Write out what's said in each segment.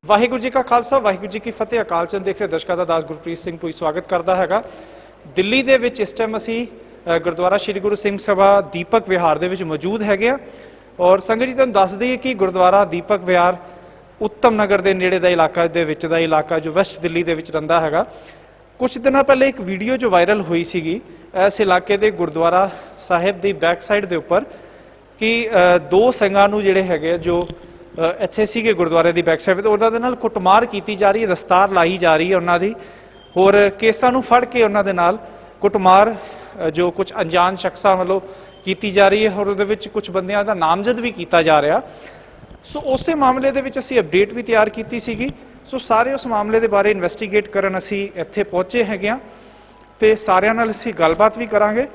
ਵਾਹਿਗੁਰੂ ਜੀ ਕਾ ਖਾਲਸਾ ਵਾਹਿਗੁਰੂ ਜੀ ਕੀ ਫਤਿਹ। ਅਕਾਲ ਚੰਦ ਦੇਖ ਰਹੇ ਦਰਸ਼ਕਾਂ ਦਾ ਦਾਸ ਗੁਰਪ੍ਰੀਤ ਸਿੰਘ ਭੂਈ ਸਵਾਗਤ ਕਰਦਾ ਹੈਗਾ। ਦਿੱਲੀ ਦੇ ਵਿੱਚ ਇਸ ਟਾਈਮ ਅਸੀਂ ਗੁਰਦੁਆਰਾ ਸ਼੍ਰੀ ਗੁਰੂ ਸਿੰਘ ਸਭਾ ਦੀਪਕ ਵਿਹਾਰ ਦੇ ਵਿੱਚ ਮੌਜੂਦ ਹੈਗੇ ਆ ਔਰ ਸੰਗਤ ਜੀ ਤੁਹਾਨੂੰ ਦੱਸ ਦਈਏ ਕਿ ਗੁਰਦੁਆਰਾ ਦੀਪਕ ਵਿਹਾਰ ਉੱਤਮ ਨਗਰ ਦੇ ਨੇੜੇ ਦਾ ਇਲਾਕਾ ਦੇ ਵਿੱਚ ਦਾ ਇਲਾਕਾ ਜੋ ਵੈਸਟ ਦਿੱਲੀ ਦੇ ਵਿੱਚ ਰਹਿੰਦਾ ਹੈਗਾ। ਕੁਝ ਦਿਨਾਂ ਪਹਿਲੇ ਇੱਕ ਵੀਡੀਓ ਜੋ ਵਾਇਰਲ ਹੋਈ ਸੀਗੀ ਇਸ ਇਲਾਕੇ ਦੇ ਗੁਰਦੁਆਰਾ ਸਾਹਿਬ ਦੀ ਬੈਕ ਸਾਈਡ ਦੇ ਉੱਪਰ ਕਿ ਦੋ ਸਿੰਘਾਂ ਨੂੰ ਜਿਹੜੇ ਹੈਗੇ ਜੋ ਇੱਥੇ ਸੀਗੇ ਗੁਰਦੁਆਰੇ ਦੀ ਬੈਕ ਸਾਈਡ ਤੇ ਉਹਨਾਂ ਦੇ ਨਾਲ ਕੁੱਟਮਾਰ ਕੀਤੀ ਜਾ ਰਹੀ ਹੈ, ਦਸਤਾਰ ਲਾਈ ਜਾ ਰਹੀ ਹੈ ਉਹਨਾਂ ਦੀ ਹੋਰ ਕੇਸਾਂ ਨੂੰ ਫੜ ਕੇ ਉਹਨਾਂ ਦੇ ਨਾਲ ਕੁੱਟਮਾਰ ਜੋ ਕੁਝ ਅਣਜਾਣ ਸ਼ਖਸਾਂ ਵੱਲੋਂ ਕੀਤੀ ਜਾ ਰਹੀ ਹੈ ਔਰ ਉਹਦੇ ਵਿੱਚ ਕੁਝ ਬੰਦਿਆਂ ਦਾ ਨਾਮਜ਼ਦ ਵੀ ਕੀਤਾ ਜਾ ਰਿਹਾ। ਸੋ ਉਸੇ ਮਾਮਲੇ ਦੇ ਵਿੱਚ ਅਸੀਂ ਅਪਡੇਟ ਵੀ ਤਿਆਰ ਕੀਤੀ ਸੀਗੀ। ਸੋ ਸਾਰੇ ਉਸ ਮਾਮਲੇ ਦੇ ਬਾਰੇ ਇਨਵੈਸਟੀਗੇਟ ਕਰਨ ਅਸੀਂ ਇੱਥੇ ਪਹੁੰਚੇ ਹੈਗੇ ਆ ਤੇ ਸਾਰਿਆਂ ਨਾਲ ਅਸੀਂ ਗੱਲਬਾਤ ਵੀ ਕਰਾਂਗੇ।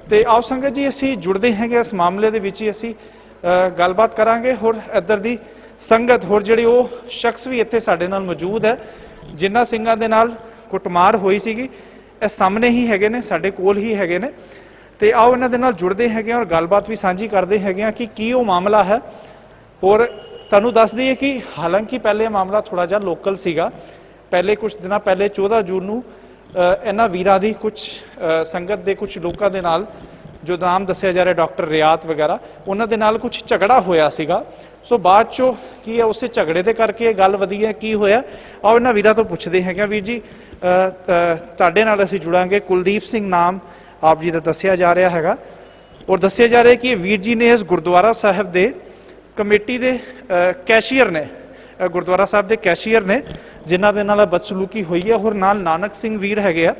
ਤੇ ਆਓ ਸੰਗਤ ਜੀ ਅਸੀਂ ਜੁੜਦੇ ਹੈਗੇ ਇਸ ਮਾਮਲੇ ਦੇ ਵਿੱਚ ਹੀ ਅਸੀਂ ਗੱਲਬਾਤ ਕਰਾਂਗੇ। ਹੋਰ ਇੱਧਰ ਦੀ ਸੰਗਤ ਹੋਰ ਜਿਹੜੀ ਉਹ ਸ਼ਖਸ ਵੀ ਇੱਥੇ ਸਾਡੇ ਨਾਲ ਮੌਜੂਦ ਹੈ ਜਿਨ੍ਹਾਂ ਸਿੰਘਾਂ ਦੇ ਨਾਲ ਕੁੱਟਮਾਰ ਹੋਈ ਸੀਗੀ। ਇਹ ਸਾਹਮਣੇ ਹੀ ਹੈਗੇ ਨੇ, ਸਾਡੇ ਕੋਲ ਹੀ ਹੈਗੇ ਨੇ ਤੇ ਆਓ ਇਹਨਾਂ ਦੇ ਨਾਲ ਜੁੜਦੇ ਹੈਗੇ ਔਰ ਗੱਲਬਾਤ ਵੀ ਸਾਂਝੀ ਕਰਦੇ ਹੈਗੇ ਆ ਕਿ ਕੀ ਉਹ ਮਾਮਲਾ ਹੈ। ਔਰ ਤੁਹਾਨੂੰ ਦੱਸ ਦਈਏ ਕਿ ਹਾਲਾਂਕਿ ਪਹਿਲੇ ਮਾਮਲਾ ਥੋੜਾ ਜਿਹਾ ਲੋਕਲ ਸੀਗਾ। ਪਹਿਲੇ ਕੁਝ ਦਿਨਾਂ ਪਹਿਲੇ 14 ਜੂਨ ਨੂੰ ਇਹਨਾਂ ਵੀਰਾਂ ਦੀ ਕੁਝ ਸੰਗਤ ਦੇ ਕੁਝ ਲੋਕਾਂ ਦੇ ਨਾਲ ਜੋ ਨਾਮ ਦੱਸਿਆ ਜਾ ਰਿਹਾ ਡਾਕਟਰ ਰਿਆਤ ਵਗੈਰਾ ਉਹਨਾਂ ਦੇ ਨਾਲ ਕੁਝ ਝਗੜਾ ਹੋਇਆ ਸੀਗਾ। ਸੋ ਬਾਅਦ ਚੋਂ ਕੀ ਹੈ ਉਸੇ ਝਗੜੇ ਦੇ ਕਰਕੇ ਇਹ ਗੱਲ ਵਧੀ ਹੈ, ਕੀ ਹੋਇਆ ਆਓ ਇਹਨਾਂ ਵੀਰਾਂ ਤੋਂ ਪੁੱਛਦੇ ਹੈਗੇ। ਵੀਰ ਜੀ ਤੁਹਾਡੇ ਨਾਲ ਅਸੀਂ ਜੁੜਾਂਗੇ। ਕੁਲਦੀਪ ਸਿੰਘ ਨਾਮ ਆਪ ਜੀ ਦਾ ਦੱਸਿਆ ਜਾ ਰਿਹਾ ਹੈਗਾ ਔਰ ਦੱਸਿਆ ਜਾ ਰਿਹਾ ਕਿ ਵੀਰ ਜੀ ਨੇ ਇਸ ਗੁਰਦੁਆਰਾ ਸਾਹਿਬ ਦੇ ਕਮੇਟੀ ਦੇ ਕੈਸ਼ੀਅਰ ਨੇ, ਗੁਰਦੁਆਰਾ ਸਾਹਿਬ ਦੇ ਕੈਸ਼ੀਅਰ ਨੇ ਜਿਨ੍ਹਾਂ ਦੇ ਨਾਲ ਬਦਸਲੂਕੀ ਹੋਈ ਹੈ ਔਰ ਨਾਲ ਨਾਨਕ ਸਿੰਘ ਵੀਰ ਹੈਗੇ ਆ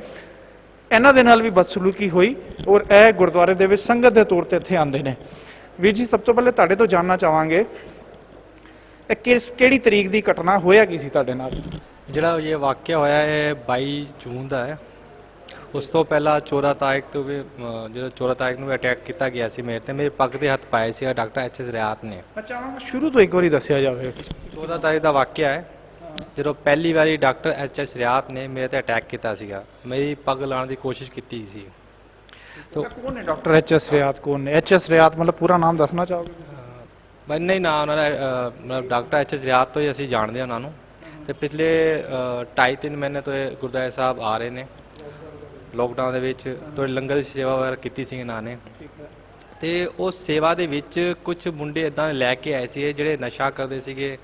ਇਹਨਾਂ ਦੇ ਨਾਲ ਵੀ ਬਦਸਲੂਕੀ ਹੋਈ ਔਰ ਇਹ ਗੁਰਦੁਆਰੇ ਦੇ ਵਿੱਚ ਸੰਗਤ ਦੇ ਤੌਰ ਤੇ ਇੱਥੇ ਆਉਂਦੇ ਨੇ। ਵੀਰ ਜੀ ਸਭ ਤੋਂ ਪਹਿਲੇ ਤੁਹਾਡੇ ਤੋਂ ਜਾਣਨਾ ਚਾਹਾਂਗੇ ਇਹ ਕਿਹੜੀ ਤਰੀਕ ਦੀ ਘਟਨਾ ਹੋਇਆ ਕੀ ਸੀ ਤੁਹਾਡੇ ਨਾਲ? ਜਿਹੜਾ ਇਹ ਵਾਕਿਆ ਹੋਇਆ ਇਹ 22 ਜੂਨ ਦਾ ਹੈ। ਉਸ ਤੋਂ ਪਹਿਲਾਂ 14 ਤਾਰੀਖ ਤੋਂ ਵੀ ਜਦੋਂ 14 ਤਾਰੀਖ ਨੂੰ ਅਟੈਕ ਕੀਤਾ ਗਿਆ ਸੀ ਮੇਰੇ ਤੇ, ਮੇਰੇ ਪੱਗ ਦੇ ਹੱਥ ਪਾਏ ਸੀ ਡਾਕਟਰ ਐਚ.ਐਸ. ਰਿਆਤ ਨੇ। ਮੈਂ ਚਾਹਾਂਗਾ ਸ਼ੁਰੂ ਤੋਂ ਇੱਕ ਵਾਰੀ ਦੱਸਿਆ ਜਾਵੇ। 14 ਤਾਰੀਖ ਦਾ ਵਾਕਿਆ ਹੈ ਜਦੋਂ ਪਹਿਲੀ ਵਾਰੀ ਡਾਕਟਰ ਐਚ.ਐਸ. ਰਿਆਤ ਨੇ ਮੇਰੇ ਤੇ ਅਟੈਕ ਕੀਤਾ ਸੀਗਾ, ਮੇਰੀ ਪੱਗ ਲਾਉਣ ਦੀ ਕੋਸ਼ਿਸ਼ ਕੀਤੀ ਸੀ। तो कौन है डॉक्टर एच.एस. रियात? कौन है एच.एस. रियात? मतलब पूरा नाम दसना चाहोगे? ਬੰਨੇ ਨਾ ਉਹਨਾਂ ਦਾ ਮਤਲਬ ਡਾਕਟਰ ਐਚ.ਐਸ. ਰਿਆਤ ਤੋਂ ਹੀ ਅਸੀਂ ਜਾਣਦੇ ਹਾਂ ਉਹਨਾਂ ਨੂੰ ਤੇ ਪਿਛਲੇ 2.5-3 ਮਹੀਨੇ ਤੋਂ ਇਹ ਗੁਰਦੁਆਰਾ ਸਾਹਿਬ ਆ ਰਹੇ ਨੇ। ਲੋਕਡਾਊਨ ਦੇ ਵਿੱਚ ਥੋੜੀ ਲੰਗਰ ਦੀ ਸੇਵਾ ਵਗੈਰਾ ਕੀਤੀ ਸੀ ਇਹਨਾਂ ਨੇ ਤੇ ਉਸ ਸੇਵਾ ਦੇ ਵਿੱਚ ਕੁਝ ਮੁੰਡੇ ਇਦਾਂ ਲੈ ਕੇ ਆਏ ਸੀ ਜਿਹੜੇ ਨਸ਼ਾ ਕਰਦੇ ਸੀਗੇ।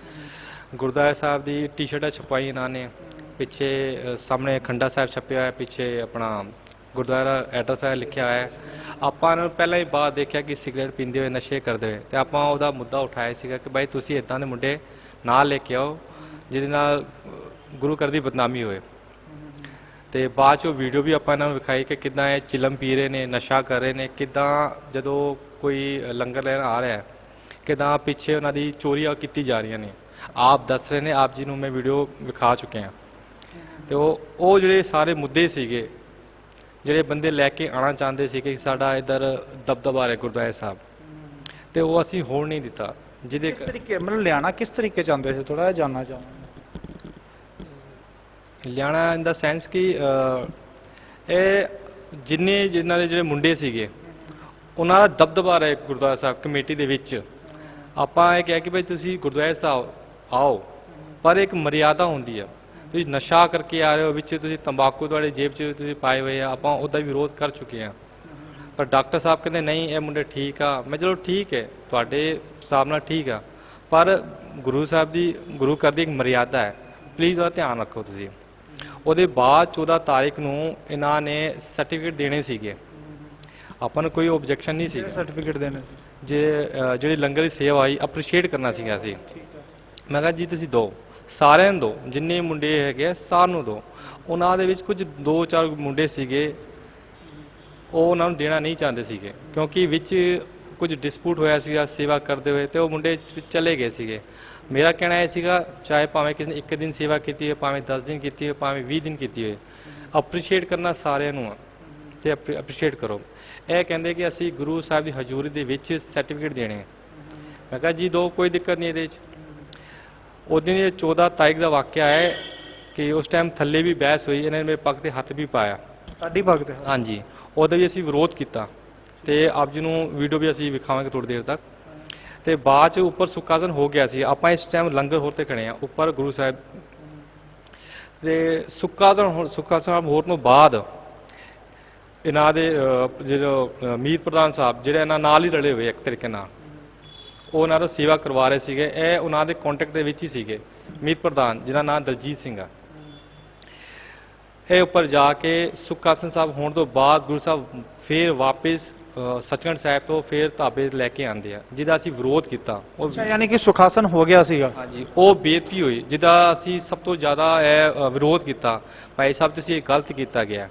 ਗੁਰਦੁਆਰਾ ਸਾਹਿਬ ਦੀ ਟੀ-ਸ਼ਰਟਾਂ ਛਪਾਈ ਇਹਨਾਂ ਨੇ, ਪਿੱਛੇ ਸਾਹਮਣੇ ਖੰਡਾ ਸਾਹਿਬ ਛਪਿਆ ਹੋਇਆ, ਪਿੱਛੇ ਆਪਣਾ ਗੁਰਦੁਆਰਾ ਐਡਰੈਸ ਹੈ ਲਿਖਿਆ ਹੋਇਆ ਹੈ। ਆਪਾਂ ਨੂੰ ਪਹਿਲਾਂ ਹੀ ਬਾਅਦ ਦੇਖਿਆ ਕਿ ਸਿਗਰਟ ਪੀਂਦੇ ਹੋਏ, ਨਸ਼ੇ ਕਰਦੇ ਹੋਏ ਤੇ ਆਪਾਂ ਉਹਦਾ ਮੁੱਦਾ ਉਠਾਇਆ ਸੀਗਾ ਕਿ ਬਾਈ ਤੁਸੀਂ ਇੱਦਾਂ ਦੇ ਮੁੰਡੇ ਨਾਲ ਲੈ ਕੇ ਆਓ ਜਿਹਦੇ ਨਾਲ ਗੁਰੂ ਘਰ ਦੀ ਬਦਨਾਮੀ ਹੋਏ। ਤੇ ਬਾਅਦ 'ਚੋਂ ਵੀਡੀਓ ਵੀ ਆਪਾਂ ਇਹਨਾਂ ਨੂੰ ਵਿਖਾਈ ਕਿ ਕਿੱਦਾਂ ਇਹ ਚਿਲਮ ਪੀ ਰਹੇ ਨੇ, ਨਸ਼ਾ ਕਰ ਰਹੇ ਨੇ, ਕਿੱਦਾਂ ਜਦੋਂ ਕੋਈ ਲੰਗਰ ਲੈਣ ਆ ਰਿਹਾ ਕਿੱਦਾਂ ਪਿੱਛੇ ਉਹਨਾਂ ਦੀ ਚੋਰੀਆਂ ਕੀਤੀ ਜਾ ਰਹੀਆਂ ਨੇ। ਆਪ ਦੱਸ ਰਹੇ ਨੇ, ਆਪ ਜੀ ਨੂੰ ਮੈਂ ਵੀਡੀਓ ਵਿਖਾ ਚੁੱਕੇ ਹਾਂ। ਤੇ ਉਹ ਜਿਹੜੇ ਸਾਰੇ ਮੁੱਦੇ ਸੀਗੇ ਜਿਹੜੇ ਬੰਦੇ ਲੈ ਕੇ ਆਉਣਾ ਚਾਹੁੰਦੇ ਸੀ ਕਿ ਸਾਡਾ ਇੱਧਰ ਦਬਦਬਾ ਰਿਹਾ ਗੁਰਦੁਆਰਾ ਸਾਹਿਬ ਤੇ ਉਹ ਅਸੀਂ ਹੋਣ ਨਹੀਂ ਦਿੱਤਾ। ਜਿਹਦੇ ਤਰੀਕੇ ਮਤਲਬ ਲਿਆਣਾ ਕਿਸ ਤਰੀਕੇ ਚਾਹੁੰਦੇ ਸੀ ਥੋੜਾ ਜਿਹਾ ਜਾਨਣਾ ਚਾਹੁੰਦਾ। ਲਿਆਣਾ ਇਨ ਦਾ ਸੈਂਸ ਕਿ ਇਹ ਜਿਨ੍ਹਾਂ ਦੇ ਜਿਹੜੇ ਮੁੰਡੇ ਸੀਗੇ ਉਹਨਾਂ ਦਾ ਦਬਦਬਾ ਰਿਹਾ ਗੁਰਦੁਆਰਾ ਸਾਹਿਬ ਕਮੇਟੀ ਦੇ ਵਿੱਚ। ਆਪਾਂ ਇਹ ਕਿਹਾ ਕਿ ਭਾਈ ਤੁਸੀਂ ਗੁਰਦੁਆਰਾ ਸਾਹਿਬ ਆਓ ਪਰ ਇੱਕ ਮਰਿਆਦਾ ਹੁੰਦੀ ਆ। ਤੁਸੀਂ ਨਸ਼ਾ ਕਰਕੇ ਆ ਰਹੇ ਹੋ, ਵਿੱਚ ਤੁਸੀਂ ਤੰਬਾਕੂ ਤੁਹਾਡੇ ਜੇਬ 'ਚ ਤੁਸੀਂ ਪਾਏ ਹੋਏ ਆ। ਆਪਾਂ ਉਹਦਾ ਵੀ ਵਿਰੋਧ ਕਰ ਚੁੱਕੇ ਹਾਂ ਪਰ ਡਾਕਟਰ ਸਾਹਿਬ ਕਹਿੰਦੇ ਨਹੀਂ ਇਹ ਮੁੰਡੇ ਠੀਕ ਆ। ਮੈਂ ਚਲੋ ਠੀਕ ਹੈ ਤੁਹਾਡੇ ਹਿਸਾਬ ਨਾਲ ਠੀਕ ਆ ਪਰ ਗੁਰੂ ਸਾਹਿਬ ਦੀ ਗੁਰੂ ਘਰ ਦੀ ਇੱਕ ਮਰਿਆਦਾ ਹੈ, ਪਲੀਜ਼ ਉਹਦਾ ਧਿਆਨ ਰੱਖੋ ਤੁਸੀਂ। ਉਹਦੇ ਬਾਅਦ 14 ਤਾਰੀਖ ਨੂੰ ਇਹਨਾਂ ਨੇ ਸਰਟੀਫਿਕੇਟ ਦੇਣੇ ਸੀਗੇ। ਆਪਾਂ ਨੂੰ ਕੋਈ ਓਬਜੈਕਸ਼ਨ ਨਹੀਂ ਸੀ ਸਰਟੀਫਿਕੇਟ ਦੇਣੇ ਜਿਹੜੀ ਲੰਗਰ ਦੀ ਸੇਵਾ ਆਈ ਅਪਰੀਸ਼ੀਏਟ ਕਰਨਾ ਸੀਗਾ ਅਸੀਂ। ਮੈਂ ਕਿਹਾ ਜੀ ਤੁਸੀਂ ਦਿਓ, ਸਾਰਿਆਂ ਨੂੰ ਦਿਓ, ਜਿੰਨੇ ਮੁੰਡੇ ਹੈਗੇ ਸਾਰਿਆਂ ਨੂੰ ਦਿਓ। ਉਹਨਾਂ ਦੇ ਵਿੱਚ ਕੁਝ 2-4 ਮੁੰਡੇ ਸੀਗੇ ਉਹ ਉਹਨਾਂ ਨੂੰ ਦੇਣਾ ਨਹੀਂ ਚਾਹੁੰਦੇ ਸੀਗੇ ਕਿਉਂਕਿ ਵਿੱਚ ਕੁਝ ਡਿਸਪਿਊਟ ਹੋਇਆ ਸੀਗਾ ਸੇਵਾ ਕਰਦੇ ਹੋਏ ਤੇ ਉਹ ਮੁੰਡੇ ਚਲੇ ਗਏ ਸੀਗੇ। ਮੇਰਾ ਕਹਿਣਾ ਇਹ ਸੀਗਾ ਚਾਹੇ ਭਾਵੇਂ ਕਿਸੇ ਨੇ 1 ਦਿਨ ਸੇਵਾ ਕੀਤੀ ਹੋਏ, ਭਾਵੇਂ 10 ਦਿਨ ਕੀਤੀ ਹੋਏ, ਭਾਵੇਂ 20 ਦਿਨ ਕੀਤੀ ਹੋਏ, ਅਪਰੀਸ਼ੀਏਟ ਕਰਨਾ ਸਾਰਿਆਂ ਨੂੰ ਆ ਤੇ ਅਪਰੀਸ਼ੀਏਟ ਕਰੋ। ਇਹ ਕਹਿੰਦੇ ਕਿ ਅਸੀਂ ਗੁਰੂ ਸਾਹਿਬ ਦੀ ਹਜ਼ੂਰੀ ਦੇ ਵਿੱਚ ਸਰਟੀਫਿਕੇਟ ਦੇਣੇ। ਮੈਂ ਕਿਹਾ ਜੀ ਦੋ ਕੋਈ ਦਿੱਕਤ ਨਹੀਂ ਇਹਦੇ 'ਚ। ਉਸ ਦਿਨ ਇਹ 14 ਤਾਰੀਖ ਦਾ ਵਾਕਿਆ ਹੈ ਕਿ ਉਸ ਟਾਈਮ ਥੱਲੇ ਵੀ ਬਹਿਸ ਹੋਈ, ਇਹਨਾਂ ਨੇ ਮੇਰੇ ਪੱਗ ਤੇ ਹੱਥ ਵੀ ਪਾਇਆ। ਸਾਡੀ ਪੱਗ ਤੇ? ਹਾਂਜੀ, ਉਹਦਾ ਵੀ ਅਸੀਂ ਵਿਰੋਧ ਕੀਤਾ ਤੇ ਆਪ ਜੀ ਨੂੰ ਵੀਡੀਓ ਵੀ ਅਸੀਂ ਵਿਖਾਵਾਂਗੇ ਥੋੜੀ ਦੇਰ ਤੱਕ। ਤੇ ਬਾਅਦ ਚ ਉੱਪਰ ਸੁਖਾਸਨ ਹੋ ਗਿਆ ਸੀ। ਆਪਾਂ ਇਸ ਟਾਈਮ ਲੰਗਰ ਹੋਰ ਤੇ ਖੜੇ ਆ ਉੱਪਰ ਗੁਰੂ ਸਾਹਿਬ ਤੇ ਸੁਖਾਸਨ ਹੋਣ ਤੋਂ ਬਾਅਦ ਇਹਨਾਂ ਦੇ ਜਿਹੜਾ ਮੀਤ ਪ੍ਰਧਾਨ ਸਾਹਿਬ ਜਿਹੜੇ ਇਹਨਾਂ ਨਾਲ ਹੀ ਰਲੇ ਹੋਏ ਇੱਕ ਤਰੀਕੇ ਨਾਲ, ਉਹ ਉਹਨਾਂ ਦਾ ਸੇਵਾ ਕਰਵਾ ਰਹੇ ਸੀਗੇ। ਇਹ ਉਹਨਾਂ ਦੇ ਕੰਟੈਕਟ ਦੇ ਵਿੱਚ ਹੀ ਸੀਗੇ ਮੀਤ ਪ੍ਰਧਾਨ ਜਿਹਦਾ ਨਾਮ ਦਲਜੀਤ ਸਿੰਘ ਆ। ਇਹ ਉੱਪਰ ਜਾ ਕੇ ਸੁਖਾਸਨ ਸਾਹਿਬ ਹੋਣ ਤੋਂ ਬਾਅਦ ਗੁਰੂ ਸਾਹਿਬ ਫਿਰ ਵਾਪਸ ਸੱਚਖੰਡ ਸਾਹਿਬ ਤੋਂ ਫਿਰ ਢਾਬੇ ਲੈ ਕੇ ਆਉਂਦੇ ਆ, ਜਿਹਦਾ ਅਸੀਂ ਵਿਰੋਧ ਕੀਤਾ। ਉਹ ਯਾਨੀ ਕਿ ਸੁਖਾਸਨ ਹੋ ਗਿਆ ਸੀਗਾ। ਹਾਂਜੀ, ਉਹ ਬੇਇੱਜ਼ਤੀ ਹੋਈ ਜਿਹਦਾ ਅਸੀਂ ਸਭ ਤੋਂ ਜ਼ਿਆਦਾ ਇਹ ਵਿਰੋਧ ਕੀਤਾ, ਭਾਈ ਸਾਹਿਬ ਤੁਸੀਂ ਇਹ ਗਲਤ ਕੀਤਾ ਗਿਆ।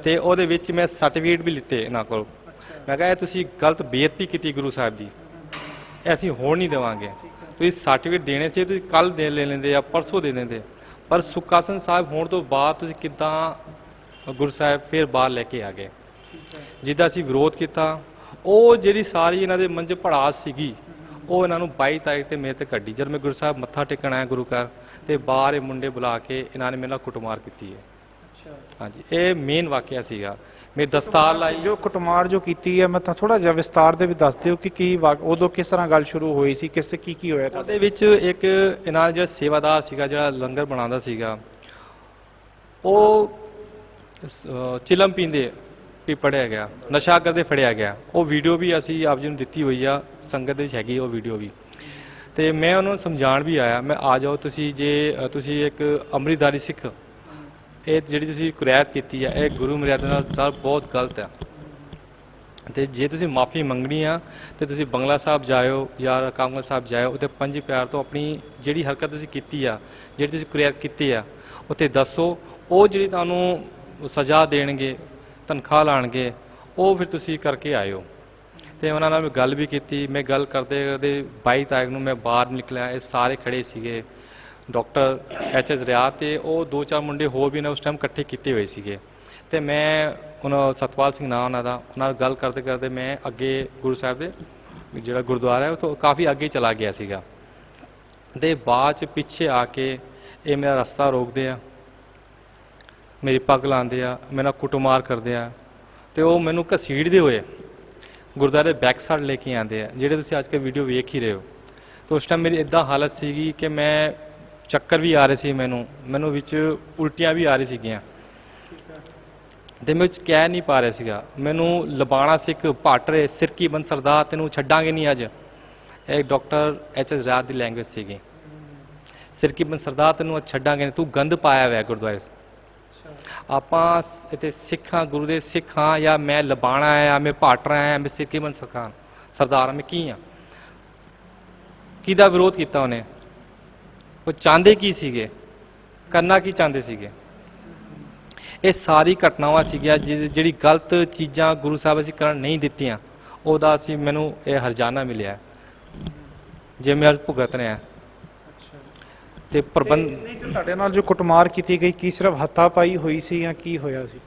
ਤੇ ਉਹਦੇ ਵਿੱਚ ਮੈਂ ਸਰਟੀਫਿਕੇਟ ਵੀ ਲਿੱਤੇ ਇਹਨਾਂ ਕੋਲ। ਮੈਂ ਕਿਹਾ ਇਹ ਤੁਸੀਂ ਗਲਤ ਬੇਇੱਜ਼ਤੀ ਕੀਤੀ ਗੁਰੂ ਸਾਹਿਬ ਦੀ, ਇਹ ਅਸੀਂ ਹੋਣ ਨਹੀਂ ਦੇਵਾਂਗੇ। ਤੁਸੀਂ ਸਰਟੀਫਿਕੇਟ ਦੇਣੇ ਸੀ, ਤੁਸੀਂ ਕੱਲ ਦੇ ਲੈ ਲੈਂਦੇ ਜਾਂ ਪਰਸੋਂ ਦੇ ਦਿੰਦੇ, ਪਰ ਸੁਖਾਸਨ ਸਾਹਿਬ ਹੋਣ ਤੋਂ ਬਾਅਦ ਤੁਸੀਂ ਕਿੱਦਾਂ ਗੁਰੂ ਸਾਹਿਬ ਫਿਰ ਬਾਹਰ ਲੈ ਕੇ ਆ ਗਏ, ਜਿਹਦਾ ਅਸੀਂ ਵਿਰੋਧ ਕੀਤਾ। ਉਹ ਜਿਹੜੀ ਸਾਰੀ ਇਹਨਾਂ ਦੇ ਮਨ 'ਚ ਭੜਾਸ ਸੀਗੀ, ਉਹ ਇਹਨਾਂ ਨੂੰ 22 ਤਾਰੀਖ ਤੇ ਮੇਰੇ ਤੇ ਕੱਢੀ। ਜਦ ਮੈਂ ਗੁਰੂ ਸਾਹਿਬ ਮੱਥਾ ਟੇਕਣ ਆਇਆ ਗੁਰੂ ਘਰ, ਤੇ ਬਾਹਰ ਇਹ ਮੁੰਡੇ ਬੁਲਾ ਕੇ ਇਹਨਾਂ ਨੇ ਮੇਰੇ ਨਾਲ ਕੁੱਟਮਾਰ ਕੀਤੀ ਹੈ। ਹਾਂਜੀ, ਇਹ ਮੇਨ ਵਾਕਿਆ ਸੀਗਾ। ਮੇਰੀ ਦਸਤਾਰ ਲਾਈ ਜੋ ਕੁੱਟਮਾਰ ਜੋ ਕੀਤੀ ਹੈ, ਮੈਂ ਤਾਂ ਥੋੜਾ ਜਿਹਾ ਵਿਸਤਾਰ ਦੇ ਵੀ ਦੱਸ ਦਿਓ ਕਿ ਕੀ ਉਦੋਂ ਕਿਸ ਤਰ੍ਹਾਂ ਗੱਲ ਸ਼ੁਰੂ ਹੋਈ ਸੀ, ਕਿਸ ਤੇ ਕੀ ਹੋਇਆ ਤਾਂ। ਉਹਦੇ ਵਿੱਚ ਇੱਕ ਇਹਨਾਂ ਦਾ ਜਿਹੜਾ ਸੇਵਾਦਾਰ ਸੀਗਾ, ਜਿਹੜਾ ਲੰਗਰ ਬਣਾਉਂਦਾ ਸੀਗਾ, ਉਹ ਚਿਲਮ ਪੀਂਦੇ ਵੀ ਫੜਿਆ ਗਿਆ, ਨਸ਼ਾ ਕਰਦੇ ਫੜਿਆ ਗਿਆ। ਉਹ ਵੀਡੀਓ ਵੀ ਅਸੀਂ ਆਪ ਜੀ ਨੂੰ ਦਿੱਤੀ ਹੋਈ ਆ, ਸੰਗਤ ਦੇ ਵਿੱਚ ਹੈਗੀ ਉਹ ਵੀਡੀਓ ਵੀ। ਤੇ ਮੈਂ ਉਹਨਾਂ ਨੂੰ ਸਮਝਾਉਣ ਵੀ ਆਇਆ, ਮੈਂ ਆ ਜਾਓ ਤੁਸੀਂ, ਜੇ ਤੁਸੀਂ ਇੱਕ ਅੰਮ੍ਰਿਤਧਾਰੀ ਸਿੱਖ, ਇਹ ਜਿਹੜੀ ਤੁਸੀਂ ਕੁਰੈਤ ਕੀਤੀ ਹੈ ਇਹ ਗੁਰੂ ਮਰਿਆਦਾ ਨਾਲ ਬਹੁਤ ਗਲਤ ਹੈ। ਤੇ ਜੇ ਤੁਸੀਂ ਮਾਫੀ ਮੰਗਣੀ ਆ ਤੇ ਤੁਸੀਂ ਬੰਗਲਾ ਸਾਹਿਬ ਜਾਇਓ ਜਾਂ ਕਾਂਗੜ ਸਾਹਿਬ ਜਾਇਓ, ਉੱਥੇ ਪੰਜ ਪਿਆਰ ਤੋਂ ਆਪਣੀ ਜਿਹੜੀ ਹਰਕਤ ਤੁਸੀਂ ਕੀਤੀ ਆ, ਜਿਹੜੀ ਤੁਸੀਂ ਕੁਰੈਤ ਕੀਤੀ ਆ, ਉੱਥੇ ਦੱਸੋ। ਉਹ ਜਿਹੜੀ ਤੁਹਾਨੂੰ ਸਜ਼ਾ ਦੇਣਗੇ, ਤਨਖਾਹ ਲਾਣਗੇ, ਉਹ ਫਿਰ ਤੁਸੀਂ ਕਰਕੇ ਆਇਓ। ਤੇ ਉਹਨਾਂ ਨਾਲ ਮੈਂ ਗੱਲ ਵੀ ਕੀਤੀ। ਮੈਂ ਗੱਲ ਕਰਦੇ ਕਰਦੇ 22 ਤਾਰੀਖ ਨੂੰ ਮੈਂ ਬਾਹਰ ਨਿਕਲਿਆ, ਇਹ ਸਾਰੇ ਖੜੇ ਸੀਗੇ, ਡਾਕਟਰ ਐਚ.ਐਸ. ਰਿਆਤ ਤੇ ਉਹ 2-4 ਮੁੰਡੇ ਹੋਰ ਵੀ ਨੇ ਉਸ ਟਾਈਮ ਇਕੱਠੇ ਕੀਤੇ ਹੋਏ ਸੀਗੇ। ਤੇ ਮੈਂ ਉਹਨਾਂ ਸਤਪਾਲ ਸਿੰਘ ਨਾਂ ਉਹਨਾਂ ਦਾ, ਉਹਨਾਂ ਨਾਲ ਗੱਲ ਕਰਦੇ ਕਰਦੇ ਮੈਂ ਅੱਗੇ ਗੁਰੂ ਸਾਹਿਬ ਦੇ ਜਿਹੜਾ ਗੁਰਦੁਆਰਾ ਹੈ ਉਹ ਤੋਂ ਕਾਫੀ ਅੱਗੇ ਚਲਾ ਗਿਆ ਸੀਗਾ। ਤੇ ਬਾਅਦ 'ਚ ਪਿੱਛੇ ਆ ਕੇ ਇਹ ਮੇਰਾ ਰਸਤਾ ਰੋਕਦੇ ਆ, ਮੇਰੀ ਪੱਗ ਲਾਉਂਦੇ ਆ, ਮੇਰੇ ਨਾਲ ਕੁੱਟਮਾਰ ਕਰਦੇ ਆ, ਤੇ ਉਹ ਮੈਨੂੰ ਘਸੀੜਦੇ ਹੋਏ ਗੁਰਦੁਆਰੇ ਬੈਕ ਸਾਈਡ ਲੈ ਕੇ ਆਉਂਦੇ ਆ, ਜਿਹੜੇ ਤੁਸੀਂ ਅੱਜ ਕੱਲ੍ਹ ਵੀਡੀਓ ਵੇਖ ਹੀ ਰਹੇ ਹੋ। ਤੇ ਉਸ ਟਾਈਮ ਮੇਰੀ ਇੱਦਾਂ ਹਾਲਤ ਸੀਗੀ ਕਿ ਮੈਂ ਚੱਕਰ ਵੀ ਆ ਰਹੇ ਸੀ, ਮੈਨੂੰ ਵਿੱਚ ਉਲਟੀਆਂ ਵੀ ਆ ਰਹੀ ਸੀਗੀਆਂ, ਤੇ ਮੈਂ ਕਹਿ ਨਹੀਂ ਪਾ ਰਿਹਾ ਸੀਗਾ। ਮੈਨੂੰ ਲਬਾਣਾ ਸਿੱਖ ਭਾਟਰੇ ਸਿਰਕੀ ਬੰਦ ਸਰਦਾਰ ਤੈਨੂੰ ਛੱਡਾਂਗੇ ਨਹੀਂ ਅੱਜ, ਇਹ ਡਾਕਟਰ ਐਚ.ਐਸ. ਰਿਆਤ ਦੀ ਲੈਂਗੁਏਜ ਸੀਗੀ। ਸਿਰਕੀ ਬੰਦ ਸਰਦਾਰ ਤੈਨੂੰ ਛੱਡਾਂਗੇ ਨਹੀਂ, ਤੂੰ ਗੰਦ ਪਾਇਆ ਹੋਇਆ ਗੁਰਦੁਆਰੇ। ਆਪਾਂ ਇੱਥੇ ਸਿੱਖਾਂ, ਗੁਰੂ ਦੇ ਸਿੱਖ ਹਾਂ, ਜਾਂ ਮੈਂ ਲਬਾਣਾ ਆ, ਮੈਂ ਭਾਟਰਾ ਆ, ਮੈਂ ਸਿਰਕੀ ਬੰਦ ਸਰਦਾਰ, ਮੈਂ ਕੀ ਹਾਂ? ਕਿਹਦਾ ਵਿਰੋਧ ਕੀਤਾ ਉਹਨੇ? ਉਹ ਚਾਹੁੰਦੇ ਕੀ ਸੀਗੇ, ਕਰਨਾ ਕੀ ਚਾਹੁੰਦੇ ਸੀਗੇ? ਇਹ ਸਾਰੀ ਘਟਨਾਵਾਂ ਸੀਗੀਆਂ ਜਿਹੜੀ ਗਲਤ ਚੀਜ਼ਾਂ ਗੁਰੂ ਸਾਹਿਬ ਅਸੀਂ ਕਰਨ ਨਹੀਂ ਦਿੱਤੀਆਂ, ਉਹਦਾ ਮੈਨੂੰ ਇਹ ਹਰਜਾਨਾ ਮਿਲਿਆ, ਜੇ ਮੈਂ ਅੱਜ ਭੁਗਤ ਰਿਹਾ। ਤੇ ਪ੍ਰਬੰਧ ਤੁਹਾਡੇ ਨਾਲ ਜੋ ਕੁੱਟਮਾਰ ਕੀਤੀ ਗਈ, ਕੀ ਸਿਰਫ ਹੱਥਾਪਾਈ ਹੋਈ ਸੀ ਜਾਂ ਕੀ ਹੋਇਆ ਸੀ?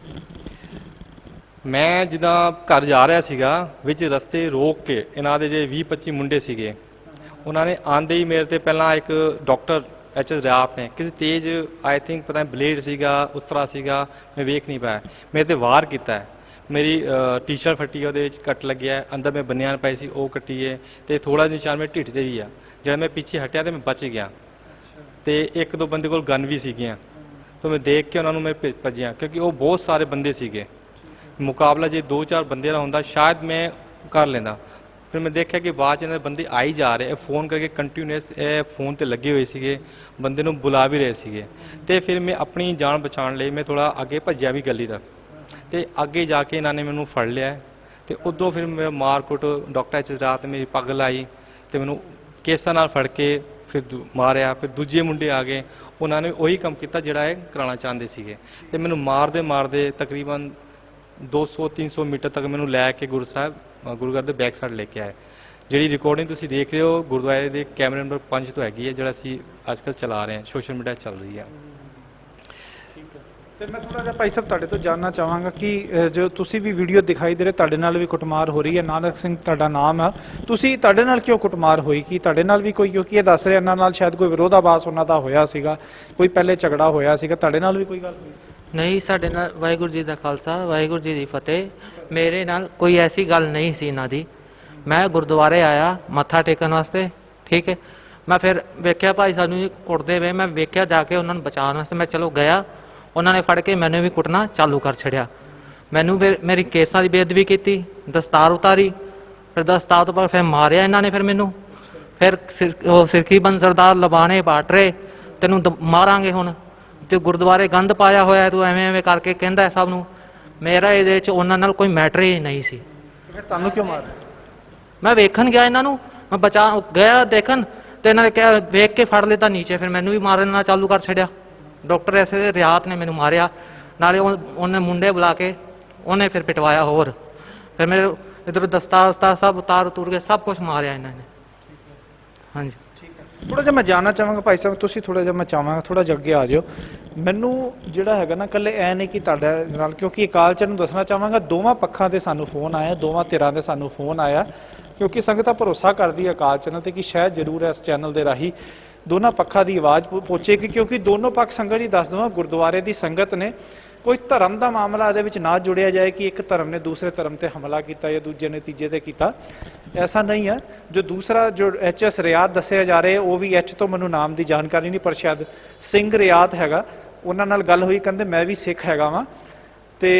ਮੈਂ ਜਿੱਦਾਂ ਘਰ ਜਾ ਰਿਹਾ ਸੀਗਾ, ਵਿੱਚ ਰਸਤੇ ਰੋਕ ਕੇ ਇਹਨਾਂ ਦੇ ਜੇ 20-25 ਮੁੰਡੇ ਸੀਗੇ, ਉਹਨਾਂ ਨੇ ਆਂਦੇ ਹੀ ਮੇਰੇ ਤੇ ਪਹਿਲਾਂ ਇੱਕ ਡਾਕਟਰ ਐਚ.ਐਸ. ਰਿਆਤ ਨੇ ਕਿਸੇ ਤੇਜ਼ ਆਈ ਥਿੰਕ ਪਤਾ ਨਹੀਂ ਬਲੇਡ ਸੀਗਾ, ਉਸ ਤਰ੍ਹਾਂ ਸੀਗਾ, ਮੈਂ ਵੇਖ ਨਹੀਂ ਪਾਇਆ, ਮੇਰੇ ਤੇ ਵਾਰ ਕੀਤਾ ਹੈ। ਮੇਰੀ ਟੀ-ਸ਼ਰਟ ਫੱਟੀ, ਉਹਦੇ ਵਿੱਚ ਕੱਟ ਲੱਗਿਆ, ਅੰਦਰ ਮੈਂ ਬਨਿਆਨ ਪਾਈ ਸੀ ਉਹ ਕੱਟੀਏ, ਤੇ ਥੋੜਾ ਨਿਸ਼ਾਨ ਮੇਰੇ ਢਿੱਡ ਤੇ ਵੀ ਆ। ਜਦੋਂ ਮੈਂ ਪਿੱਛੇ ਹਟਿਆ ਤੇ ਮੈਂ ਬਚ ਗਿਆ, ਤੇ 1-2 ਬੰਦੇ ਕੋਲ ਗਨ ਵੀ ਸੀਗੀਆਂ, ਤਾਂ ਮੈਂ ਦੇਖ ਕੇ ਉਹਨਾਂ ਨੂੰ ਮੈਂ ਭੱਜਿਆ, ਕਿਉਂਕਿ ਉਹ ਬਹੁਤ ਸਾਰੇ ਬੰਦੇ ਸੀਗੇ। ਮੁਕਾਬਲਾ ਜੇ 2-4 ਬੰਦੇ ਦਾ ਹੁੰਦਾ ਸ਼ਾਇਦ ਮੈਂ ਕਰ ਲੈਂਦਾ। ਫਿਰ ਮੈਂ ਦੇਖਿਆ ਕਿ ਬਾਅਦ 'ਚ ਇਹਨਾਂ ਦੇ ਬੰਦੇ ਆਈ ਜਾ ਰਹੇ, ਫੋਨ ਕਰਕੇ ਕੰਟੀਨਿਊਸ ਇਹ ਫੋਨ ਤੇ ਲੱਗੇ ਹੋਏ ਸੀਗੇ, ਬੰਦੇ ਨੂੰ ਬੁਲਾ ਵੀ ਰਹੇ ਸੀਗੇ। ਤੇ ਫਿਰ ਮੈਂ ਆਪਣੀ ਜਾਨ ਬਚਾਉਣ ਲਈ ਮੈਂ ਥੋੜਾ ਅੱਗੇ ਭੱਜਿਆ ਵੀ ਗਲੀ ਦਾ, ਤੇ ਅੱਗੇ ਜਾ ਕੇ ਇਹਨਾਂ ਨੇ ਮੈਨੂੰ ਫੜ ਲਿਆ। ਤੇ ਉਦੋਂ ਫਿਰ ਮੈਂ ਮਾਰਕੁੱਟ, ਡਾਕਟਰ ਐਚ.ਐਸ. ਰਿਆਤ ਮੇਰੀ ਪੱਗ ਲਾਈ ਤੇ ਮੈਨੂੰ ਕੇਸਾਂ ਨਾਲ ਫੜ ਕੇ ਫਿਰ ਮਾਰਿਆ। ਫਿਰ ਦੂਜੇ ਮੁੰਡੇ ਆ ਗਏ, ਉਹਨਾਂ ਨੇ ਉਹੀ ਕੰਮ ਕੀਤਾ ਜਿਹੜਾ ਇਹ ਕਰਾਉਣਾ ਚਾਹੁੰਦੇ ਸੀਗੇ, ਤੇ ਮੈਨੂੰ ਮਾਰਦੇ ਤਕਰੀਬਨ 200-300 ਮੀਟਰ ਤੱਕ ਮੈਨੂੰ ਲੈ ਕੇ ਗੁਰੂ ਘਰ ਦੇ ਬੈਕ ਸਾਈਡ ਲੈ ਕੇ ਆਏ। ਜਿਹੜੀ ਰਿਕਾਰਡਿੰਗ ਤੁਸੀਂ ਦੇਖ ਰਹੇ ਹੋ ਗੁਰਦੁਆਰੇ ਦੇ ਕੈਮਰੇ ਨੰਬਰ 5 ਤੋਂ ਹੈਗੀ ਹੈ, ਜਿਹੜਾ ਅਸੀਂ ਅੱਜ ਕੱਲ੍ਹ ਚਲਾ ਰਹੇ ਹਾਂ, ਸੋਸ਼ਲ ਮੀਡੀਆ ਚੱਲ ਰਹੀ ਹੈ। ਤੇ ਮੈਂ ਥੋੜਾ ਜਿਹਾ ਭਾਈ ਸਾਹਿਬ ਤੁਹਾਡੇ ਤੋਂ ਜਾਣਨਾ ਚਾਹਾਂਗਾ ਕਿ ਜੋ ਤੁਸੀਂ ਵੀ ਵੀਡੀਓ ਦਿਖਾਈ ਦੇ ਰਹੇ, ਤੁਹਾਡੇ ਨਾਲ ਵੀ ਕੁੱਟਮਾਰ ਹੋ ਰਹੀ ਹੈ, ਨਾਨਕ ਸਿੰਘ ਤੁਹਾਡਾ ਨਾਮ ਆ, ਤੁਹਾਡੇ ਨਾਲ ਕਿਉਂ ਕੁੱਟਮਾਰ ਹੋਈ? ਕੀ ਤੁਹਾਡੇ ਨਾਲ ਵੀ ਕੋਈ, ਕਿਉਂਕਿ ਇਹ ਦੱਸ ਰਿਹਾ ਇਹਨਾਂ ਨਾਲ ਸ਼ਾਇਦ ਕੋਈ ਵਿਰੋਧਾਭਾਸ ਉਹਨਾਂ ਦਾ ਹੋਇਆ ਸੀਗਾ, ਕੋਈ ਪਹਿਲੇ ਝਗੜਾ ਹੋਇਆ ਸੀਗਾ, ਤੁਹਾਡੇ ਨਾਲ ਵੀ ਕੋਈ ਗੱਲ ਹੋਈ? ਨਹੀਂ, ਸਾਡੇ ਨਾਲ ਵਾਹਿਗੁਰੂ ਜੀ ਦਾ ਖਾਲਸਾ ਵਾਹਿਗੁਰੂ ਜੀ ਦੀ ਫਤਿਹ। ਮੇਰੇ ਨਾਲ ਕੋਈ ਐਸੀ ਗੱਲ ਨਹੀਂ ਸੀ ਇਹਨਾਂ ਦੀ। ਮੈਂ ਗੁਰਦੁਆਰੇ ਆਇਆ ਮੱਥਾ ਟੇਕਣ ਵਾਸਤੇ, ਠੀਕ ਹੈ। ਮੈਂ ਫਿਰ ਵੇਖਿਆ ਭਾਈ ਸਾਨੂੰ ਜੀ ਕੁੱਟਦੇ ਵੇ, ਮੈਂ ਵੇਖਿਆ ਜਾ ਕੇ ਉਹਨਾਂ ਨੂੰ ਬਚਾਉਣ ਵਾਸਤੇ ਮੈਂ ਚਲੋ ਗਿਆ, ਉਹਨਾਂ ਨੇ ਫੜ ਕੇ ਮੈਨੂੰ ਵੀ ਕੁੱਟਣਾ ਚਾਲੂ ਕਰ ਛੱਡਿਆ। ਮੈਨੂੰ ਫਿਰ ਮੇਰੀ ਕੇਸਾਂ ਦੀ ਬੇਅਦਬੀ ਕੀਤੀ, ਦਸਤਾਰ ਉਤਾਰੀ, ਫਿਰ ਦਸਤਾਰ ਤੋਂ ਬਾਅਦ ਫਿਰ ਮਾਰਿਆ ਇਹਨਾਂ ਨੇ। ਫਿਰ ਮੈਨੂੰ ਫਿਰ ਉਹ ਸਿਰਕੀ ਬੰਦ ਸਰਦਾਰ ਲਬਾਣੇ ਬਾਟ ਰਹੇ, ਤੈਨੂੰ ਮਾਰਾਂਗੇ ਹੁਣ, ਤੇ ਗੁਰਦੁਆਰੇ ਗੰਦ ਪਾਇਆ ਹੋਇਆ, ਤੂੰ ਐਵੇਂ ਐਵੇਂ ਕਰਕੇ ਕਹਿੰਦਾ ਸਭ ਨੂੰ। ਮੇਰਾ ਇਹਦੇ 'ਚ ਉਹਨਾਂ ਨਾਲ ਕੋਈ ਮੈਟਰ ਹੀ ਨਹੀਂ ਸੀ। ਫਿਰ ਤੁਹਾਨੂੰ ਕਿਉਂ ਮਾਰਿਆ? ਮੈਂ ਵੇਖਣ ਗਿਆ ਇਹਨਾਂ ਨੂੰ, ਮੈਂ ਬਚਾ ਗਿਆ ਦੇਖਣ, ਤੇ ਇਹਨਾਂ ਨੇ ਕਿਹਾ ਵੇਖ ਕੇ ਫੜ ਲਿੱਤਾ ਨੀਚੇ, ਫਿਰ ਮੈਨੂੰ ਵੀ ਮਾਰਨਾ ਚਾਲੂ ਕਰ ਛੱਡਿਆ। ਡਾਕਟਰ ਐਸੇ ਰਿਆਤ ਨੇ ਮੈਨੂੰ ਮਾਰਿਆ, ਨਾਲੇ ਉਹਨੇ ਮੁੰਡੇ ਬੁਲਾ ਕੇ ਉਹਨੇ ਫਿਰ ਪਿਟਵਾਇਆ ਹੋਰ। ਫਿਰ ਮੇਰੇ ਇੱਧਰ ਦਸਤਾਰ ਸਭ ਉਤਾਰ ਉਤਰ ਕੇ ਸਭ ਕੁਝ ਮਾਰਿਆ ਇਹਨਾਂ ਨੇ। ਹਾਂਜੀ, ਥੋੜਾ ਜਿਹਾ ਮੈਂ ਜਾਣਨਾ ਚਾਹਾਂਗਾ ਭਾਈ ਸਾਹਿਬ, ਤੁਸੀਂ ਥੋੜਾ ਜਿਹਾ, ਮੈਂ ਚਾਹਾਂਗਾ ਥੋੜਾ ਜਿਹਾ ਅੱਗੇ ਆ ਜਾਓ। ਮੈਨੂੰ ਜਿਹੜਾ ਹੈਗਾ ਨਾ, ਇਕੱਲੇ ਐ ਨਹੀਂ ਕਿ ਤੁਹਾਡਾ ਨਾਲ, ਕਿਉਂਕਿ ਅਕਾਲ ਚਰਚ ਨੂੰ ਦੱਸਣਾ ਚਾਹਾਂਗਾ, ਦੋਵਾਂ ਪੱਖਾਂ ਦੇ ਸਾਨੂੰ ਫੋਨ ਆਇਆ, ਦੋਵਾਂ ਧਿਰਾਂ ਦੇ ਸਾਨੂੰ ਫੋਨ ਆਇਆ, ਕਿਉਂਕਿ ਸੰਗਤਾਂ ਭਰੋਸਾ ਕਰਦੀ ਹੈ ਅਕਾਲ ਚਰਚ ਤੇ ਕਿ ਸ਼ਾਇਦ ਜ਼ਰੂਰ ਇਸ ਚੈਨਲ ਦੇ ਰਾਹੀਂ ਦੋਨਾਂ ਪੱਖਾਂ ਦੀ ਆਵਾਜ਼ ਪਹੁੰਚੇਗੀ, ਕਿਉਂਕਿ ਦੋਨੋਂ ਪੱਖ ਸੰਗਤ ਜੀ ਦੱਸ ਦਵਾਂ ਗੁਰਦੁਆਰੇ ਦੀ ਸੰਗਤ ਨੇ। ਕੋਈ ਧਰਮ ਦਾ ਮਾਮਲਾ ਇਹਦੇ ਵਿੱਚ ਨਾ ਜੁੜਿਆ ਜਾਏ ਕਿ ਇੱਕ ਧਰਮ ਨੇ ਦੂਸਰੇ ਧਰਮ ਤੇ ਹਮਲਾ ਕੀਤਾ ਜਾਂ ਦੂਜੇ ਨੇ ਤੀਜੇ ਤੇ ਕੀਤਾ, ਐਸਾ ਨਹੀਂ ਹੈ। ਜੋ ਦੂਸਰਾ ਜੋ HS ਰਿਆਤ ਦੱਸਿਆ ਜਾ ਰਿਹਾ, ਉਹ ਵੀ H ਤੋਂ ਮੈਨੂੰ ਨਾਮ ਦੀ ਜਾਣਕਾਰੀ ਨਹੀਂ, ਪਰ ਸ਼ਾਇਦ ਸਿੰਘ ਰਿਆਤ ਹੈਗਾ, ਉਹਨਾਂ ਨਾਲ ਗੱਲ ਹੋਈ, ਕਹਿੰਦੇ ਮੈਂ ਵੀ ਸਿੱਖ ਹੈਗਾ ਵਾਂ, ਤੇ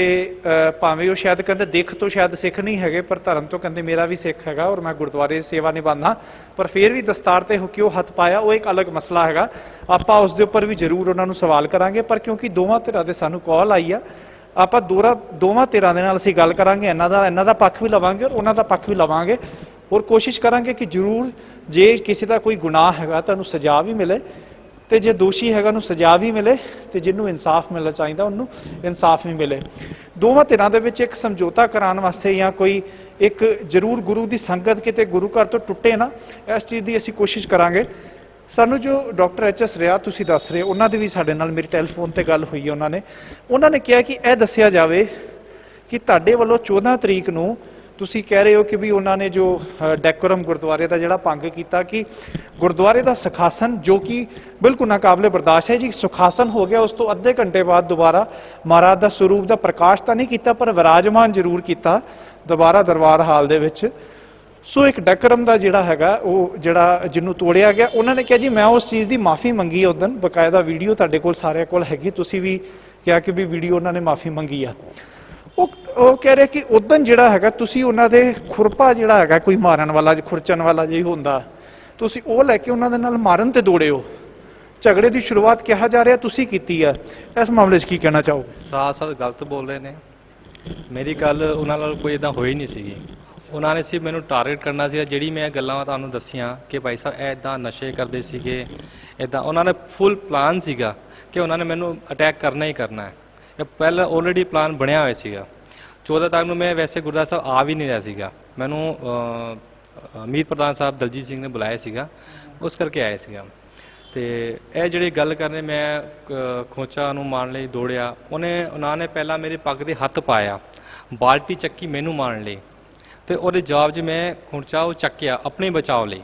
ਭਾਵੇਂ ਉਹ ਸ਼ਾਇਦ ਕਹਿੰਦੇ ਦਿੱਖ ਤੋਂ ਸ਼ਾਇਦ ਸਿੱਖ ਨਹੀਂ ਹੈਗੇ, ਪਰ ਧਰਮ ਤੋਂ ਕਹਿੰਦੇ ਮੇਰਾ ਵੀ ਸਿੱਖ ਹੈਗਾ ਔਰ ਮੈਂ ਗੁਰਦੁਆਰੇ ਦੀ ਸੇਵਾ ਨਿਭਾਉਂਦਾ, ਪਰ ਫਿਰ ਵੀ ਦਸਤਾਰ ਤੇ ਕਿਉਂ ਹੱਥ ਪਾਇਆ, ਉਹ ਇੱਕ ਅਲੱਗ ਮਸਲਾ ਹੈਗਾ। ਆਪਾਂ ਉਸ ਦੇ ਉੱਪਰ ਵੀ ਜ਼ਰੂਰ ਉਹਨਾਂ ਨੂੰ ਸਵਾਲ ਕਰਾਂਗੇ, ਪਰ ਕਿਉਂਕਿ ਦੋਵਾਂ ਧਿਰਾਂ ਦੇ ਸਾਨੂੰ ਕਾਲ ਆਈ ਆ, ਆਪਾਂ ਦੋਵਾਂ ਧਿਰਾਂ ਦੇ ਨਾਲ ਅਸੀਂ ਗੱਲ ਕਰਾਂਗੇ, ਇਹਨਾਂ ਦਾ ਪੱਖ ਵੀ ਲਵਾਂਗੇ ਔਰ ਉਹਨਾਂ ਦਾ ਪੱਖ ਵੀ ਲਵਾਂਗੇ, ਔਰ ਕੋਸ਼ਿਸ਼ ਕਰਾਂਗੇ ਕਿ ਜ਼ਰੂਰ ਜੇ ਕਿਸੇ ਦਾ ਕੋਈ ਗੁਨਾਹ ਹੈਗਾ ਤੁਹਾਨੂੰ ਸਜ਼ਾ ਵੀ ਮਿਲੇ, ਤੇ ਜੇ ਦੋਸ਼ੀ ਹੈਗਾ ਉਹਨੂੰ ਸਜ਼ਾ ਵੀ ਮਿਲੇ, ਤੇ ਜਿਹਨੂੰ ਇਨਸਾਫ ਮਿਲਣਾ ਚਾਹੀਦਾ ਉਹਨੂੰ ਇਨਸਾਫ ਵੀ ਮਿਲੇ। ਦੋਵਾਂ ਧਿਰਾਂ ਦੇ ਵਿੱਚ ਇੱਕ ਸਮਝੌਤਾ ਕਰਾਉਣ ਵਾਸਤੇ ਜਾਂ ਕੋਈ ਇੱਕ ਜ਼ਰੂਰ ਗੁਰੂ ਦੀ ਸੰਗਤ ਕਿਤੇ ਗੁਰੂ ਘਰ ਤੋਂ ਟੁੱਟੇ ਨਾ, ਇਸ ਚੀਜ਼ ਦੀ ਅਸੀਂ ਕੋਸ਼ਿਸ਼ ਕਰਾਂਗੇ। ਸਾਨੂੰ ਜੋ ਡਾਕਟਰ HS ਰਿਆਤ ਤੁਸੀਂ ਦੱਸ ਰਹੇ, ਉਹਨਾਂ ਦੀ ਵੀ ਸਾਡੇ ਨਾਲ ਮੇਰੀ ਟੈਲੀਫੋਨ ਤੇ ਗੱਲ ਹੋਈ ਹੈ। ਉਹਨਾਂ ਨੇ ਕਿਹਾ ਕਿ ਇਹ ਦੱਸਿਆ ਜਾਵੇ ਕਿ ਤੁਹਾਡੇ ਵੱਲੋਂ 14 ਤਰੀਕ ਨੂੰ ਤੁਸੀਂ ਕਹਿ ਰਹੇ ਹੋ ਕਿ ਵੀ ਉਹਨਾਂ ਨੇ ਜੋ ਡੈਕੋਰਮ ਗੁਰਦੁਆਰੇ ਦਾ ਜਿਹੜਾ ਭੰਗ ਕੀਤਾ, ਕਿ ਗੁਰਦੁਆਰੇ ਦਾ ਸੁਖਾਸਨ ਜੋ ਕਿ ਬਿਲਕੁਲ ਨਾਕਾਬਲੇ ਬਰਦਾਸ਼ਤ ਹੈ ਜੀ, ਸੁਖਾਸਨ ਹੋ ਗਿਆ, ਉਸ ਤੋਂ ਅੱਧੇ ਘੰਟੇ ਬਾਅਦ ਦੁਬਾਰਾ ਮਹਾਰਾਜ ਦਾ ਸਰੂਪ ਦਾ ਪ੍ਰਕਾਸ਼ ਤਾਂ ਨਹੀਂ ਕੀਤਾ, ਪਰ ਵਿਰਾਜਮਾਨ ਜ਼ਰੂਰ ਕੀਤਾ ਦੁਬਾਰਾ ਦਰਬਾਰ ਹਾਲ ਦੇ ਵਿੱਚ। ਸੋ ਇੱਕ ਡੈਕੋਰਮ ਦਾ ਜਿਹੜਾ ਹੈਗਾ, ਉਹ ਜਿਹੜਾ ਜਿਹਨੂੰ ਤੋੜਿਆ ਗਿਆ, ਉਹਨਾਂ ਨੇ ਕਿਹਾ ਜੀ ਮੈਂ ਉਸ ਚੀਜ਼ ਦੀ ਮਾਫੀ ਮੰਗੀ, ਉਸ ਦਿਨ ਬਕਾਇਦਾ ਵੀਡੀਓ ਤੁਹਾਡੇ ਕੋਲ ਸਾਰਿਆਂ ਕੋਲ ਹੈਗੀ, ਤੁਸੀਂ ਵੀ ਕਿਹਾ ਕਿ ਵੀ ਵੀਡੀਓ ਉਹਨਾਂ ਨੇ ਮਾਫੀ ਮੰਗੀ ਆ। ਉਹ ਕਹਿ ਰਹੇ ਕਿ ਉਦੋਂ ਜਿਹੜਾ ਹੈਗਾ ਤੁਸੀਂ ਉਹਨਾਂ ਦੇ ਖੁਰਪਾ ਜਿਹੜਾ ਹੈਗਾ ਕੋਈ ਮਾਰਨ ਵਾਲਾ ਖੁਰਚਣ ਵਾਲਾ ਜਿਹੀ ਹੁੰਦਾ, ਤੁਸੀਂ ਉਹ ਲੈ ਕੇ ਉਹਨਾਂ ਦੇ ਨਾਲ ਮਾਰਨ ਤੇ ਦੌੜੇ ਹੋ, ਝਗੜੇ ਦੀ ਸ਼ੁਰੂਆਤ ਕਿਹਾ ਜਾ ਰਿਹਾ ਤੁਸੀਂ ਕੀਤੀ ਹੈ, ਇਸ ਮਾਮਲੇ 'ਚ ਕੀ ਕਹਿਣਾ ਚਾਹੋਗੇ? ਸਾਫ਼ ਗਲਤ ਬੋਲ ਰਹੇ ਨੇ। ਮੇਰੀ ਗੱਲ ਉਹਨਾਂ ਨਾਲ ਕੋਈ ਇਦਾਂ ਹੋਈ ਨਹੀਂ ਸੀਗੀ, ਉਹਨਾਂ ਨੇ ਸਿਰਫ ਮੈਨੂੰ ਟਾਰਗੇਟ ਕਰਨਾ ਸੀਗਾ। ਜਿਹੜੀ ਮੈਂ ਗੱਲਾਂ ਤੁਹਾਨੂੰ ਦੱਸੀਆਂ ਕਿ ਭਾਈ ਸਾਹਿਬ ਇਹ ਇਦਾਂ ਨਸ਼ੇ ਕਰਦੇ ਸੀਗੇ, ਇਦਾਂ ਉਹਨਾਂ ਨੇ ਫੁੱਲ ਪਲਾਨ ਸੀਗਾ ਕਿ ਉਹਨਾਂ ਨੇ ਮੈਨੂੰ ਅਟੈਕ ਕਰਨਾ ਹੀ ਕਰਨਾ ਹੈ। ਇਹ ਪਹਿਲਾਂ ਆਲਰੇਡੀ ਪਲਾਨ ਬਣਿਆ ਹੋਇਆ ਸੀਗਾ। 14 ਤਾਰੀਖ ਨੂੰ ਮੈਂ ਵੈਸੇ ਗੁਰਦੁਆਰਾ ਸਾਹਿਬ ਆ ਵੀ ਨਹੀਂ ਰਿਹਾ ਸੀਗਾ, ਮੈਨੂੰ ਮੀਤ ਪ੍ਰਧਾਨ ਸਾਹਿਬ ਦਲਜੀਤ ਸਿੰਘ ਨੇ ਬੁਲਾਇਆ ਸੀਗਾ, ਉਸ ਕਰਕੇ ਆਇਆ ਸੀਗਾ। ਤੇ ਇਹ ਜਿਹੜੀ ਗੱਲ ਕਰਨੇ, ਮੈਂ ਖੋਚਾ ਨੂੰ ਮਾਰਨ ਲਈ ਦੌੜਿਆ, ਉਹਨਾਂ ਨੇ ਪਹਿਲਾਂ ਮੇਰੇ ਪੱਗ ਦੇ ਹੱਥ ਪਾਇਆ, ਬਾਲਟੀ ਚੱਕੀ ਮੈਨੂੰ ਮਾਰਨ ਲਈ, ਤੇ ਉਹਦੇ ਜਵਾਬ 'ਚ ਮੈਂ ਖੋਚਾ ਉਹ ਚੱਕਿਆ ਆਪਣੇ ਬਚਾਓ ਲਈ।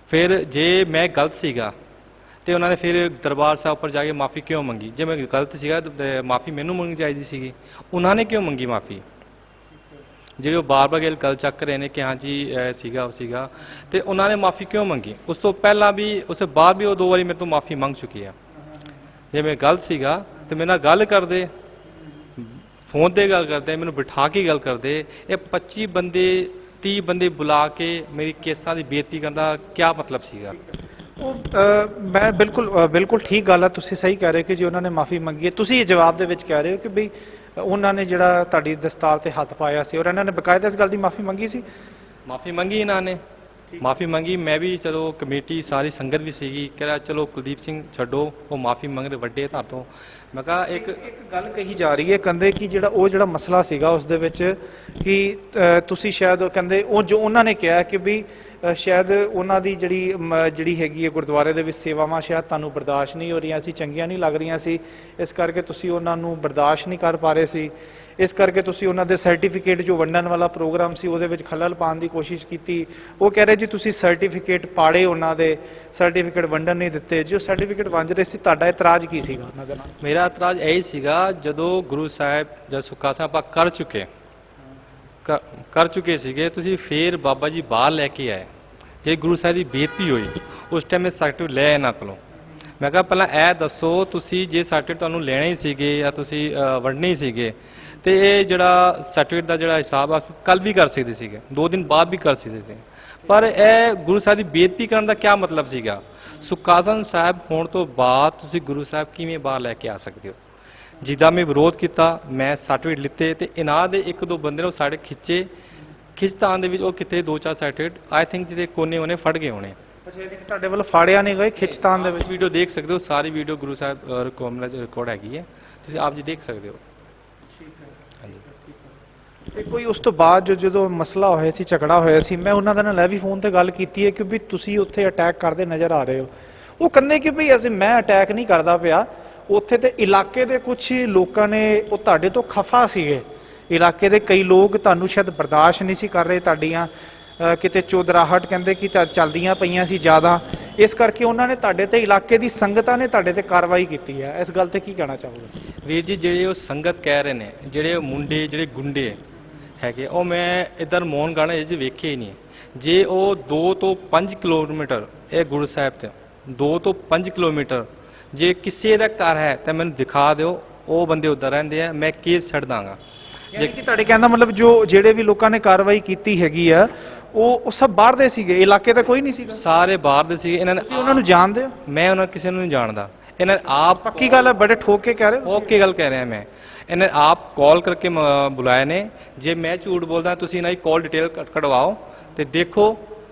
ਫਿਰ ਜੇ ਮੈਂ ਗਲਤ ਸੀਗਾ ਤੇ ਉਹਨਾਂ ਨੇ ਫਿਰ ਦਰਬਾਰ ਸਾਹਿਬ ਉੱਪਰ ਜਾ ਕੇ ਮਾਫੀ ਕਿਉਂ ਮੰਗੀ? ਜੇ ਮੈਂ ਗਲਤ ਸੀਗਾ ਤਾਂ ਮਾਫੀ ਮੈਨੂੰ ਮੰਗਣੀ ਚਾਹੀਦੀ ਸੀਗੀ, ਉਹਨਾਂ ਨੇ ਕਿਉਂ ਮੰਗੀ ਮਾਫੀ? ਜਿਹੜੇ ਉਹ ਬਾਰ-ਬਾਰ ਗੱਲ ਚੱਕ ਰਹੇ ਨੇ ਕਿ ਹਾਂਜੀ ਇਹ ਸੀਗਾ ਉਹ ਸੀਗਾ, ਤੇ ਉਹਨਾਂ ਨੇ ਮਾਫੀ ਕਿਉਂ ਮੰਗੀ? ਉਸ ਤੋਂ ਪਹਿਲਾਂ ਵੀ ਉਸ ਤੋਂ ਬਾਅਦ ਵੀ ਉਹ 2 ਵਾਰੀ ਮੇਰੇ ਤੋਂ ਮਾਫੀ ਮੰਗ ਚੁੱਕੀ ਆ। ਜੇ ਮੈਂ ਗਲਤ ਸੀਗਾ ਤੇ ਮੇਰੇ ਨਾਲ ਗੱਲ ਕਰਦੇ, ਫੋਨ ਤੇ ਗੱਲ ਕਰਦੇ, ਮੈਨੂੰ ਬਿਠਾ ਕੇ ਗੱਲ ਕਰਦੇ। ਇਹ 25 ਬੰਦੇ 30 ਬੰਦੇ ਬੁਲਾ ਕੇ ਮੇਰੀ ਕੇਸਾਂ ਦੀ ਬੇਇੱਜ਼ਤੀ ਕਰਨ ਦਾ ਕੀ ਮਤਲਬ ਸੀਗਾ? ਮੈਂ ਬਿਲਕੁਲ ਠੀਕ ਗੱਲ ਹੈ, ਤੁਸੀਂ ਸਹੀ ਕਹਿ ਰਹੇ ਹੋ ਕਿ ਜੇ ਉਹਨਾਂ ਨੇ ਮਾਫੀ ਮੰਗੀ ਹੈ, ਤੁਸੀਂ ਇਹ ਜਵਾਬ ਦੇ ਵਿੱਚ ਕਹਿ ਰਹੇ ਹੋ ਕਿ ਬਈ ਉਹਨਾਂ ਨੇ ਜਿਹੜਾ ਤੁਹਾਡੀ ਦਸਤਾਰ ਤੇ ਹੱਥ ਪਾਇਆ ਸੀ ਔਰ ਇਹਨਾਂ ਨੇ ਬਕਾਇਦਾ ਇਸ ਗੱਲ ਦੀ ਮਾਫੀ ਮੰਗੀ ਸੀ। ਮਾਫੀ ਮੰਗੀ ਇਹਨਾਂ ਨੇ, ਮਾਫੀ ਮੰਗੀ। ਮੈਂ ਵੀ ਚਲੋ ਕਮੇਟੀ ਸਾਰੀ ਸੰਗਤ ਵੀ ਸੀਗੀ, ਕਹਿੰਦਾ ਚਲੋ ਕੁਲਦੀਪ ਸਿੰਘ ਛੱਡੋ, ਉਹ ਮਾਫੀ ਮੰਗ ਰਹੇ ਵੱਡੇ ਧਰ ਤੋਂ। ਮੈਂ ਕਿਹਾ ਇੱਕ ਗੱਲ ਕਹੀ ਜਾ ਰਹੀ ਹੈ, ਕਹਿੰਦੇ ਕਿ ਜਿਹੜਾ ਮਸਲਾ ਸੀਗਾ ਉਸ ਦੇ ਵਿੱਚ ਕਿ ਤੁਸੀਂ ਸ਼ਾਇਦ ਕਹਿੰਦੇ ਉਹ ਜੋ ਉਹਨਾਂ ਨੇ ਕਿਹਾ ਕਿ ਵੀ ਸ਼ਾਇਦ ਉਹਨਾਂ ਦੀ ਜਿਹੜੀ ਹੈਗੀ ਹੈ ਗੁਰਦੁਆਰੇ ਦੇ ਵਿੱਚ ਸੇਵਾਵਾਂ ਸ਼ਾਇਦ ਤੁਹਾਨੂੰ ਬਰਦਾਸ਼ਤ ਨਹੀਂ ਹੋ ਰਹੀਆਂ ਸੀ, ਚੰਗੀਆਂ ਨਹੀਂ ਲੱਗ ਰਹੀਆਂ ਸੀ, ਇਸ ਕਰਕੇ ਤੁਸੀਂ ਉਹਨਾਂ ਨੂੰ ਬਰਦਾਸ਼ਤ ਨਹੀਂ ਕਰ ਪਾ ਰਹੇ ਸੀ, ਇਸ ਕਰਕੇ ਤੁਸੀਂ ਉਹਨਾਂ ਦੇ ਸਰਟੀਫਿਕੇਟ ਜੋ ਵੰਡਣ ਵਾਲਾ ਪ੍ਰੋਗਰਾਮ ਸੀ ਉਹਦੇ ਵਿੱਚ ਖਲਲ ਪਾਉਣ ਦੀ ਕੋਸ਼ਿਸ਼ ਕੀਤੀ। ਉਹ ਕਹਿ ਰਹੇ ਜੀ ਤੁਸੀਂ ਸਰਟੀਫਿਕੇਟ ਪਾੜੇ, ਉਹਨਾਂ ਦੇ ਸਰਟੀਫਿਕੇਟ ਵੰਡਣ ਨਹੀਂ ਦਿੱਤੇ। ਜੋ ਸਰਟੀਫਿਕੇਟ ਵੰਡ ਰਹੇ ਸੀ, ਤੁਹਾਡਾ ਇਤਰਾਜ਼ ਕੀ ਸੀਗਾ ਉਹਨਾਂ ਦੇ ਨਾਲ? ਮੇਰਾ ਇਤਰਾਜ਼ ਇਹ ਸੀਗਾ, ਜਦੋਂ ਗੁਰੂ ਸਾਹਿਬ ਜਦ ਸੁੱਖਾ ਸਾਹਿਬ ਆਪਾਂ ਕਰ ਚੁੱਕੇ, ਕਰ ਚੁੱਕੇ ਸੀਗੇ, ਤੁਸੀਂ ਫੇਰ ਬਾਬਾ ਜੀ ਬਾਹਰ ਲੈ ਕੇ ਆਏ। ਜੇ ਗੁਰੂ ਸਾਹਿਬ ਦੀ ਬੇਇੱਜ਼ਤੀ ਹੋਈ ਉਸ ਟਾਈਮ ਇਹ ਸਰਟੀਫਿਕੇਟ ਲੈ ਇਹਨਾਂ ਕੋਲੋਂ। ਮੈਂ ਕਿਹਾ ਪਹਿਲਾਂ ਇਹ ਦੱਸੋ ਤੁਸੀਂ ਜੇ ਸਰਟੀਫਿਕੇਟ ਤੁਹਾਨੂੰ ਲੈਣੇ ਹੀ ਸੀਗੇ ਜਾਂ ਤੁਸੀਂ ਵੰਡਣੇ ਹੀ ਸੀਗੇ ਤੇ ਇਹ ਜਿਹੜਾ ਸਰਟੀਫਿਕੇਟ ਦਾ ਜਿਹੜਾ ਹਿਸਾਬ ਆ ਕੱਲ ਵੀ ਕਰ ਸਕਦੇ ਸੀਗੇ, 2 ਦਿਨ ਬਾਅਦ ਵੀ ਕਰ ਸਕਦੇ ਸੀ, ਪਰ ਇਹ ਗੁਰੂ ਸਾਹਿਬ ਦੀ ਬੇਇੱਜ਼ਤੀ ਕਰਨ ਦਾ ਕੀ ਮਤਲਬ ਸੀਗਾ? ਸੁਖਾਸਨ ਸਾਹਿਬ ਹੋਣ ਤੋਂ ਬਾਅਦ ਤੁਸੀਂ ਗੁਰੂ ਸਾਹਿਬ ਕਿਵੇਂ ਬਾਹਰ ਲੈ ਕੇ ਆ ਸਕਦੇ ਹੋ? ਜਿੱਦਾਂ ਮੈਂ ਵਿਰੋਧ ਕੀਤਾ, ਮੈਂ ਸਰਟੀਫਿਕੇਟ ਲਿੱਤੇ ਤੇ ਇਹਨਾਂ ਦੇ 1-2 ਬੰਦੇ ਨੇ ਉਹ ਸਾਡੇ ਖਿੱਚਤਾਨ ਦੇ ਵਿੱਚ ਉਹ ਕਿਤੇ 2-4 ਸਰਟੀਫਿਕੇਟ ਆਈ ਥਿੰਕ ਜਿਹਦੇ ਕੋਨੇ ਉਹਨੇ ਫੜ ਗਏ ਹੋਣੇ। ਅੱਛਾ, ਇਹ ਤੁਹਾਡੇ ਵੱਲ ਫਾੜਿਆ ਨਹੀਂ ਗਏ ਖਿੱਚਤਾਨ ਦੇ ਵਿੱਚ? ਵੀਡੀਓ ਦੇਖ ਸਕਦੇ ਹੋ, ਸਾਰੀ ਵੀਡੀਓ ਗੁਰੂ ਸਾਹਿਬ ਰਿਕਾਰਡ ਹੈਗੀ ਹੈ, ਤੁਸੀਂ ਆਪ ਜੀ ਦੇਖ ਸਕਦੇ ਹੋ। ਤੇ ਕੋਈ ਉਸ ਤੋਂ ਬਾਅਦ ਜਦੋਂ ਮਸਲਾ ਹੋਇਆ ਸੀ, ਝਗੜਾ ਹੋਇਆ ਸੀ, ਮੈਂ ਉਹਨਾਂ ਦੇ ਨਾਲ ਇਹ ਵੀ ਫੋਨ ਤੇ ਗੱਲ ਕੀਤੀ ਹੈ ਕਿ ਵੀ ਤੁਸੀਂ ਉੱਥੇ ਅਟੈਕ ਕਰਦੇ ਨਜ਼ਰ ਆ ਰਹੇ ਹੋ। ਉਹ ਕਹਿੰਦੇ ਕਿ ਵੀ ਮੈਂ ਅਟੈਕ ਨਹੀਂ ਕਰਦਾ ਪਿਆ, ਉੱਥੇ ਤੇ ਇਲਾਕੇ ਦੇ ਕੁਝ ਲੋਕਾਂ ਨੇ ਉਹ ਤੁਹਾਡੇ ਤੋਂ ਖਫਾ ਸੀਗੇ। ਇਲਾਕੇ ਦੇ ਕਈ ਲੋਕ ਤੁਹਾਨੂੰ ਸ਼ਾਇਦ ਬਰਦਾਸ਼ਤ ਨਹੀਂ ਸੀ ਕਰ ਰਹੇ, ਤੁਹਾਡੀਆਂ ਕਿਤੇ ਚੌਧਰਾਹਟ ਕਹਿੰਦੇ ਕਿ ਚੱਲਦੀਆਂ ਪਈਆਂ ਸੀ ਜ਼ਿਆਦਾ, ਇਸ ਕਰਕੇ ਉਹਨਾਂ ਨੇ ਤੁਹਾਡੇ ਤੇ ਇਲਾਕੇ ਦੀ ਸੰਗਤਾਂ ਨੇ ਤੁਹਾਡੇ ਤੇ ਕਾਰਵਾਈ ਕੀਤੀ ਹੈ। ਇਸ ਗੱਲ ਤੇ ਕੀ ਕਹਿਣਾ ਚਾਹੋਗੇ? ਵੀਰ ਜੀ, ਜਿਹੜੇ ਉਹ ਸੰਗਤ ਕਹਿ ਰਹੇ ਨੇ, ਜਿਹੜੇ ਮੁੰਡੇ ਜਿਹੜੇ ਗੁੰਡੇ ਹੈਗੇ, ਉਹ ਮੈਂ ਇੱਧਰ ਮੋਹਨ ਗਾਣਾ ਇਹ 'ਚ ਵੇਖੇ ਹੀ ਨਹੀਂ। ਜੇ ਉਹ 2 ਤੋਂ 5 ਕਿਲੋਮੀਟਰ ਇਹ ਗੁਰੂ ਸਾਹਿਬ ਤੇ 2 ਤੋਂ 5 ਕਿਲੋਮੀਟਰ ਜੇ ਕਿਸੇ ਦਾ ਘਰ ਹੈ ਤਾਂ ਮੈਨੂੰ ਦਿਖਾ ਦਿਓ, ਉਹ ਬੰਦੇ ਉੱਧਰ ਰਹਿੰਦੇ ਆ, ਮੈਂ ਕੇਸ ਛੱਡ ਦਾਂਗਾ। ਜੇ ਕਿ ਤੁਹਾਡੇ ਕਹਿੰਦਾ ਮਤਲਬ ਜਿਹੜੇ ਵੀ ਲੋਕਾਂ ਨੇ ਕਾਰਵਾਈ ਕੀਤੀ ਹੈਗੀ ਆ ਉਹ ਸਭ ਬਾਹਰ ਦੇ ਸੀਗੇ, ਇਲਾਕੇ ਦਾ ਕੋਈ ਨਹੀਂ ਸੀਗਾ? ਸਾਰੇ ਬਾਹਰ ਦੇ ਸੀਗੇ। ਇਹਨਾਂ ਨੇ ਤੁਸੀਂ ਉਹਨਾਂ ਨੂੰ ਜਾਣਦੇ ਹੋ? ਮੈਂ ਉਹਨਾਂ ਕਿਸੇ ਨੂੰ ਨਹੀਂ ਜਾਣਦਾ। ਇਹਨਾਂ ਨੇ ਆਪ ਪੱਕੀ ਗੱਲ ਹੈ, ਬੜੇ ਠੋਕ ਕੇ ਕਹਿ ਰਹੇ ਹੋ? ਓਕੇ ਗੱਲ ਕਹਿ ਰਿਹਾ ਮੈਂ। ਇਹਨਾਂ ਨੇ ਆਪ ਕਾਲ ਕਰਕੇ ਬੁਲਾਏ ਨੇ। ਜੇ ਮੈਂ ਝੂਠ ਬੋਲਦਾ ਤੁਸੀਂ ਇਹਨਾਂ ਦੀ ਕਾਲ ਡਿਟੇਲ ਕਢਵਾਓ ਤੇ ਦੇਖੋ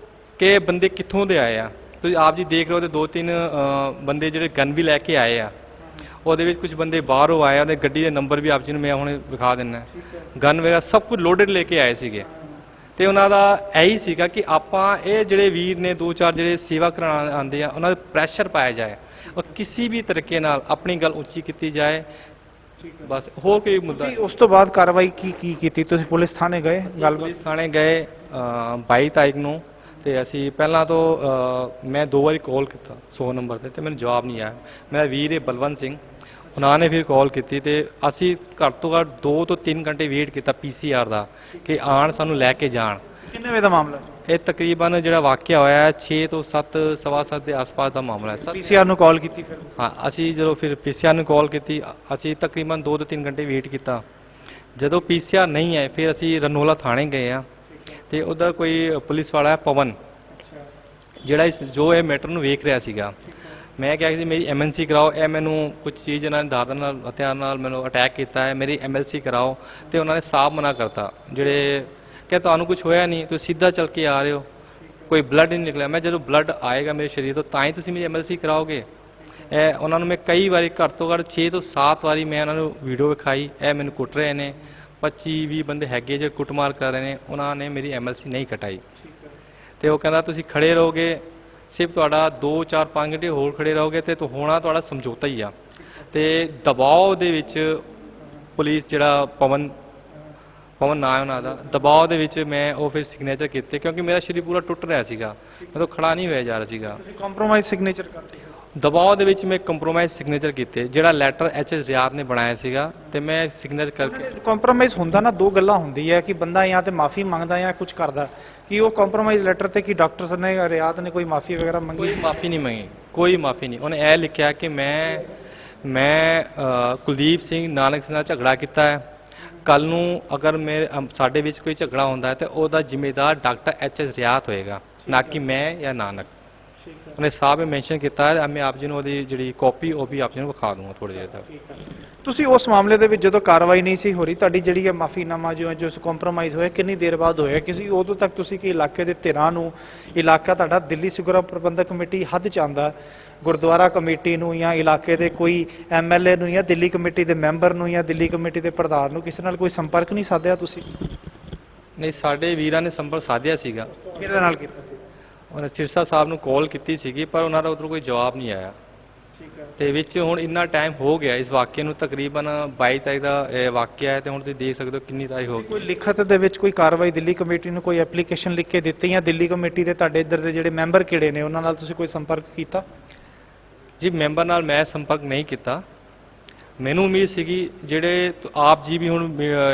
ਕਿ ਬੰਦੇ ਕਿੱਥੋਂ ਦੇ ਆਏ ਆ। ਤੁਸੀਂ ਆਪ ਜੀ ਦੇਖ ਰਹੇ ਹੋ ਤੇ 2-3 ਬੰਦੇ ਜਿਹੜੇ ਗਨ ਵੀ ਲੈ ਕੇ ਆਏ ਆ, ਉਹਦੇ ਵਿੱਚ ਕੁਝ ਬੰਦੇ ਬਾਹਰੋਂ ਆਏ, ਉਹਦੇ ਗੱਡੀ ਦੇ ਨੰਬਰ ਵੀ ਆਪ ਜੀ ਨੂੰ ਮੈਂ ਹੁਣ ਵਿਖਾ ਦਿੰਦਾ। ਗਨ ਵਗੈਰਾ ਸਭ ਕੁਝ ਲੋਡਡ ਲੈ ਕੇ ਆਏ ਸੀਗੇ ਤੇ ਉਹਨਾਂ ਦਾ ਇਹੀ ਸੀਗਾ ਕਿ ਆਪਾਂ ਇਹ ਜਿਹੜੇ ਵੀਰ ਨੇ 2-4 ਜਿਹੜੇ ਸੇਵਾ ਕਰਾਉਣ ਆਉਂਦੇ ਆ ਉਹਨਾਂ ਦਾ ਪ੍ਰੈਸ਼ਰ ਪਾਇਆ ਜਾਏ ਔਰ ਕਿਸੇ ਵੀ ਤਰੀਕੇ ਨਾਲ ਆਪਣੀ ਗੱਲ ਉੱਚੀ ਕੀਤੀ ਜਾਏ, ਬਸ ਹੋਰ ਕੋਈ ਮੁੱਦਾ। ਉਸ ਤੋਂ ਬਾਅਦ ਕਾਰਵਾਈ ਕੀ ਕੀਤੀ ਤੁਸੀਂ? ਪੁਲਿਸ ਥਾਣੇ ਗਏ? ਪੁਲਿਸ ਥਾਣੇ ਗਏ 22 ਤਾਰੀਖ ਨੂੰ ਤੇ ਅਸੀਂ ਪਹਿਲਾਂ ਤੋਂ ਮੈਂ 2 ਵਾਰੀ ਕਾਲ ਕੀਤਾ 100 ਨੰਬਰ ਤੇ ਮੈਨੂੰ ਜਵਾਬ ਨਹੀਂ ਆਇਆ। ਮੇਰਾ ਵੀਰ ਹੈ ਬਲਵੰਤ ਸਿੰਘ, ਉਹਨਾਂ ਨੇ ਫਿਰ ਕਾਲ ਕੀਤੀ ਤੇ ਅਸੀਂ ਘੱਟ ਤੋਂ ਘੱਟ 2 ਤੋਂ 3 ਘੰਟੇ ਵੇਟ ਕੀਤਾ PCR ਦਾ ਕਿ ਆਣ ਸਾਨੂੰ ਲੈ ਕੇ ਜਾਣ। ਕਿੰਨੇ ਵਜੇ ਦਾ ਮਾਮਲਾ? ਇਹ ਤਕਰੀਬਨ ਜਿਹੜਾ ਵਾਕਿਆ ਹੋਇਆ 6 ਤੋਂ 7 ਸਵਾ 7 ਦੇ ਆਸ-ਪਾਸ ਦਾ ਮਾਮਲਾ ਹੈ। PCR ਨੂੰ ਕਾਲ ਕੀਤੀ ਫਿਰ? ਹਾਂ, ਅਸੀਂ ਜਦੋਂ ਫਿਰ PCR ਨੂੰ ਕਾਲ ਕੀਤੀ ਅਸੀਂ ਤਕਰੀਬਨ 2 ਤੋਂ 3 ਘੰਟੇ ਵੇਟ ਕੀਤਾ। ਜਦੋਂ PCR ਨਹੀਂ ਆਏ ਫਿਰ ਅਸੀਂ ਰਨੋਲਾ ਥਾਣੇ ਗਏ ਆ ਤੇ ਉਹਦਾ ਕੋਈ ਪੁਲਿਸ ਵਾਲਾ ਪਵਨ ਜਿਹੜਾ ਜੋ ਇਹ ਮੈਟਰ ਨੂੰ ਵੇਖ ਰਿਹਾ ਸੀਗਾ। ਮੈਂ ਕਿਹਾ ਕਿ ਮੇਰੀ MNC ਕਰਾਓ, ਇਹ ਮੈਨੂੰ ਕੁਝ ਚੀਜ਼ ਇਹਨਾਂ ਨੇ ਦਾਤਰ ਨਾਲ ਹਥਿਆਰ ਨਾਲ ਮੈਨੂੰ ਅਟੈਕ ਕੀਤਾ ਹੈ, ਮੇਰੀ MLC ਕਰਾਓ ਤੇ ਉਹਨਾਂ ਨੇ ਸਾਫ਼ ਮਨਾ ਕਰਤਾ। ਜਿਹੜੇ ਕਿ ਤੁਹਾਨੂੰ ਕੁਝ ਹੋਇਆ ਨਹੀਂ, ਤੁਸੀਂ ਸਿੱਧਾ ਚੱਲ ਕੇ ਆ ਰਹੇ ਹੋ, ਕੋਈ ਬਲੱਡ ਨਹੀਂ ਨਿਕਲਿਆ। ਮੈਂ ਜਦੋਂ ਬਲੱਡ ਆਏਗਾ ਮੇਰੇ ਸਰੀਰ ਤੋਂ ਤਾਂ ਹੀ ਤੁਸੀਂ ਮੇਰੀ MLC ਕਰਾਓਗੇ। ਇਹ ਉਹਨਾਂ ਨੂੰ ਮੈਂ ਕਈ ਵਾਰੀ ਘੱਟ ਤੋਂ ਘੱਟ 6 ਤੋਂ 7 ਵਾਰੀ ਮੈਂ ਉਹਨਾਂ ਨੂੰ ਵੀਡੀਓ ਵਿਖਾਈ, ਇਹ ਮੈਨੂੰ ਕੁੱਟ ਰਹੇ ਨੇ। 25-20 ਬੰਦੇ ਹੈਗੇ ਜਿਹੜੇ ਕੁੱਟਮਾਰ ਕਰ ਰਹੇ ਨੇ, ਉਹਨਾਂ ਨੇ ਮੇਰੀ MLC ਨਹੀਂ ਕਟਾਈ ਤੇ ਉਹ ਕਹਿੰਦਾ ਤੁਸੀਂ ਖੜੇ ਰਹੋਗੇ, ਸਿਰਫ ਤੁਹਾਡਾ 2-4-5 ਘੰਟੇ ਹੋਰ ਖੜੇ ਰਹੋਗੇ ਤੇ ਹੋਣਾ ਤੁਹਾਡਾ ਸਮਝੌਤਾ ਹੀ ਆ। ਤੇ ਦਬਾਅ ਦੇ ਵਿੱਚ ਪੁਲਿਸ ਜਿਹੜਾ ਪਵਨ ਨਾਂ ਹੈ ਉਹਨਾਂ ਦਾ, ਦਬਾਅ ਦੇ ਵਿੱਚ ਮੈਂ ਉਹ ਫਿਰ ਸਿਗਨੇਚਰ ਕੀਤੇ ਕਿਉਂਕਿ ਮੇਰਾ ਸਰੀਰ ਪੂਰਾ ਟੁੱਟ ਰਿਹਾ ਸੀਗਾ, ਮੈਂ ਤਾਂ ਖੜਾ ਨਹੀਂ ਹੋਇਆ ਜਾ ਰਿਹਾ ਸੀਗਾ। ਤੁਸੀਂ ਕੰਪਰੋਮਾਈਜ਼ ਸਿਗਨੇਚਰ ਕਰਦੇ? ਦਬਾਅ ਦੇ ਵਿੱਚ ਮੈਂ ਕੰਪਰੋਮਾਈਜ਼ ਸਿਗਨੇਚਰ ਕੀਤੇ, ਜਿਹੜਾ ਲੈਟਰ HS ਰਿਆਤ ਨੇ ਬਣਾਇਆ ਸੀਗਾ ਤੇ ਮੈਂ ਸਿਗਨੇਚਰ ਕਰਕੇ। ਕੰਪਰੋਮਾਈਜ਼ ਹੁੰਦਾ ਨਾ, 2 ਗੱਲਾਂ ਹੁੰਦੀ ਹੈ ਕਿ ਬੰਦਾ ਜਾਂ ਤੇ ਮਾਫੀ ਮੰਗਦਾ ਜਾਂ ਕੁਝ ਕਰਦਾ, ਕਿ ਉਹ ਕੰਪਰੋਮਾਈਜ਼ ਲੈਟਰ ਤੇ ਕਿ ਡਾਕਟਰ ਸਾਹਿਬ ਨੇ ਰਿਆਤ ਨੇ ਕੋਈ ਮਾਫੀ ਵਗੈਰਾ ਮੰਗੀ? ਕੋਈ ਮਾਫੀ ਨਹੀਂ ਮੰਗੀ, ਕੋਈ ਮਾਫੀ ਨਹੀਂ। ਉਹਨੇ ਇਹ ਲਿਖਿਆ ਕਿ ਮੈਂ ਕੁਲਦੀਪ ਸਿੰਘ ਨਾਨਕ ਸਿੰਘ ਨਾਲ ਝਗੜਾ ਕੀਤਾ ਹੈ, ਕੱਲ ਨੂੰ ਅਗਰ ਸਾਡੇ ਵਿੱਚ ਕੋਈ ਝਗੜਾ ਹੁੰਦਾ ਹੈ ਤੇ ਉਹਦਾ ਜ਼ਿੰਮੇਦਾਰ ਡਾਕਟਰ HS ਰਿਆਤ ਹੋਏਗਾ, ਨਾ ਕਿ ਮੈਂ ਜਾਂ ਨਾਨਕ। ਉਹਨੇ ਸਾਹਬ ਮੈਂਸ਼ਨ ਕੀਤਾ ਹੈ। ਮੈਂ ਆਪ ਜੀ ਨੂੰ ਉਹਦੀ ਜਿਹੜੀ ਕਾਪੀ ਉਹ ਵੀ ਆਪ ਜੀ ਨੂੰ ਵਿਖਾ ਦੂੰਗਾ ਥੋੜੀ ਦੇਰ ਤੱਕ। ਤੁਸੀਂ ਉਸ ਮਾਮਲੇ ਦੇ ਵਿੱਚ ਜਦੋਂ ਕਾਰਵਾਈ ਨਹੀਂ ਸੀ ਹੋ ਰਹੀ, ਤੁਹਾਡੀ ਜਿਹੜੀ ਹੈ ਮਾਫੀਨਾਮਾ ਜੋ ਕੰਪਰੋਮਾਈਜ਼ ਹੋਇਆ ਕਿੰਨੀ ਦੇਰ ਬਾਅਦ ਹੋਇਆ? ਕਿਸੇ ਉਦੋਂ ਤੱਕ ਤੁਸੀਂ ਕਿ ਇਲਾਕੇ ਦੇ ਧਿਰਾਂ ਨੂੰ, ਇਲਾਕਾ ਤੁਹਾਡਾ ਦਿੱਲੀ ਸਿਗਰਾ ਪ੍ਰਬੰਧਕ ਕਮੇਟੀ ਹੱਦ ਚ ਆਉਂਦਾ, ਗੁਰਦੁਆਰਾ ਕਮੇਟੀ ਨੂੰ ਜਾਂ ਇਲਾਕੇ ਦੇ ਕੋਈ MLA ਨੂੰ ਜਾਂ ਦਿੱਲੀ ਕਮੇਟੀ ਦੇ ਮੈਂਬਰ ਨੂੰ ਜਾਂ ਦਿੱਲੀ ਕਮੇਟੀ ਦੇ ਪ੍ਰਧਾਨ ਨੂੰ ਕਿਸੇ ਨਾਲ ਕੋਈ ਸੰਪਰਕ ਨਹੀਂ ਸਾਧਿਆ ਤੁਸੀਂ? ਨਹੀਂ, ਸਾਡੇ ਵੀਰਾਂ ਨੇ ਸੰਪਰਕ ਸਾਧਿਆ ਸੀਗਾ। ਕਿਹਦੇ ਨਾਲ ਕੀਤਾ? ਉਹਨੇ ਸਿਰਸਾ ਸਾਹਿਬ ਨੂੰ ਕਾਲ ਕੀਤੀ ਸੀਗੀ ਪਰ ਉਹਨਾਂ ਦਾ ਉੱਧਰੋਂ ਕੋਈ ਜਵਾਬ ਨਹੀਂ ਆਇਆ। ਤੇ ਵਿੱਚ ਹੁਣ ਇੰਨਾ ਟਾਈਮ ਹੋ ਗਿਆ ਇਸ ਵਾਕਿਏ ਨੂੰ, ਤਕਰੀਬਨ 22 ਤਾਰੀਖ ਦਾ ਇਹ ਵਾਕਿਆ ਹੈ ਤੇ ਹੁਣ ਤੁਸੀਂ ਦੇਖ ਸਕਦੇ ਹੋ ਕਿੰਨੀ ਤਾਰੀਖ ਹੋ ਗਈ। ਕੋਈ ਲਿਖਤ ਦੇ ਵਿੱਚ ਕੋਈ ਕਾਰਵਾਈ ਦਿੱਲੀ ਕਮੇਟੀ ਨੂੰ ਕੋਈ ਐਪਲੀਕੇਸ਼ਨ ਲਿਖ ਕੇ ਦਿੱਤੀ ਜਾਂ ਦਿੱਲੀ ਕਮੇਟੀ ਦੇ ਤੁਹਾਡੇ ਇੱਧਰ ਦੇ ਜਿਹੜੇ ਮੈਂਬਰ ਕਿਹੜੇ ਨੇ ਉਹਨਾਂ ਨਾਲ ਤੁਸੀਂ ਕੋਈ ਸੰਪਰਕ ਕੀਤਾ? ਜੀ ਮੈਂਬਰ ਨਾਲ ਮੈਂ ਸੰਪਰਕ ਨਹੀਂ ਕੀਤਾ। ਮੈਨੂੰ ਉਮੀਦ ਸੀਗੀ ਜਿਹੜੇ ਆਪ ਜੀ ਵੀ ਹੁਣ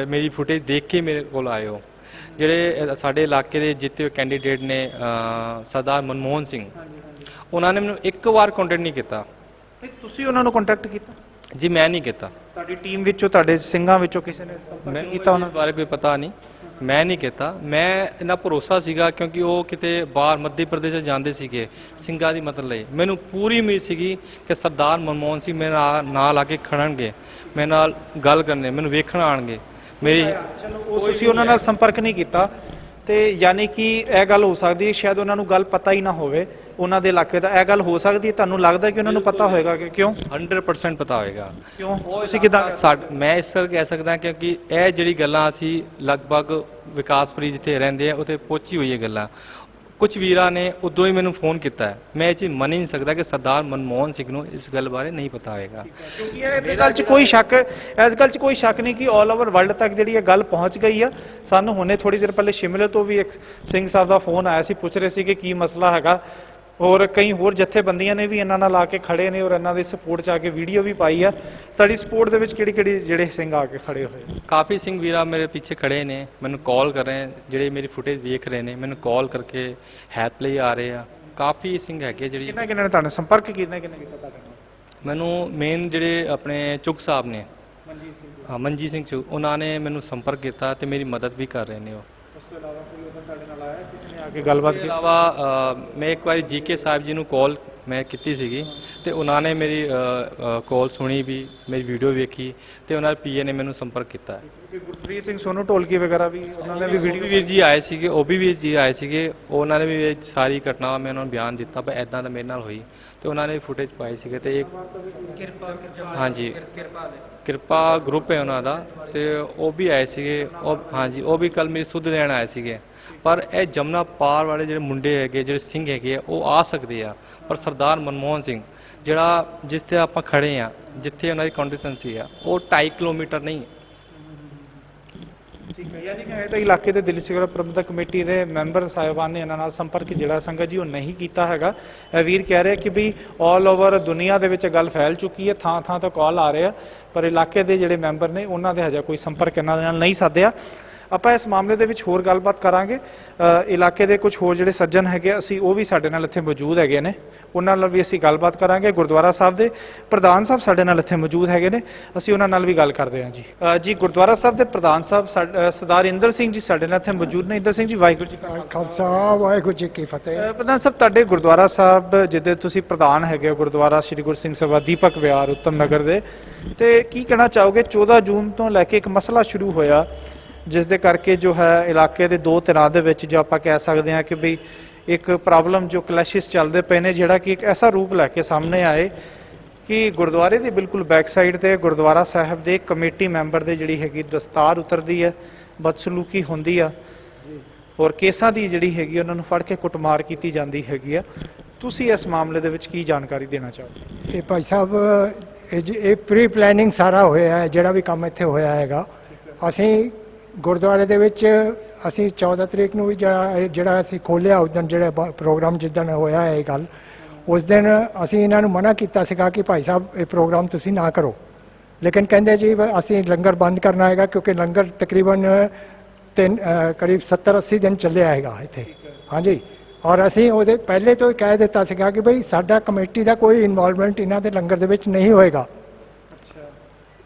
ਮੇਰੀ ਫੁਟੇਜ ਦੇਖ ਕੇ ਮੇਰੇ ਕੋਲ ਆਏ ਹੋ, ਜਿਹੜੇ ਸਾਡੇ ਇਲਾਕੇ ਦੇ ਜਿੱਤੇ ਹੋਏ ਕੈਂਡੀਡੇਟ ਨੇ ਸਰਦਾਰ ਮਨਮੋਹਨ ਸਿੰਘ, ਉਹਨਾਂ ਨੇ ਮੈਨੂੰ ਇੱਕ ਵਾਰ ਕੰਟੈਕਟ ਨਹੀਂ ਕੀਤਾ ਤੁਸੀਂ ਉਹਨਾਂ ਨੂੰ ਕੰਟੈਕਟ ਕੀਤਾ ਜੀ। ਮੈਂ ਨਹੀਂ ਕੀਤਾ। ਤੁਹਾਡੀ ਟੀਮ ਵਿੱਚੋਂ ਤੁਹਾਡੇ ਸਿੰਘਾਂ ਵਿੱਚੋਂ ਕਿਸੇ ਨੇ ਸੰਪਰਕ ਮੈਨੂੰ ਕੀਤਾ ਉਹਨਾਂ ਬਾਰੇ ਕੋਈ ਪਤਾ ਨਹੀਂ, ਮੈਂ ਨਹੀਂ ਕੀਤਾ। ਮੈਂ ਇਹਨਾਂ ਭਰੋਸਾ ਸੀਗਾ ਕਿਉਂਕਿ ਉਹ ਕਿਤੇ ਬਾਹਰ ਮੱਧ ਪ੍ਰਦੇਸ਼ ਜਾਂਦੇ ਸੀਗੇ ਸਿੰਘਾਂ ਦੀ ਮਦਦ ਲਈ। ਮੈਨੂੰ ਪੂਰੀ ਉਮੀਦ ਸੀਗੀ ਕਿ ਸਰਦਾਰ ਮਨਮੋਹਨ ਸਿੰਘ ਮੇਰੇ ਨਾਲ ਆ ਕੇ ਖੜਨਗੇ, ਮੇਰੇ ਨਾਲ ਗੱਲ ਕਰਨੇ, ਮੈਨੂੰ ਵੇਖਣ ਆਣਗੇ। ਮੇਰੀ ਤੁਸੀਂ ਉਹਨਾਂ ਨਾਲ ਸੰਪਰਕ ਨਹੀਂ ਕੀਤਾ ਤੇ ਯਾਨੀ ਕਿ ਇਹ ਗੱਲ ਹੋ ਸਕਦੀ ਹੈ ਸ਼ਾਇਦ ਉਹਨਾਂ ਨੂੰ ਗੱਲ ਪਤਾ ਹੀ ਨਾ ਹੋਵੇ ਉਹਨਾਂ ਦੇ ਇਲਾਕੇ ਦਾ। ਇਹ ਗੱਲ ਹੋ ਸਕਦੀ ਹੈ, ਤੁਹਾਨੂੰ ਲੱਗਦਾ ਕਿ ਉਹਨਾਂ ਨੂੰ ਪਤਾ ਹੋਏਗਾ ਕਿ ਕਿਉਂ? 100% ਪਤਾ ਹੋਏਗਾ। ਕਿਉਂ ਤੁਸੀਂ ਕਿਦਾਂ? ਮੈਂ ਇਸ ਕਰਕੇ ਕਹਿ ਸਕਦਾ ਕਿਉਂਕਿ ਇਹ ਜਿਹੜੀ ਗੱਲਾਂ ਅਸੀਂ ਲਗਭਗ ਵਿਕਾਸਪੁਰੀ ਜਿੱਥੇ ਰਹਿੰਦੇ ਆ ਉੱਥੇ ਪਹੁੰਚੀ ਹੋਈ ਹੈ ਗੱਲਾਂ। ਕੁਝ ਵੀਰਾਂ ਨੇ ਉਦੋਂ ਹੀ ਮੈਨੂੰ ਫੋਨ ਕੀਤਾ ਹੈ। ਮੈਂ ਇਹ ਚੀਜ਼ ਮੰਨ ਹੀ ਨਹੀਂ ਸਕਦਾ ਕਿ ਸਰਦਾਰ ਮਨਮੋਹਨ ਸਿੰਘ ਨੂੰ ਇਸ ਗੱਲ ਬਾਰੇ ਨਹੀਂ ਪਤਾ ਹੋਏਗਾ। ਕਿਉਂਕਿ ਇਸ ਗੱਲ 'ਚ ਕੋਈ ਸ਼ੱਕ, ਇਸ ਗੱਲ 'ਚ ਕੋਈ ਸ਼ੱਕ ਨਹੀਂ ਕਿ ਆਲ ਓਵਰ ਵਰਲਡ ਤੱਕ ਜਿਹੜੀ ਇਹ ਗੱਲ ਪਹੁੰਚ ਗਈ ਆ। ਸਾਨੂੰ ਹੁਣੇ ਥੋੜੀ ਦੇਰ ਪਹਿਲੇ ਸ਼ਿਮਲੇ ਤੋਂ ਵੀ ਇੱਕ ਸਿੰਘ ਸਾਹਿਬ ਦਾ ਫੋਨ ਆਇਆ ਸੀ, ਪੁੱਛ ਰਹੇ ਸੀ ਕਿ ਕੀ ਮਸਲਾ ਹੈਗਾ। ਔਰ ਕਈ ਹੋਰ ਜਥੇਬੰਦੀਆਂ ਨੇ ਵੀ ਇਹਨਾਂ ਨਾਲ ਆ ਕੇ ਖੜੇ ਨੇ ਔਰ ਇਹਨਾਂ ਦੀ ਸਪੋਰਟ 'ਚ ਆ ਕੇ ਵੀਡੀਓ ਵੀ ਪਾਈ ਆ। ਤੁਹਾਡੀ ਸਪੋਰਟ ਦੇ ਵਿੱਚ ਕਿਹੜੀ ਕਿਹੜੀ ਜਿਹੜੇ ਸਿੰਘ ਆ ਕੇ ਖੜੇ ਹੋਏ? ਕਾਫੀ ਸਿੰਘ ਵੀਰਾ ਮੇਰੇ ਪਿੱਛੇ ਖੜੇ ਨੇ, ਮੈਨੂੰ ਕਾਲ ਕਰ ਰਹੇ, ਜਿਹੜੇ ਮੇਰੀ ਫੁਟੇਜ ਵੇਖ ਰਹੇ ਨੇ ਮੈਨੂੰ ਕਾਲ ਕਰਕੇ ਹੈਲਪ ਲਈ ਆ ਰਹੇ ਆ। ਕਾਫੀ ਸਿੰਘ ਹੈਗੇ ਜਿਹੜੀ ਕਿੰਨਾ ਕਿੰਨਾ ਨੇ ਤੁਹਾਨੂੰ ਸੰਪਰਕ ਕੀਤਾ ਤੁਹਾਡੇ? ਮੈਨੂੰ ਮੇਨ ਜਿਹੜੇ ਆਪਣੇ ਚੁੱਕ ਸਾਹਿਬ ਨੇ, ਮਨਜੀਤ ਸਿੰਘ ਚੁੱਕ, ਉਹਨਾਂ ਨੇ ਮੈਨੂੰ ਸੰਪਰਕ ਕੀਤਾ ਤੇ ਮੇਰੀ ਮਦਦ ਵੀ ਕਰ ਰਹੇ ਨੇ। ਉਹ ਉਸ ਤੋਂ ਇਲਾਵਾ ਕੋਈ ਹੋਰ ਤੁਹਾਡੇ ਨਾਲ ਆਇਆ ਕਿਸੇ ਨੇ ਆ ਕੇ ਗੱਲਬਾਤ ਇਸ ਤੋਂ ਇਲਾਵਾ ਮੈਂ ਇੱਕ ਵਾਰੀ ਜੀਕੇ ਸਾਹਿਬ ਜੀ ਨੂੰ ਕਾਲ ਮੈਂ ਕੀਤੀ ਸੀਗੀ ਤੇ ਉਹਨਾਂ ਨੇ ਮੇਰੀ ਕਾਲ ਸੁਣੀ ਵੀ, ਮੇਰੀ ਵੀਡੀਓ ਵੇਖੀ ਤੇ ਉਹਨਾਂ ਦੇ ਪੀਏ ਨੇ ਮੈਨੂੰ ਸੰਪਰਕ ਕੀਤਾ ਹੈ। ਗੁਰਪ੍ਰੀਤ ਸਿੰਘ ਸੋਨੂ ਢੋਲਕੀ ਵਗੈਰਾ ਵੀ ਉਹਨਾਂ ਨੇ ਵੀ ਵੀਡੀਓ ਵੀਰ ਜੀ ਆਏ ਸੀਗੇ, ਉਹ ਵੀ ਵੀਰ ਜੀ ਆਏ ਸੀਗੇ। ਉਹਨਾਂ ਨੇ ਵੀ ਇਹ ਸਾਰੀ ਘਟਨਾ ਮੈਂ ਉਹਨਾਂ ਨੂੰ ਬਿਆਨ ਦਿੱਤਾ ਪਰ ਐਦਾਂ ਦਾ ਮੇਰੇ ਨਾਲ ਹੋਈ ਤੇ ਉਹਨਾਂ ਨੇ ਫੁਟੇਜ ਪਾਈ ਸੀਗੇ। ਤੇ ਇੱਕ ਹਾਂਜੀ ਕਿਰਪਾ ਗਰੁੱਪ ਹੈ ਉਹਨਾਂ ਦਾ ਤੇ ਉਹ ਵੀ ਆਏ ਸੀਗੇ। ਉਹ ਹਾਂਜੀ ਉਹ ਵੀ ਕੱਲ ਮੇਰੀ ਸੁੱਧ ਲੈਣ ਆਏ ਸੀਗੇ। ਪਰ ਇਹ ਜਮਨਾ ਪਾਰ ਵਾਲੇ ਜਿਹੜੇ ਮੁੰਡੇ ਹੈਗੇ, ਜਿਹੜੇ ਸਿੰਘ ਹੈਗੇ ਆ, ਉਹ ਆ ਸਕਦੇ ਆ। ਪਰ ਸਰਦਾਰ ਮਨਮੋਹਨ ਸਿੰਘ ਜਿਹੜਾ ਜਿਸ ਤੇ ਆਪਾਂ ਖੜੇ ਆ, ਜਿੱਥੇ ਉਹਨਾਂ ਦੀ ਕੰਟੀਸਟੈਂਸੀ ਆ, ਉਹ 2.5 ਕਿਲੋਮੀਟਰ ਨਹੀਂ। ਠੀਕ ਹੈ, ਯਾਨੀ ਕਿ ਇਹ ਤਾਂ ਇਲਾਕੇ ਦੇ ਦਿੱਲੀ ਸਿਗਰਟ ਪ੍ਰਬੰਧਕ ਕਮੇਟੀ ਦੇ ਮੈਂਬਰ ਸਾਹਿਬਾਨ ਨੇ ਇਹਨਾਂ ਨਾਲ ਸੰਪਰਕ ਜਿਹੜਾ ਸੰਗਤ ਜੀ ਉਹ ਨਹੀਂ ਕੀਤਾ ਹੈਗਾ। ਇਹ ਵੀਰ ਕਹਿ ਰਿਹਾ ਕਿ ਵੀ ਆਲ ਓਵਰ ਦੁਨੀਆ ਦੇ ਵਿੱਚ ਗੱਲ ਫੈਲ ਚੁੱਕੀ ਹੈ, ਥਾਂ ਥਾਂ ਤੋਂ ਕਾਲ ਆ ਰਹੇ ਆ, ਪਰ ਇਲਾਕੇ ਦੇ ਜਿਹੜੇ ਮੈਂਬਰ ਨੇ ਉਹਨਾਂ ਦੇ ਹਜੇ ਕੋਈ ਸੰਪਰਕ ਇਹਨਾਂ ਦੇ ਨਾਲ ਨਹੀਂ ਸਾਧਿਆ। ਆਪਾਂ ਇਸ ਮਾਮਲੇ ਦੇ ਵਿੱਚ ਹੋਰ ਗੱਲਬਾਤ ਕਰਾਂਗੇ। ਇਲਾਕੇ ਦੇ ਕੁਝ ਹੋਰ ਜਿਹੜੇ ਸੱਜਣ ਹੈਗੇ ਅਸੀਂ ਉਹ ਵੀ ਸਾਡੇ ਨਾਲ ਇੱਥੇ ਮੌਜੂਦ ਹੈਗੇ ਨੇ, ਉਹਨਾਂ ਨਾਲ ਵੀ ਅਸੀਂ ਗੱਲਬਾਤ ਕਰਾਂਗੇ। ਗੁਰਦੁਆਰਾ ਸਾਹਿਬ ਦੇ ਪ੍ਰਧਾਨ ਸਾਹਿਬ ਸਾਡੇ ਨਾਲ ਇੱਥੇ ਮੌਜੂਦ ਹੈਗੇ ਨੇ, ਅਸੀਂ ਉਹਨਾਂ ਨਾਲ ਵੀ ਗੱਲ ਕਰਦੇ ਹਾਂ। ਜੀ ਗੁਰਦੁਆਰਾ ਸਾਹਿਬ ਦੇ ਪ੍ਰਧਾਨ ਸਾਹਿਬ ਸਰਦਾਰ ਇੰਦਰ ਸਿੰਘ ਜੀ ਸਾਡੇ ਨਾਲ ਇੱਥੇ ਮੌਜੂਦ ਨੇ। ਇੰਦਰ ਸਿੰਘ ਜੀ, ਵਾਹਿਗੁਰੂ ਜੀ ਕਾ ਖਾਲਸਾ ਵਾਹਿਗੁਰੂ ਜੀ ਕੀ ਫਤਿਹ। ਪ੍ਰਧਾਨ ਸਾਹਿਬ, ਤੁਹਾਡੇ ਗੁਰਦੁਆਰਾ ਸਾਹਿਬ ਜਿਹਦੇ ਤੁਸੀਂ ਪ੍ਰਧਾਨ ਹੈਗੇ ਹੋ, ਗੁਰਦੁਆਰਾ ਸ੍ਰੀ ਗੁਰੂ ਸਿੰਘ ਸਭਾ ਦੀਪਕ ਵਿਹਾਰ ਉੱਤਮ ਨਗਰ ਦੇ, ਤੇ ਕੀ ਕਹਿਣਾ ਚਾਹੋਗੇ? 14 ਜੂਨ ਤੋਂ ਲੈ ਕੇ ਇੱਕ ਮਸਲਾ ਸ਼ੁਰੂ ਹੋਇਆ ਜਿਸ ਦੇ ਕਰਕੇ ਜੋ ਹੈ ਇਲਾਕੇ ਦੇ ਦੋ ਧਿਰਾਂ ਦੇ ਵਿੱਚ ਜੋ ਆਪਾਂ ਕਹਿ ਸਕਦੇ ਹਾਂ ਕਿ ਵੀ ਇੱਕ ਪ੍ਰੋਬਲਮ ਜੋ ਕਲੈਸ਼ਿਸ ਚੱਲਦੇ ਪਏ ਨੇ, ਜਿਹੜਾ ਕਿ ਇੱਕ ਐਸਾ ਰੂਪ ਲੈ ਕੇ ਸਾਹਮਣੇ ਆਏ ਕਿ ਗੁਰਦੁਆਰੇ ਦੀ ਬਿਲਕੁਲ ਬੈਕ ਸਾਈਡ ਤੇ ਗੁਰਦੁਆਰਾ ਸਾਹਿਬ ਦੇ ਕਮੇਟੀ ਮੈਂਬਰ ਦੇ ਜਿਹੜੀ ਹੈਗੀ ਦਸਤਾਰ ਉਤਰਦੀ ਹੈ, ਬਦਸਲੂਕੀ ਹੁੰਦੀ ਆ ਔਰ ਕੇਸਾਂ ਦੀ ਜਿਹੜੀ ਹੈਗੀ ਉਹਨਾਂ ਨੂੰ ਫੜ ਕੇ ਕੁੱਟਮਾਰ ਕੀਤੀ ਜਾਂਦੀ ਹੈਗੀ ਆ। ਤੁਸੀਂ ਇਸ ਮਾਮਲੇ ਦੇ ਵਿੱਚ ਕੀ ਜਾਣਕਾਰੀ ਦੇਣਾ ਚਾਹੋਗੇ? ਇਹ ਭਾਈ ਸਾਹਿਬ ਇਹ ਪ੍ਰੀ ਪਲੈਨਿੰਗ ਸਾਰਾ ਹੋਇਆ ਹੈ, ਜਿਹੜਾ ਵੀ ਕੰਮ ਇੱਥੇ ਹੋਇਆ ਹੈਗਾ। ਅਸੀਂ ਗੁਰਦੁਆਰੇ ਦੇ ਵਿੱਚ ਅਸੀਂ 14 ਤਰੀਕ ਨੂੰ ਵੀ ਜਿਹੜਾ ਅਸੀਂ ਖੋਲ੍ਹਿਆ, ਉਸ ਦਿਨ ਜਿਹੜਾ ਪ੍ਰੋਗਰਾਮ ਜਿੱਦਣ ਹੋਇਆ ਇਹ ਗੱਲ, ਉਸ ਦਿਨ ਅਸੀਂ ਇਹਨਾਂ ਨੂੰ ਮਨਾ ਕੀਤਾ ਸੀਗਾ ਕਿ ਭਾਈ ਸਾਹਿਬ ਇਹ ਪ੍ਰੋਗਰਾਮ ਤੁਸੀਂ ਨਾ ਕਰੋ, ਲੇਕਿਨ ਕਹਿੰਦੇ ਜੀ ਅਸੀਂ ਲੰਗਰ ਬੰਦ ਕਰਨਾ ਹੈਗਾ ਕਿਉਂਕਿ ਲੰਗਰ ਤਕਰੀਬਨ ਕਰੀਬ 70-80 ਦਿਨ ਚੱਲਿਆ ਹੈਗਾ ਇੱਥੇ। ਹਾਂਜੀ, ਔਰ ਅਸੀਂ ਉਹਦੇ ਪਹਿਲੇ ਤੋਂ ਹੀ ਕਹਿ ਦਿੱਤਾ ਸੀਗਾ ਕਿ ਭਈ ਸਾਡਾ ਕਮੇਟੀ ਦਾ ਕੋਈ ਇਨਵੋਲਵਮੈਂਟ ਇਹਨਾਂ ਦੇ ਲੰਗਰ ਦੇ ਵਿੱਚ ਨਹੀਂ ਹੋਏਗਾ।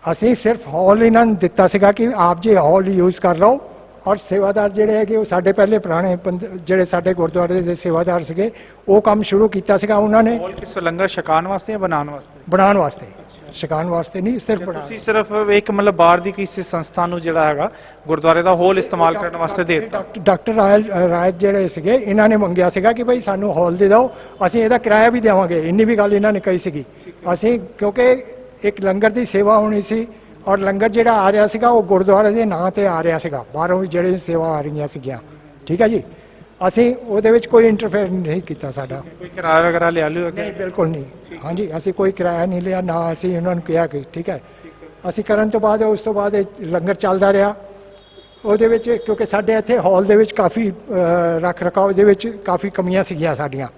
ਅਸੀਂ ਸਿਰਫ ਹਾਲ ਇਹਨਾਂ ਨੂੰ ਦਿੱਤਾ ਸੀਗਾ ਕਿ ਆਪ ਜੀ ਹਾਲ ਯੂਜ਼ ਕਰ ਲਓ, ਔਰ ਸੇਵਾਦਾਰ ਜਿਹੜੇ ਹੈਗੇ ਉਹ ਸਾਡੇ ਪਹਿਲੇ ਪੁਰਾਣੇ ਜਿਹੜੇ ਸਾਡੇ ਗੁਰਦੁਆਰੇ ਦੇ ਸੇਵਾਦਾਰ ਸੀਗੇ, ਉਹ ਕੰਮ ਸ਼ੁਰੂ ਕੀਤਾ ਸੀਗਾ ਉਹਨਾਂ ਨੇ। ਕਿਸ ਲੰਗਰ ਛਕਾਉਣ ਵਾਸਤੇ ਜਾਂ ਬਣਾਉਣ ਵਾਸਤੇ? ਬਣਾਉਣ ਵਾਸਤੇ, ਛਕਾਉਣ ਵਾਸਤੇ ਨਹੀਂ, ਸਿਰਫ ਤੁਸੀਂ ਸਿਰਫ ਇੱਕ ਮਤਲਬ ਬਾਹਰ ਦੀ ਕਿਸੇ ਸੰਸਥਾ ਨੂੰ ਜਿਹੜਾ ਹੈਗਾ ਗੁਰਦੁਆਰੇ ਦਾ ਹੋਲ ਇਸਤੇਮਾਲ ਕਰਨ ਵਾਸਤੇ ਦੇ ਦਿੱਤਾ। ਡਾਕਟਰ ਰਾਜ ਜਿਹੜੇ ਸੀਗੇ, ਇਹਨਾਂ ਨੇ ਮੰਗਿਆ ਸੀਗਾ ਕਿ ਭਾਈ ਸਾਨੂੰ ਹਾਲ ਦੇ ਦਿਓ, ਅਸੀਂ ਇਹਦਾ ਕਿਰਾਇਆ ਵੀ ਦੇਵਾਂਗੇ, ਇੰਨੀ ਵੀ ਗੱਲ ਇਹਨਾਂ ਨੇ ਕਹੀ ਸੀਗੀ। ਅਸੀਂ ਕਿਉਂਕਿ ਇੱਕ ਲੰਗਰ ਦੀ ਸੇਵਾ ਹੋਣੀ ਸੀ ਔਰ ਲੰਗਰ ਜਿਹੜਾ ਆ ਰਿਹਾ ਸੀਗਾ ਉਹ ਗੁਰਦੁਆਰੇ ਦੇ ਨਾਂ ਤੇ ਆ ਰਿਹਾ ਸੀਗਾ, ਬਾਹਰੋਂ ਵੀ ਜਿਹੜੇ ਸੇਵਾ ਆ ਰਹੀਆਂ ਸੀਗੀਆਂ। ਠੀਕ ਹੈ ਜੀ, ਅਸੀਂ ਉਹਦੇ ਵਿੱਚ ਕੋਈ ਇੰਟਰਫੇਅਰ ਨਹੀਂ ਕੀਤਾ। ਸਾਡਾ ਕੋਈ ਕਿਰਾਇਆ ਵਗੈਰਾ ਲਿਆ ਲਿਓ? ਨਹੀਂ, ਬਿਲਕੁਲ ਨਹੀਂ। ਹਾਂਜੀ, ਅਸੀਂ ਕੋਈ ਕਿਰਾਇਆ ਨਹੀਂ ਲਿਆ, ਨਾ ਅਸੀਂ ਉਹਨਾਂ ਨੂੰ ਕਿਹਾ ਕਿ ਠੀਕ ਹੈ। ਅਸੀਂ ਕਰਨ ਤੋਂ ਬਾਅਦ ਉਸ ਤੋਂ ਬਾਅਦ ਲੰਗਰ ਚੱਲਦਾ ਰਿਹਾ ਉਹਦੇ ਵਿੱਚ, ਕਿਉਂਕਿ ਸਾਡੇ ਇੱਥੇ ਹਾਲ ਦੇ ਵਿੱਚ ਕਾਫੀ ਰੱਖ ਰਖਾਵ ਦੇ ਵਿੱਚ ਕਾਫੀ ਕਮੀਆਂ ਸੀਗੀਆਂ ਸਾਡੀਆਂ।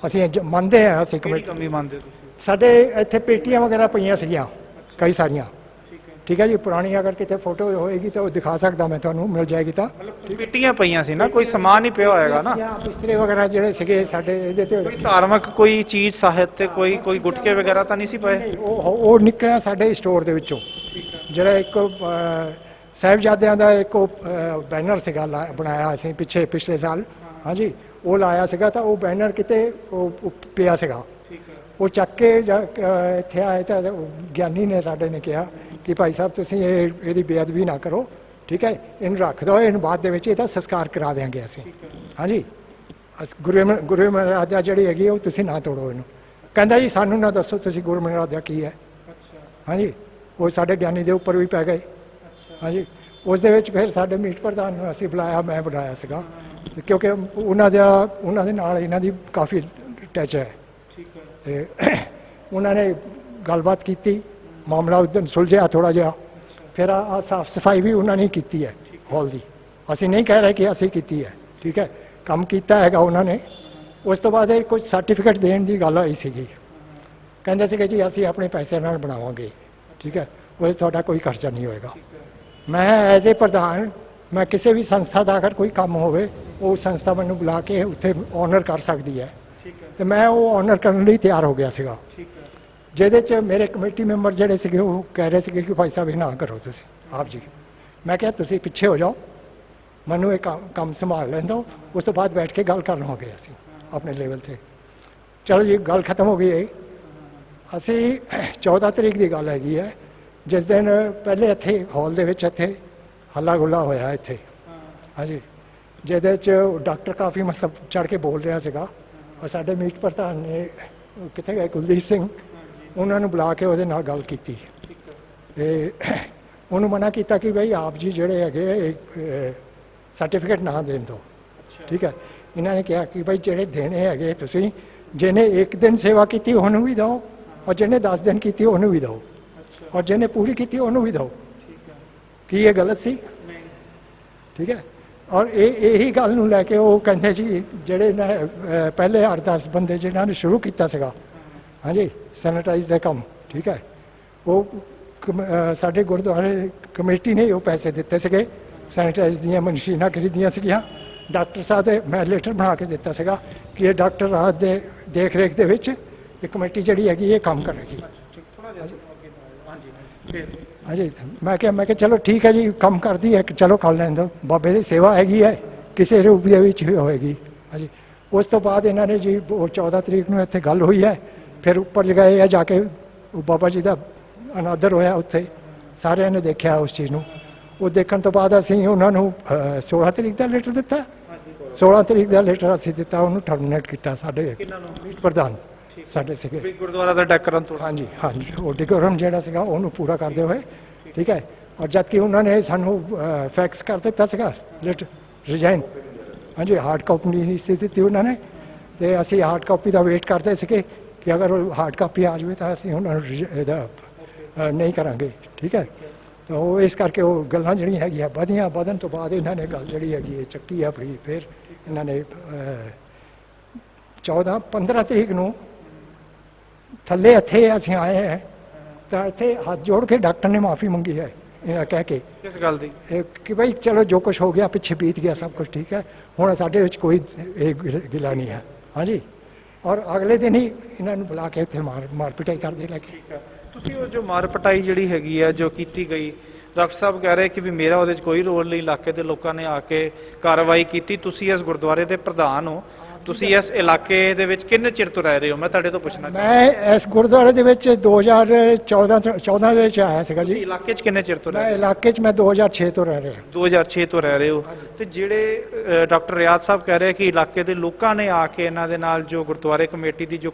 ਅਸੀਂ ਮੰਨਦੇ ਹਾਂ, ਅਸੀਂ ਕਮੀ ਮੰਨਦੇ ਤੁਸੀਂ? ਸਾਡੇ ਇੱਥੇ ਪੇਟੀਆਂ ਵਗੈਰਾ ਪਈਆਂ ਸੀਗੀਆਂ ਕਈ ਸਾਰੀਆਂ, ਠੀਕ ਹੈ ਜੀ। ਪੁਰਾਣੀ ਅਗਰ ਕਿਤੇ ਫੋਟੋ ਹੋਏਗੀ ਤਾਂ ਉਹ ਦਿਖਾ ਸਕਦਾ ਮੈਂ ਤੁਹਾਨੂੰ, ਮਿਲ ਜਾਏਗੀ ਤਾਂ। ਪਿੱਟੀਆਂ ਪਈਆਂ ਸੀ ਨਾ, ਕੋਈ ਸਮਾਨ ਹੀ ਪਿਆ ਹੋਏਗਾ ਨਾ, ਬਿਸਤਰੇ ਵਗੈਰਾ ਜਿਹੜੇ ਸੀਗੇ ਸਾਡੇ ਇਹਦੇ ਤੇ, ਕੋਈ ਧਾਰਮਿਕ ਕੋਈ ਚੀਜ਼ ਸਾਹਿਤ ਤੇ ਕੋਈ ਗੁਟਕੇ ਵਗੈਰਾ ਤਾਂ ਨਹੀਂ ਸੀ ਪਏ? ਉਹ ਨਿਕਲਿਆ ਸਾਡੇ ਸਟੋਰ ਦੇ ਵਿੱਚੋਂ। ਜਿਹੜਾ ਇੱਕ ਸਾਹਿਬਜ਼ਾਦਿਆਂ ਦਾ ਇੱਕ ਬੈਨਰ ਸੀਗਾ ਬਣਾਇਆ ਅਸੀਂ ਪਿਛਲੇ ਸਾਲ, ਹਾਂਜੀ, ਉਹ ਲਾਇਆ ਸੀਗਾ, ਤਾਂ ਉਹ ਬੈਨਰ ਕਿਤੇ ਉਹ ਪਿਆ ਸੀਗਾ। ਉਹ ਚੱਕ ਕੇ ਇੱਥੇ ਆਏ ਤਾਂ ਗਿਆਨੀ ਨੇ ਸਾਡੇ ਨੇ ਕਿਹਾ ਕਿ ਭਾਈ ਸਾਹਿਬ ਤੁਸੀਂ ਇਹਦੀ ਬੇਅਦਬੀ ਨਾ ਕਰੋ, ਠੀਕ ਹੈ, ਇਹਨੂੰ ਰੱਖ ਦਿਓ, ਇਹਨੂੰ ਬਾਅਦ ਦੇ ਵਿੱਚ ਇਹਦਾ ਸੰਸਕਾਰ ਕਰਾ ਦਿਆਂਗੇ ਅਸੀਂ। ਹਾਂਜੀ, ਗੁਰੂ ਮਰਿਆਦਾ ਜਿਹੜੀ ਹੈਗੀ ਉਹ ਤੁਸੀਂ ਨਾ ਤੋੜੋ ਇਹਨੂੰ। ਕਹਿੰਦਾ ਜੀ ਸਾਨੂੰ ਨਾ ਦੱਸੋ ਤੁਸੀਂ ਗੁਰੂ ਮਰਿਆਦਾ ਕੀ ਹੈ। ਹਾਂਜੀ, ਉਹ ਸਾਡੇ ਗਿਆਨੀ ਦੇ ਉੱਪਰ ਵੀ ਪੈ ਗਏ। ਹਾਂਜੀ, ਉਸ ਦੇ ਵਿੱਚ ਫਿਰ ਸਾਡੇ ਮੀਤ ਪ੍ਰਧਾਨ ਨੂੰ ਅਸੀਂ ਬੁਲਾਇਆ, ਮੈਂ ਬੁਲਾਇਆ ਸੀਗਾ, ਕਿਉਂਕਿ ਉਹਨਾਂ ਦੇ ਨਾਲ ਇਹਨਾਂ ਦੀ ਕਾਫੀ ਟੱਚ ਹੈ। ਤੇ ਉਹਨਾਂ ਨੇ ਗੱਲਬਾਤ ਕੀਤੀ, ਮਾਮਲਾ ਉਸ ਦਿਨ ਸੁਲਝਿਆ ਥੋੜ੍ਹਾ ਜਿਹਾ। ਫਿਰ ਆ ਸਾਫ ਸਫਾਈ ਵੀ ਉਹਨਾਂ ਨੇ ਕੀਤੀ ਹੈ ਹਾਲ ਦੀ, ਅਸੀਂ ਨਹੀਂ ਕਹਿ ਰਹੇ ਕਿ ਅਸੀਂ ਕੀਤੀ ਹੈ, ਠੀਕ ਹੈ, ਕੰਮ ਕੀਤਾ ਹੈਗਾ ਉਹਨਾਂ ਨੇ। ਉਸ ਤੋਂ ਬਾਅਦ ਇਹ ਕੁਝ ਸਰਟੀਫਿਕੇਟ ਦੇਣ ਦੀ ਗੱਲ ਆਈ ਸੀਗੀ, ਕਹਿੰਦੇ ਸੀਗੇ ਜੀ ਅਸੀਂ ਆਪਣੇ ਪੈਸੇ ਨਾਲ ਬਣਾਵਾਂਗੇ, ਠੀਕ ਹੈ, ਉਹ ਤੁਹਾਡਾ ਕੋਈ ਖਰਚਾ ਨਹੀਂ ਹੋਏਗਾ। ਮੈਂ ਐਜ਼ ਏ ਪ੍ਰਧਾਨ, ਮੈਂ ਕਿਸੇ ਵੀ ਸੰਸਥਾ ਦਾ ਅਗਰ ਕੋਈ ਕੰਮ ਹੋਵੇ, ਉਹ ਸੰਸਥਾ ਮੈਨੂੰ ਬੁਲਾ ਕੇ ਉੱਥੇ ਆਨਰ ਕਰ ਸਕਦੀ ਹੈ, ਤੇ ਮੈਂ ਉਹ ਆਨਰ ਕਰਨ ਲਈ ਤਿਆਰ ਹੋ ਗਿਆ ਸੀਗਾ। ਜਿਹਦੇ 'ਚ ਮੇਰੇ ਕਮੇਟੀ ਮੈਂਬਰ ਜਿਹੜੇ ਸੀਗੇ ਉਹ ਕਹਿ ਰਹੇ ਸੀਗੇ ਕਿ ਭਾਈ ਸਾਹਿਬ ਇਹ ਨਾ ਕਰੋ ਤੁਸੀਂ ਆਪ ਜੀ। ਮੈਂ ਕਿਹਾ ਤੁਸੀਂ ਪਿੱਛੇ ਹੋ ਜਾਓ, ਮੈਨੂੰ ਇਹ ਕੰਮ ਸੰਭਾਲ ਲੈਣ ਦਿਓ, ਉਸ ਤੋਂ ਬਾਅਦ ਬੈਠ ਕੇ ਗੱਲ ਕਰ ਲਵਾਂਗੇ ਅਸੀਂ ਆਪਣੇ ਲੈਵਲ 'ਤੇ। ਚਲੋ ਜੀ, ਗੱਲ ਖਤਮ ਹੋ ਗਈ ਹੈ। ਅਸੀਂ 14 ਤਰੀਕ ਦੀ ਗੱਲ ਹੈਗੀ ਹੈ, ਜਿਸ ਦਿਨ ਪਹਿਲੇ ਇੱਥੇ ਹਾਲ ਦੇ ਵਿੱਚ ਇੱਥੇ ਹੱਲਾ ਗੁੱਲਾ ਹੋਇਆ ਇੱਥੇ, ਹਾਂਜੀ, ਜਿਹਦੇ 'ਚ ਡਾਕਟਰ ਕਾਫੀ ਮਤਲਬ ਚੜ੍ਹ ਕੇ ਬੋਲ ਰਿਹਾ ਸੀਗਾ, ਔਰ ਸਾਡੇ ਮੀਤ ਪ੍ਰਧਾਨ ਨੇ ਕਿੱਥੇ ਗਏ ਕੁਲਦੀਪ ਸਿੰਘ, ਉਹਨਾਂ ਨੂੰ ਬੁਲਾ ਕੇ ਉਹਦੇ ਨਾਲ ਗੱਲ ਕੀਤੀ ਤੇ ਉਹਨੂੰ ਮਨਾ ਕੀਤਾ ਕਿ ਬਈ ਆਪ ਜੀ ਜਿਹੜੇ ਹੈਗੇ ਸਰਟੀਫਿਕੇਟ ਨਾ ਦੇਣ ਦਿਓ, ਠੀਕ ਹੈ। ਇਹਨਾਂ ਨੇ ਕਿਹਾ ਕਿ ਬਈ ਜਿਹੜੇ ਦੇਣੇ ਹੈਗੇ ਤੁਸੀਂ, ਜਿਹਨੇ ਇੱਕ ਦਿਨ ਸੇਵਾ ਕੀਤੀ ਉਹਨੂੰ ਵੀ ਦਿਓ, ਔਰ ਜਿਹਨੇ 10 ਦਿਨ ਕੀਤੀ ਉਹਨੂੰ ਵੀ ਦਿਓ, ਔਰ ਜਿਹਨੇ ਪੂਰੀ ਕੀਤੀ ਉਹਨੂੰ ਵੀ ਦਿਓ। ਕੀ ਇਹ ਗਲਤ ਸੀ? ਠੀਕ ਹੈ। ਔਰ ਇਹੀ ਗੱਲ ਨੂੰ ਲੈ ਕੇ ਉਹ ਕਹਿੰਦੇ ਜੀ ਜਿਹੜੇ ਪਹਿਲੇ 8-10 ਬੰਦੇ ਜਿਨ੍ਹਾਂ ਨੇ ਸ਼ੁਰੂ ਕੀਤਾ ਸੀਗਾ, ਹਾਂਜੀ, ਸੈਨੀਟਾਈਜ਼ ਦਾ ਕੰਮ, ਠੀਕ ਹੈ, ਉਹ ਸਾਡੇ ਗੁਰਦੁਆਰੇ ਕਮੇਟੀ ਨੇ ਉਹ ਪੈਸੇ ਦਿੱਤੇ ਸੀਗੇ, ਸੈਨੀਟਾਈਜ਼ ਦੀਆਂ ਮਸ਼ੀਨਾਂ ਖਰੀਦੀਆਂ ਸੀਗੀਆਂ। ਡਾਕਟਰ ਸਾਹਿਬ ਦੇ ਮੈਂ ਲੈਟਰ ਬਣਾ ਕੇ ਦਿੱਤਾ ਸੀਗਾ ਕਿ ਇਹ ਡਾਕਟਰ ਰਾਜ ਦੇ ਦੇਖ ਰੇਖ ਦੇ ਵਿੱਚ ਇਹ ਕਮੇਟੀ ਜਿਹੜੀ ਹੈਗੀ ਇਹ ਕੰਮ ਕਰੇਗੀ। ਹਾਂਜੀ, ਮੈਂ ਕਿਹਾ ਚਲੋ ਠੀਕ ਹੈ ਜੀ, ਕੰਮ ਕਰਦੀ ਹੈ, ਚਲੋ ਕਰ ਲੈਣ ਦਿਓ, ਬਾਬੇ ਦੀ ਸੇਵਾ ਹੈਗੀ ਹੈ, ਕਿਸੇ ਰੂਪ ਦੇ ਵਿੱਚ ਹੋਏਗੀ। ਹਾਂਜੀ, ਉਸ ਤੋਂ ਬਾਅਦ ਇਹਨਾਂ ਨੇ ਜੀ 14 ਤਰੀਕ ਨੂੰ ਇੱਥੇ ਗੱਲ ਹੋਈ ਹੈ, ਫਿਰ ਉੱਪਰ ਗਏ ਆ, ਜਾ ਕੇ ਬਾਬਾ ਜੀ ਦਾ ਅਨਾਦਰ ਹੋਇਆ ਉੱਥੇ, ਸਾਰਿਆਂ ਨੇ ਦੇਖਿਆ ਉਸ ਚੀਜ਼ ਨੂੰ। ਉਹ ਦੇਖਣ ਤੋਂ ਬਾਅਦ ਅਸੀਂ ਉਹਨਾਂ ਨੂੰ 16 ਤਰੀਕ ਦਾ ਲੈਟਰ ਦਿੱਤਾ, 16 ਤਰੀਕ ਦਾ ਲੈਟਰ ਅਸੀਂ ਦਿੱਤਾ, ਉਹਨੂੰ ਟਰਮੀਨੇਟ ਕੀਤਾ। ਸਾਡੇ ਪ੍ਰਧਾਨ ਸਾਡੇ ਸੀਗੇ ਗੁਰਦੁਆਰਾ ਦਾ ਡੈਕੋਰਮ ਤੋਂ, ਹਾਂਜੀ ਹਾਂਜੀ, ਉਹ ਡੈਕੋਰਮ ਜਿਹੜਾ ਸੀਗਾ ਉਹਨੂੰ ਪੂਰਾ ਕਰਦੇ ਹੋਏ, ਠੀਕ ਹੈ। ਔਰ ਜਦ ਕਿ ਉਹਨਾਂ ਨੇ ਸਾਨੂੰ ਫੈਕਸ ਕਰ ਦਿੱਤਾ ਸੀਗਾ ਲੈਟਰ ਰਿਜ਼ਾਈਨ, ਹਾਂਜੀ, ਹਾਰਡ ਕਾਪੀ ਨਹੀਂ ਸੀ ਦਿੱਤੀ ਉਹਨਾਂ ਨੇ, ਤੇ ਅਸੀਂ ਹਾਰਡ ਕਾਪੀ ਦਾ ਵੇਟ ਕਰਦੇ ਸੀਗੇ ਕਿ ਅਗਰ ਉਹ ਹਾਰਡ ਕਾਪੀ ਆ ਜਾਵੇ ਤਾਂ ਅਸੀਂ ਉਹਨਾਂ ਨੂੰ ਇਹਦਾ ਨਹੀਂ ਕਰਾਂਗੇ, ਠੀਕ ਹੈ। ਤਾਂ ਉਹ ਇਸ ਕਰਕੇ ਉਹ ਗੱਲਾਂ ਜਿਹੜੀਆਂ ਹੈਗੀਆਂ ਵਧਣ ਤੋਂ ਬਾਅਦ ਇਹਨਾਂ ਨੇ ਗੱਲ ਜਿਹੜੀ ਹੈਗੀ ਹੈ ਚੱਕੀ ਆਪਣੀ। ਫਿਰ ਇਹਨਾਂ ਨੇ 15 ਤਰੀਕ ਨੂੰ ਥੱਲੇ ਇੱਥੇ ਅਸੀਂ ਆਏ ਹਾਂ, ਤਾਂ ਇੱਥੇ ਹੱਥ ਜੋੜ ਕੇ ਡਾਕਟਰ ਨੇ ਮਾਫੀ ਮੰਗੀ ਹੈ, ਇਹਨਾਂ ਕਹਿ ਕੇ ਕਿਸ ਗੱਲ ਦੀ ਕਿ ਭਾਈ ਚਲੋ ਜੋ ਕੁਛ ਹੋ ਗਿਆ ਪਿੱਛੇ ਬੀਤ ਗਿਆ, ਸਭ ਕੁਝ ਠੀਕ ਹੈ, ਹੁਣ ਸਾਡੇ ਵਿੱਚ ਕੋਈ ਇਹ ਗਿਲਾ ਨਹੀਂ ਹੈ। ਹਾਂਜੀ, ਔਰ ਅਗਲੇ ਦਿਨ ਹੀ ਇਹਨਾਂ ਨੂੰ ਬੁਲਾ ਕੇ ਉੱਥੇ ਮਾਰ ਪਿਟਾਈ ਕਰਦੇ ਲੈ ਕੇ। ਤੁਸੀਂ ਉਹ ਜੋ ਮਾਰ ਪਟਾਈ ਜਿਹੜੀ ਹੈਗੀ ਹੈ ਜੋ ਕੀਤੀ ਗਈ, ਡਾਕਟਰ ਸਾਹਿਬ ਕਹਿ ਰਹੇ ਕਿ ਵੀ ਮੇਰਾ ਉਹਦੇ 'ਚ ਕੋਈ ਰੋਲ ਨਹੀਂ, ਇਲਾਕੇ ਦੇ ਲੋਕਾਂ ਨੇ ਆ ਕੇ ਕਾਰਵਾਈ ਕੀਤੀ। ਤੁਸੀਂ ਇਸ ਗੁਰਦੁਆਰੇ ਦੇ ਪ੍ਰਧਾਨ ਹੋ, ਤੁਸੀਂ ਇਸ ਇਲਾਕੇ ਦੇ ਵਿੱਚ ਕਿੰਨੇ ਚਿਰ ਤੋਂ ਰਹਿ ਰਹੇ ਹੋ? ਮੈਂ ਤੁਹਾਡੇ ਤੋਂ ਪੁੱਛਣਾ ਚਾਹੁੰਦਾ। ਮੈਂ ਇਸ ਗੁਰਦੁਆਰੇ ਦੇ ਵਿੱਚ 2014 ਦੇ ਵਿੱਚ ਆਇਆ ਸੀਗਾ ਜੀ। ਇਲਾਕੇ 'ਚ ਕਿੰਨੇ ਚਿਰ ਤੋਂ ਰਹਿ ਮੈਂ ਰਹੇ ਹੋ? ਇਲਾਕੇ 'ਚ ਮੈਂ 2006 ਤੋਂ ਰਹਿ ਰਿਹਾ। 2006 ਤੋਂ ਰਹਿ ਰਹੇ ਹੋ। ਤੇ ਜਿਹੜੇ ਡਾਕਟਰ ਰਿਆਜ਼ ਸਾਹਿਬ ਕਹਿ ਰਹੇ ਕਿ ਇਲਾਕੇ ਦੇ ਲੋਕਾਂ ਨੇ ਆ ਕੇ ਇਹਨਾਂ ਦੇ ਨਾਲ ਜੋ ਗੁਰਦੁਆਰੇ ਕਮੇਟੀ ਦੀ ਜੋ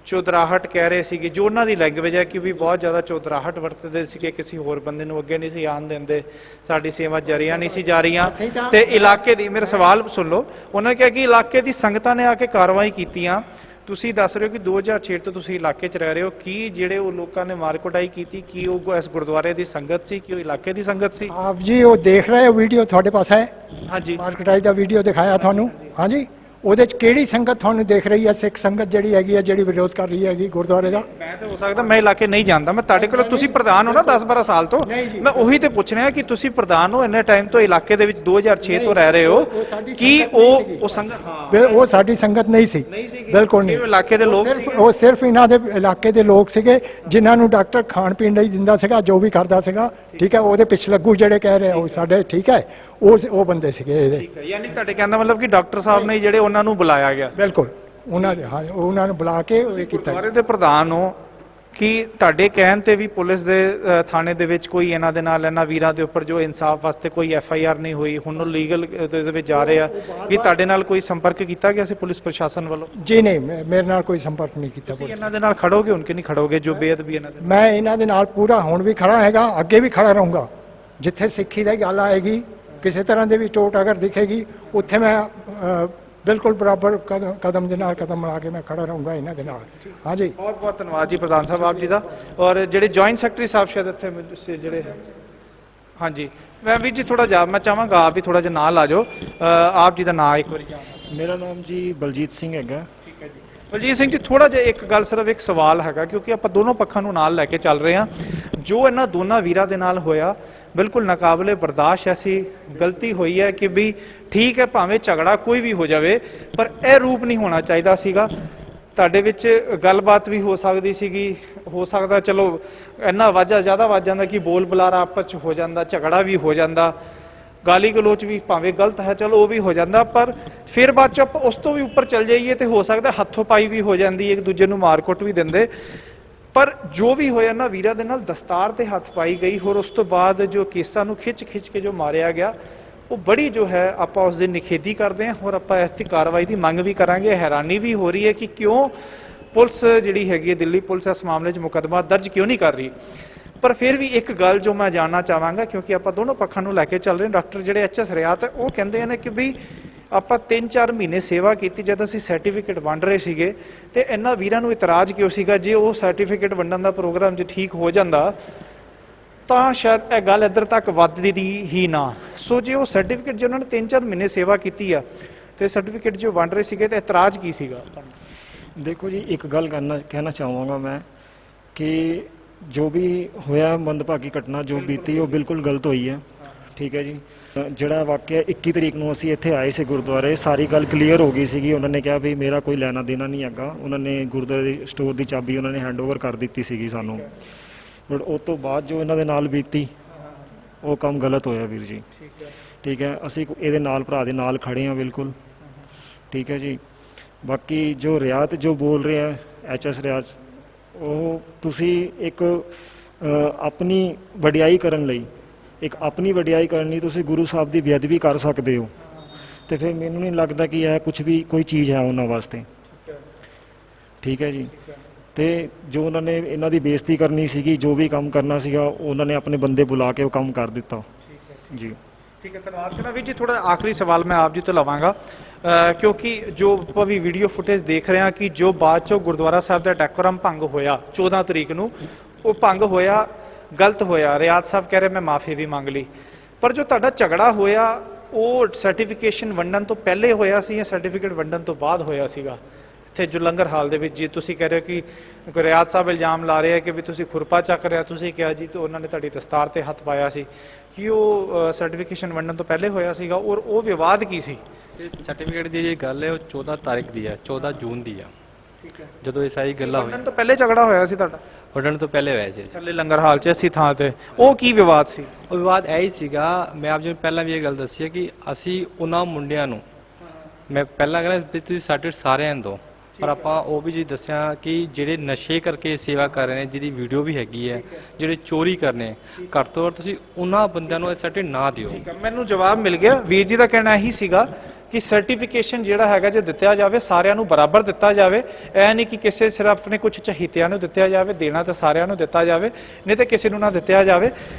ਚੌਧਰਾਹਟ ਕਹਿ ਰਹੇ ਸੀਗੇ, ਜੋ ਉਹਨਾਂ ਦੀ ਲੈਂਗੁਏਜ ਹੈ ਕਿ ਵੀ ਬਹੁਤ ਜ਼ਿਆਦਾ ਚੌਧਰਾਹਟ ਵਰਤਦੇ ਸੀਗੇ, ਕਿਸੇ ਹੋਰ ਬੰਦੇ ਨੂੰ ਅੱਗੇ ਨਹੀਂ ਸੀ ਆਉਣ ਦਿੰਦੇ, ਸਾਡੀ ਸੇਵਾ ਜਰੀਆਂ ਨਹੀਂ ਸੀ ਜਾ ਰਹੀਆਂ। ਤੇ ਇਲਾਕੇ ਦੀ, ਮੇਰਾ ਸਵਾਲ ਸੁਣ ਲਓ, ਉਹਨਾਂ ਨੇ ਕਿਹਾ ਕਿ ਇਲਾਕੇ ਦੀ ਸੰਗਤਾਂ ਨੇ ਆ ਕੇ ਕਾਰਵਾਈ ਕੀਤੀਆਂ। ਤੁਸੀਂ ਦੱਸ ਰਹੇ ਹੋ ਕਿ 2006 ਤੋਂ ਤੁਸੀਂ ਇਲਾਕੇ 'ਚ ਰਹਿ ਰਹੇ ਹੋ, ਕੀ ਜਿਹੜੇ ਉਹ ਲੋਕਾਂ ਨੇ ਮਾਰ ਕੁਟਾਈ ਕੀਤੀ, ਕੀ ਉਹ ਇਸ ਗੁਰਦੁਆਰੇ ਦੀ ਸੰਗਤ ਸੀ, ਕੀ ਉਹ ਇਲਾਕੇ ਦੀ ਸੰਗਤ ਸੀ? ਆਪ ਜੀ ਉਹ ਦੇਖ ਰਹੇ ਹੋ ਵੀਡੀਓ, ਤੁਹਾਡੇ ਪਾਸ ਹੈ? ਹਾਂਜੀ, ਮਾਰ ਕੁਟਾਈ ਦਾ ਵੀਡੀਓ ਦਿਖਾਇਆ ਤੁਹਾਨੂੰ, ਹਾਂਜੀ। ਉਹਦੇ 'ਚ ਕਿਹੜੀ ਸੰਗਤ ਤੁਹਾਨੂੰ ਦੇਖ ਰਹੀ ਹੈ? ਸਿੱਖ ਸੰਗਤ ਜਿਹੜੀ ਹੈਗੀ ਹੈ, ਜਿਹੜੀ ਵਿਰੋਧ ਕਰ ਰਹੀ ਹੈਗੀ ਗੁਰਦੁਆਰੇ ਦਾ। ਮੈਂ ਤਾਂ ਹੋ ਸਕਦਾ ਮੈਂ ਇਲਾਕੇ ਨਹੀਂ ਜਾਣਦਾ, ਮੈਂ ਤੁਹਾਡੇ ਕੋਲ, ਤੁਸੀਂ ਪ੍ਰਧਾਨ ਹੋ ਨਾ 10-12 ਸਾਲ ਤੋਂ, ਮੈਂ ਉਹੀ ਤੇ ਪੁੱਛ ਰਿਹਾ ਕਿ ਤੁਸੀਂ ਪ੍ਰਧਾਨ ਹੋ ਇੰਨੇ ਟਾਈਮ ਤੋਂ, ਇਲਾਕੇ ਦੇ ਵਿੱਚ 2006 ਤੋਂ ਰਹਿ ਰਹੇ ਹੋ, ਕੀ ਉਹ ਸੰਗਤ, ਉਹ ਸਾਡੀ ਸੰਗਤ ਨਹੀਂ ਸੀ, ਬਿਲਕੁਲ ਨਹੀਂ। ਇਲਾਕੇ ਦੇ ਲੋਕ ਉਹ ਸਿਰਫ ਇਹਨਾਂ ਦੇ ਇਲਾਕੇ ਦੇ ਲੋਕ ਸੀਗੇ ਜਿਨ੍ਹਾਂ ਨੂੰ ਡਾਕਟਰ ਖਾਣ ਪੀਣ ਲਈ ਦਿੰਦਾ ਸੀਗਾ, ਜੋ ਵੀ ਕਰਦਾ ਸੀਗਾ, ਠੀਕ ਹੈ। ਉਹਦੇ ਪਿਛਲੱਗੂ ਜਿਹੜੇ ਕਹਿ ਰਹੇ ਉਹ ਸਾਡੇ, ਠੀਕ ਹੈ, ਉਹ ਬੰਦੇ ਸੀਗੇ ਇਹਦੇ। ਯਾਨੀ ਤੁਹਾਡੇ ਕਹਿਣ ਦਾ ਮਤਲਬ ਕਿ ਡਾਕਟਰ ਸਾਹਿਬ ਨੇ ਜਿਹੜੇ ਉਹਨਾਂ ਨੂੰ ਬੁਲਾਇਆ ਗਿਆ, ਬਿਲਕੁਲ ਉਹਨਾਂ ਦੇ, ਹਾਂ, ਉਹਨਾਂ ਨੂੰ ਬੁਲਾ ਕੇ ਇਹ ਕੀਤਾ। ਗੁਰਦੁਆਰੇ ਦੇ ਪ੍ਰਧਾਨ ਹੋ, ਕਿ ਤੁਹਾਡੇ ਕਹਿਣ ਤੇ ਵੀ ਪੁਲਿਸ ਦੇ ਥਾਣੇ ਦੇ ਵਿੱਚ ਕੋਈ ਇਹਨਾਂ ਦੇ ਨਾਲ, ਇਹਨਾਂ ਵੀਰਾਂ ਦੇ ਉੱਪਰ ਜੋ ਇਨਸਾਫ ਵਾਸਤੇ ਕੋਈ FIR ਨਹੀਂ ਹੋਈ, ਹੁਣ ਉਹ ਲੀਗਲ ਦੇ ਵਿੱਚ ਜਾ ਰਹੇ ਆ, ਕਿ ਤੁਹਾਡੇ ਨਾਲ ਕੋਈ ਸੰਪਰਕ ਕੀਤਾ ਗਿਆ ਸੀ ਪੁਲਿਸ ਪ੍ਰਸ਼ਾਸਨ ਵੱਲੋਂ? ਜੀ ਨਹੀਂ, ਮੇਰੇ ਨਾਲ ਕੋਈ ਸੰਪਰਕ ਨਹੀਂ ਕੀਤਾ। ਤੁਸੀਂ ਇਹਨਾਂ ਦੇ ਨਾਲ ਖੜੋਗੇ, ਹੁਣ ਕਿ ਨਹੀਂ ਖੜੋਗੇ ਜੋ ਬੇਅਦਬੀ ਇਹਨਾਂ ਦੇ? ਮੈਂ ਇਹਨਾਂ ਦੇ ਨਾਲ ਪੂਰਾ ਹੁਣ ਵੀ ਖੜਾ ਹੈਗਾ, ਅੱਗੇ ਵੀ ਖੜਾ ਰਹੂੰਗਾ। ਜਿੱਥੇ ਸਿੱਖੀ ਦੀ ਗੱਲ ਆਏਗੀ, ਕਿਸੇ ਤਰ੍ਹਾਂ ਦੇ ਵੀ ਟੋਟ ਅਗਰ ਦਿਖੇਗੀ, ਉੱਥੇ ਮੈਂ ਬਿਲਕੁਲ ਬਰਾਬਰ ਕਦਮ ਦੇ ਨਾਲ ਕਦਮ ਮਿਲਾ ਕੇ ਮੈਂ ਖੜਾ ਰਹੂੰਗਾ ਇਹਨਾਂ ਦੇ ਨਾਲ। ਹਾਂਜੀ, ਬਹੁਤ ਬਹੁਤ ਧੰਨਵਾਦ ਜੀ ਪ੍ਰਧਾਨ ਸਾਹਿਬ ਆਪ ਜੀ ਦਾ। ਔਰ ਜਿਹੜੇ ਜੁਆਇੰਟ ਸੈਕਟਰੀ ਸਾਹਿਬ ਸ਼ਾਇਦ ਇੱਥੇ ਜਿਹੜੇ, ਹਾਂਜੀ ਮੈਂ ਵੀ ਜੀ ਥੋੜਾ ਜਿਹਾ ਮੈਂ ਚਾਹਾਂਗਾ ਆਪ ਵੀ ਥੋੜਾ ਜਿਹਾ ਨਾਲ ਆ ਜਾਓ। ਆਪ ਜੀ ਦਾ ਨਾਮ ਇੱਕ ਵਾਰੀ ਜਾਣੋ। ਮੇਰਾ ਨਾਮ ਜੀ ਬਲਜੀਤ ਸਿੰਘ ਹੈਗਾ। ਠੀਕ ਹੈ ਜੀ ਬਲਜੀਤ ਸਿੰਘ ਜੀ, ਥੋੜਾ ਜਿਹਾ ਇੱਕ ਗੱਲ, ਸਿਰਫ ਇੱਕ ਸਵਾਲ ਹੈਗਾ, ਕਿਉਂਕਿ ਆਪਾਂ ਦੋਨੋਂ ਪੱਖਾਂ ਨੂੰ ਨਾਲ ਲੈ ਕੇ ਚੱਲ ਰਹੇ ਹਾਂ। ਜੋ ਇਹਨਾਂ ਦੋਨਾਂ ਵੀਰਾਂ ਦੇ ਨਾਲ ਹੋਇਆ ਬਿਲਕੁਲ ਨਾਕਾਬਲੇ ਬਰਦਾਸ਼ਤ, ਐਸੀ ਗਲਤੀ ਹੋਈ ਹੈ ਕਿ ਵੀ ਠੀਕ ਹੈ, ਭਾਵੇਂ ਝਗੜਾ ਕੋਈ ਵੀ ਹੋ ਜਾਵੇ, ਪਰ ਇਹ ਰੂਪ ਨਹੀਂ ਹੋਣਾ ਚਾਹੀਦਾ ਸੀਗਾ। ਤੁਹਾਡੇ ਵਿੱਚ ਗੱਲਬਾਤ ਵੀ ਹੋ ਸਕਦੀ ਸੀਗੀ, ਹੋ ਸਕਦਾ ਚਲੋ ਇੰਨਾ ਵਾਜਾ ਜ਼ਿਆਦਾ ਵੱਜ ਜਾਂਦਾ ਕਿ ਬੋਲ ਬੁਲਾਰਾ ਆਪਸ 'ਚ ਹੋ ਜਾਂਦਾ, ਝਗੜਾ ਵੀ ਹੋ ਜਾਂਦਾ, ਗਾਲੀ ਗਲੋਚ ਵੀ ਭਾਵੇਂ ਗਲਤ ਹੈ, ਚਲੋ ਉਹ ਵੀ ਹੋ ਜਾਂਦਾ, ਪਰ ਫਿਰ ਬਾਅਦ 'ਚ ਆਪਾਂ ਉਸ ਤੋਂ ਵੀ ਉੱਪਰ ਚੱਲ ਜਾਈਏ ਤੇ ਹੋ ਸਕਦਾ ਹੱਥੋਂ ਪਾਈ ਵੀ ਹੋ ਜਾਂਦੀ, ਇੱਕ ਦੂਜੇ ਨੂੰ ਮਾਰਕੁੱਟ ਵੀ ਦਿੰਦੇ। ਪਰ ਜੋ ਵੀ ਹੋਇਆ ਨਾ, ਵੀਰਾਂ ਦੇ ਨਾਲ ਦਸਤਾਰ ਤੇ ਹੱਥ ਪਾਈ ਗਈ, ਹੋਰ ਉਸ ਤੋਂ ਬਾਅਦ ਜੋ ਕੇਸਾਂ ਨੂੰ ਖਿੱਚ ਕੇ ਜੋ ਮਾਰਿਆ ਗਿਆ, ਉਹ ਬੜੀ ਜੋ ਹੈ ਆਪਾਂ ਉਸ ਦੀ ਨਿਖੇਧੀ ਕਰਦੇ ਹਾਂ, ਹੋਰ ਆਪਾਂ ਇਸ ਦੀ ਕਾਰਵਾਈ ਦੀ ਮੰਗ ਵੀ ਕਰਾਂਗੇ। ਹੈਰਾਨੀ ਵੀ ਹੋ ਰਹੀ ਹੈ ਕਿ ਕਿਉਂ ਪੁਲਿਸ ਜਿਹੜੀ ਹੈਗੀ ਹੈ, ਦਿੱਲੀ ਪੁਲਿਸ ਇਸ ਮਾਮਲੇ 'ਚ ਮੁਕੱਦਮਾ ਦਰਜ ਕਿਉਂ ਨਹੀਂ ਕਰ ਰਹੀ। ਪਰ ਫਿਰ ਵੀ ਇੱਕ ਗੱਲ ਜੋ ਮੈਂ ਜਾਣਨਾ ਚਾਹਾਂਗਾ, ਕਿਉਂਕਿ ਆਪਾਂ ਦੋਨੋਂ ਪੱਖਾਂ ਨੂੰ ਲੈ ਕੇ ਚੱਲ ਰਹੇ ਹਾਂ, ਡਾਕਟਰ ਜਿਹੜੇ HS ਰਿਆਤ ਹੈ ਉਹ ਕਹਿੰਦੇ ਨੇ ਕਿ ਵੀ ਆਪਾਂ 3-4 ਮਹੀਨੇ ਸੇਵਾ ਕੀਤੀ, ਜਦ ਅਸੀਂ ਸਰਟੀਫਿਕੇਟ ਵੰਡ ਰਹੇ ਸੀਗੇ, ਤੇ ਇਹਨਾਂ ਵੀਰਾਂ ਨੂੰ ਇਤਰਾਜ਼ ਕਿਉਂ ਸੀਗਾ? ਜੇ ਉਹ ਸਰਟੀਫਿਕੇਟ ਵੰਡਣ ਦਾ ਪ੍ਰੋਗਰਾਮ ਜੇ ਠੀਕ ਹੋ ਜਾਂਦਾ ਤਾਂ ਸ਼ਾਇਦ ਇਹ ਗੱਲ ਇੱਧਰ ਤੱਕ ਵੱਧਦੀ ਦੀ ਹੀ ਨਾ। ਸੋ ਜੇ ਉਹ ਸਰਟੀਫਿਕੇਟ, ਜੇ ਉਹਨਾਂ ਨੇ 3-4 ਮਹੀਨੇ ਸੇਵਾ ਕੀਤੀ ਆ ਤੇ ਸਰਟੀਫਿਕੇਟ ਜੋ ਵੰਡ ਰਹੇ ਸੀਗੇ, ਤੇ ਇਤਰਾਜ਼ ਕੀ ਸੀਗਾ? ਦੇਖੋ ਜੀ, ਇੱਕ ਗੱਲ ਕਹਿਣਾ ਚਾਹਾਂਗਾ ਮੈਂ ਕਿ ਜੋ ਵੀ ਹੋਇਆ ਮੰਦਭਾਗੀ ਘਟਨਾ ਜੋ ਬੀਤੀ, ਉਹ ਬਿਲਕੁਲ ਗਲਤ ਹੋਈ ਹੈ। ਠੀਕ ਹੈ ਜੀ, ਜਿਹੜਾ ਵਾਕਿਆ 21 ਤਰੀਕ ਨੂੰ ਅਸੀਂ ਇੱਥੇ ਆਏ ਸੀ ਗੁਰਦੁਆਰੇ, ਸਾਰੀ ਗੱਲ ਕਲੀਅਰ ਹੋ ਗਈ ਸੀਗੀ। ਉਹਨਾਂ ਨੇ ਕਿਹਾ ਵੀ ਮੇਰਾ ਕੋਈ ਲੈਣਾ ਦੇਣਾ ਨਹੀਂ ਹੈਗਾ। ਉਹਨਾਂ ਨੇ ਗੁਰਦੁਆਰੇ ਦੀ ਸਟੋਰ ਦੀ ਚਾਬੀ ਉਹਨਾਂ ਨੇ ਹੈਂਡਓਵਰ ਕਰ ਦਿੱਤੀ ਸੀਗੀ ਸਾਨੂੰ, ਬਟ ਉਸ ਤੋਂ ਬਾਅਦ ਜੋ ਇਹਨਾਂ ਦੇ ਨਾਲ ਬੀਤੀ, ਉਹ ਕੰਮ ਗਲਤ ਹੋਇਆ ਵੀਰ ਜੀ। ਠੀਕ ਹੈ, ਅਸੀਂ ਇਹਦੇ ਨਾਲ, ਭਰਾ ਦੇ ਨਾਲ ਖੜੇ ਹਾਂ ਬਿਲਕੁਲ। ਠੀਕ ਹੈ ਜੀ, ਬਾਕੀ ਜੋ ਰਿਆਤ ਜੋ ਬੋਲ ਰਿਹਾ HS ਰਿਆਤ, ਉਹ ਤੁਸੀਂ ਇੱਕ ਆਪਣੀ ਵਡਿਆਈ ਕਰਨ ਲਈ, ਆਪਣੀ ਵਡਿਆਈ ਕਰਨ ਲਈ ਤੁਸੀਂ ਗੁਰੂ ਸਾਹਿਬ ਦੀ ਬੇਅਦਬੀ ਕਰ ਸਕਦੇ ਹੋ, ਤੇ ਫਿਰ ਮੈਨੂੰ ਨਹੀਂ ਲੱਗਦਾ ਕਿ ਇਹ ਕੁਝ ਵੀ ਕੋਈ ਚੀਜ਼ ਹੈ ਉਹਨਾਂ ਵਾਸਤੇ। ਠੀਕ ਹੈ ਜੀ, ਤੇ ਜੋ ਉਹਨਾਂ ਨੇ ਇਹਨਾਂ ਦੀ ਬੇਇੱਜ਼ਤੀ ਕਰਨੀ ਸੀਗੀ, ਜੋ ਵੀ ਕੰਮ ਕਰਨਾ ਸੀਗਾ, ਉਹਨਾਂ ਨੇ ਆਪਣੇ ਬੰਦੇ ਬੁਲਾ ਕੇ ਉਹ ਕੰਮ ਕਰ ਦਿੱਤਾ ਜੀ। ਠੀਕ ਹੈ, ਧੰਨਵਾਦ ਕਰਨਾ ਵੀਰ ਜੀ। ਥੋੜਾ ਆਖਰੀ ਸਵਾਲ ਮੈਂ ਆਪ ਜੀ ਤੋਂ ਲਵਾਂਗਾ, ਕਿਉਂਕਿ ਜੋ ਆਪਾਂ ਵੀ ਵੀਡੀਓ ਫੁਟੇਜ ਦੇਖ ਰਹੇ ਹਾਂ ਕਿ ਜੋ ਬਾਅਦ ਚੋਂ ਗੁਰਦੁਆਰਾ ਸਾਹਿਬ ਦਾ ਡੈਕੋਰਮ ਭੰਗ ਹੋਇਆ 14 ਤਰੀਕ ਨੂੰ, ਉਹ ਭੰਗ ਹੋਇਆ, ਗਲਤ ਹੋਇਆ। ਰਿਆਤ ਸਾਹਿਬ ਕਹਿ ਰਹੇ ਮੈਂ ਮਾਫੀ ਵੀ ਮੰਗ ਲਈ, ਪਰ ਜੋ ਤੁਹਾਡਾ ਝਗੜਾ ਹੋਇਆ ਉਹ ਸਰਟੀਫਿਕੇਸ਼ਨ ਵੰਡਣ ਤੋਂ ਪਹਿਲੇ ਹੋਇਆ ਸੀ ਜਾਂ ਸਰਟੀਫਿਕੇਟ ਵੰਡਣ ਤੋਂ ਬਾਅਦ ਹੋਇਆ ਸੀਗਾ? ਇੱਥੇ ਜੋ ਲੰਗਰ ਹਾਲ ਦੇ ਵਿੱਚ, ਜੀ ਤੁਸੀਂ ਕਹਿ ਰਹੇ ਹੋ ਕਿ ਰਿਆਤ ਸਾਹਿਬ ਇਲਜ਼ਾਮ ਲਾ ਰਹੇ ਆ ਕਿ ਵੀ ਤੁਸੀਂ ਖੁਰਪਾ ਚੱਕ ਰਿਹਾ, ਤੁਸੀਂ ਕਿਹਾ ਜੀ ਤੇ ਉਹਨਾਂ ਨੇ ਤੁਹਾਡੀ ਦਸਤਾਰ ਤੇ ਹੱਥ ਪਾਇਆ ਸੀ, ਕਿ ਉਹ ਸਰਟੀਫਿਕੇਸ਼ਨ ਵੰਡਣ ਤੋਂ ਪਹਿਲੇ ਹੋਇਆ ਸੀਗਾ? ਔਰ ਉਹ ਵਿਵਾਦ ਕੀ ਸੀ? ਸਰਟੀਫਿਕੇਟ ਦੀ ਜਿਹੜੀ ਗੱਲ ਹੈ ਉਹ 14 ਤਾਰੀਖ ਦੀ ਹੈ, 14 ਜੂਨ ਦੀ ਆ। ਠੀਕ ਹੈ, ਜਦੋਂ ਇਹ ਸਾਰੀ ਗੱਲਾਂ ਹੋਈਆਂ। ਵੰਡਣ ਤੋਂ ਪਹਿਲੇ ਝਗੜਾ ਹੋਇਆ ਸੀ ਤੁਹਾਡਾ? ਵੰਡਣ ਤੋਂ ਪਹਿਲੇ ਹੋਇਆ ਸੀ ਥੱਲੇ ਲੰਗਰ ਹਾਲ 'ਚ ਅਸੀਂ ਥਾਂ ਤੇ। ਉਹ ਕੀ ਵਿਵਾਦ ਸੀ? ਉਹ ਵਿਵਾਦ ਇਹ ਹੀ ਸੀਗਾ, ਮੈਂ ਆਪ ਜੀ ਨੂੰ ਪਹਿਲਾਂ ਵੀ ਇਹ ਗੱਲ ਦੱਸੀ ਹੈ ਕਿ ਅਸੀਂ ਉਹਨਾਂ ਮੁੰਡਿਆਂ ਨੂੰ, ਮੈਂ ਪਹਿਲਾਂ ਕਹਿੰਦਾ ਵੀ ਤੁਸੀਂ ਸਰਟੀਫਿਕੇਟ ਸਾਰਿਆਂ ਨੂੰ ਦਿਓ, ਪਰ ਆਪਾਂ ਉਹ ਵੀ ਜੀ ਦੱਸਿਆ ਕਿ ਜਿਹੜੇ ਨਸ਼ੇ ਕਰਕੇ ਸੇਵਾ ਕਰ ਰਹੇ ਨੇ, ਜਿਹਦੀ ਵੀਡੀਓ ਵੀ ਹੈਗੀ ਹੈ, ਜਿਹੜੇ ਚੋਰੀ ਕਰਨੇ, ਘੱਟ ਤੋਂ ਘੱਟ ਤੁਸੀਂ ਉਹਨਾਂ ਬੰਦਿਆਂ ਨੂੰ ਇਹ ਸਰਟੀਫਿਕੇਟ ਨਾ ਦਿਓ। ਮੈਨੂੰ ਜਵਾਬ ਮਿਲ ਗਿਆ। ਵੀਰ ਜੀ ਦਾ ਕਹਿਣਾ ਇਹੀ ਸੀਗਾ ਕਿ ਸਰਟੀਫਿਕੇਸ਼ਨ ਜਿਹੜਾ ਹੈਗਾ ਜੇ ਦਿੱਤਾ ਜਾਵੇ, ਸਾਰਿਆਂ ਨੂੰ ਬਰਾਬਰ ਦਿੱਤਾ ਜਾਵੇ। ਇਹ ਨਹੀਂ ਕਿ ਕਿਸੇ ਸਿਰਫ ਆਪਣੇ ਕੁਝ ਚਹੀਤਿਆਂ ਨੂੰ ਦਿੱਤਾ ਜਾਵੇ, ਦੇਣਾ ਤਾਂ ਸਾਰਿਆਂ ਨੂੰ ਦਿੱਤਾ ਜਾਵੇ, ਨਹੀਂ ਤਾਂ ਕਿਸੇ ਨੂੰ ਨਾ ਦਿੱਤਾ ਜਾਵੇ।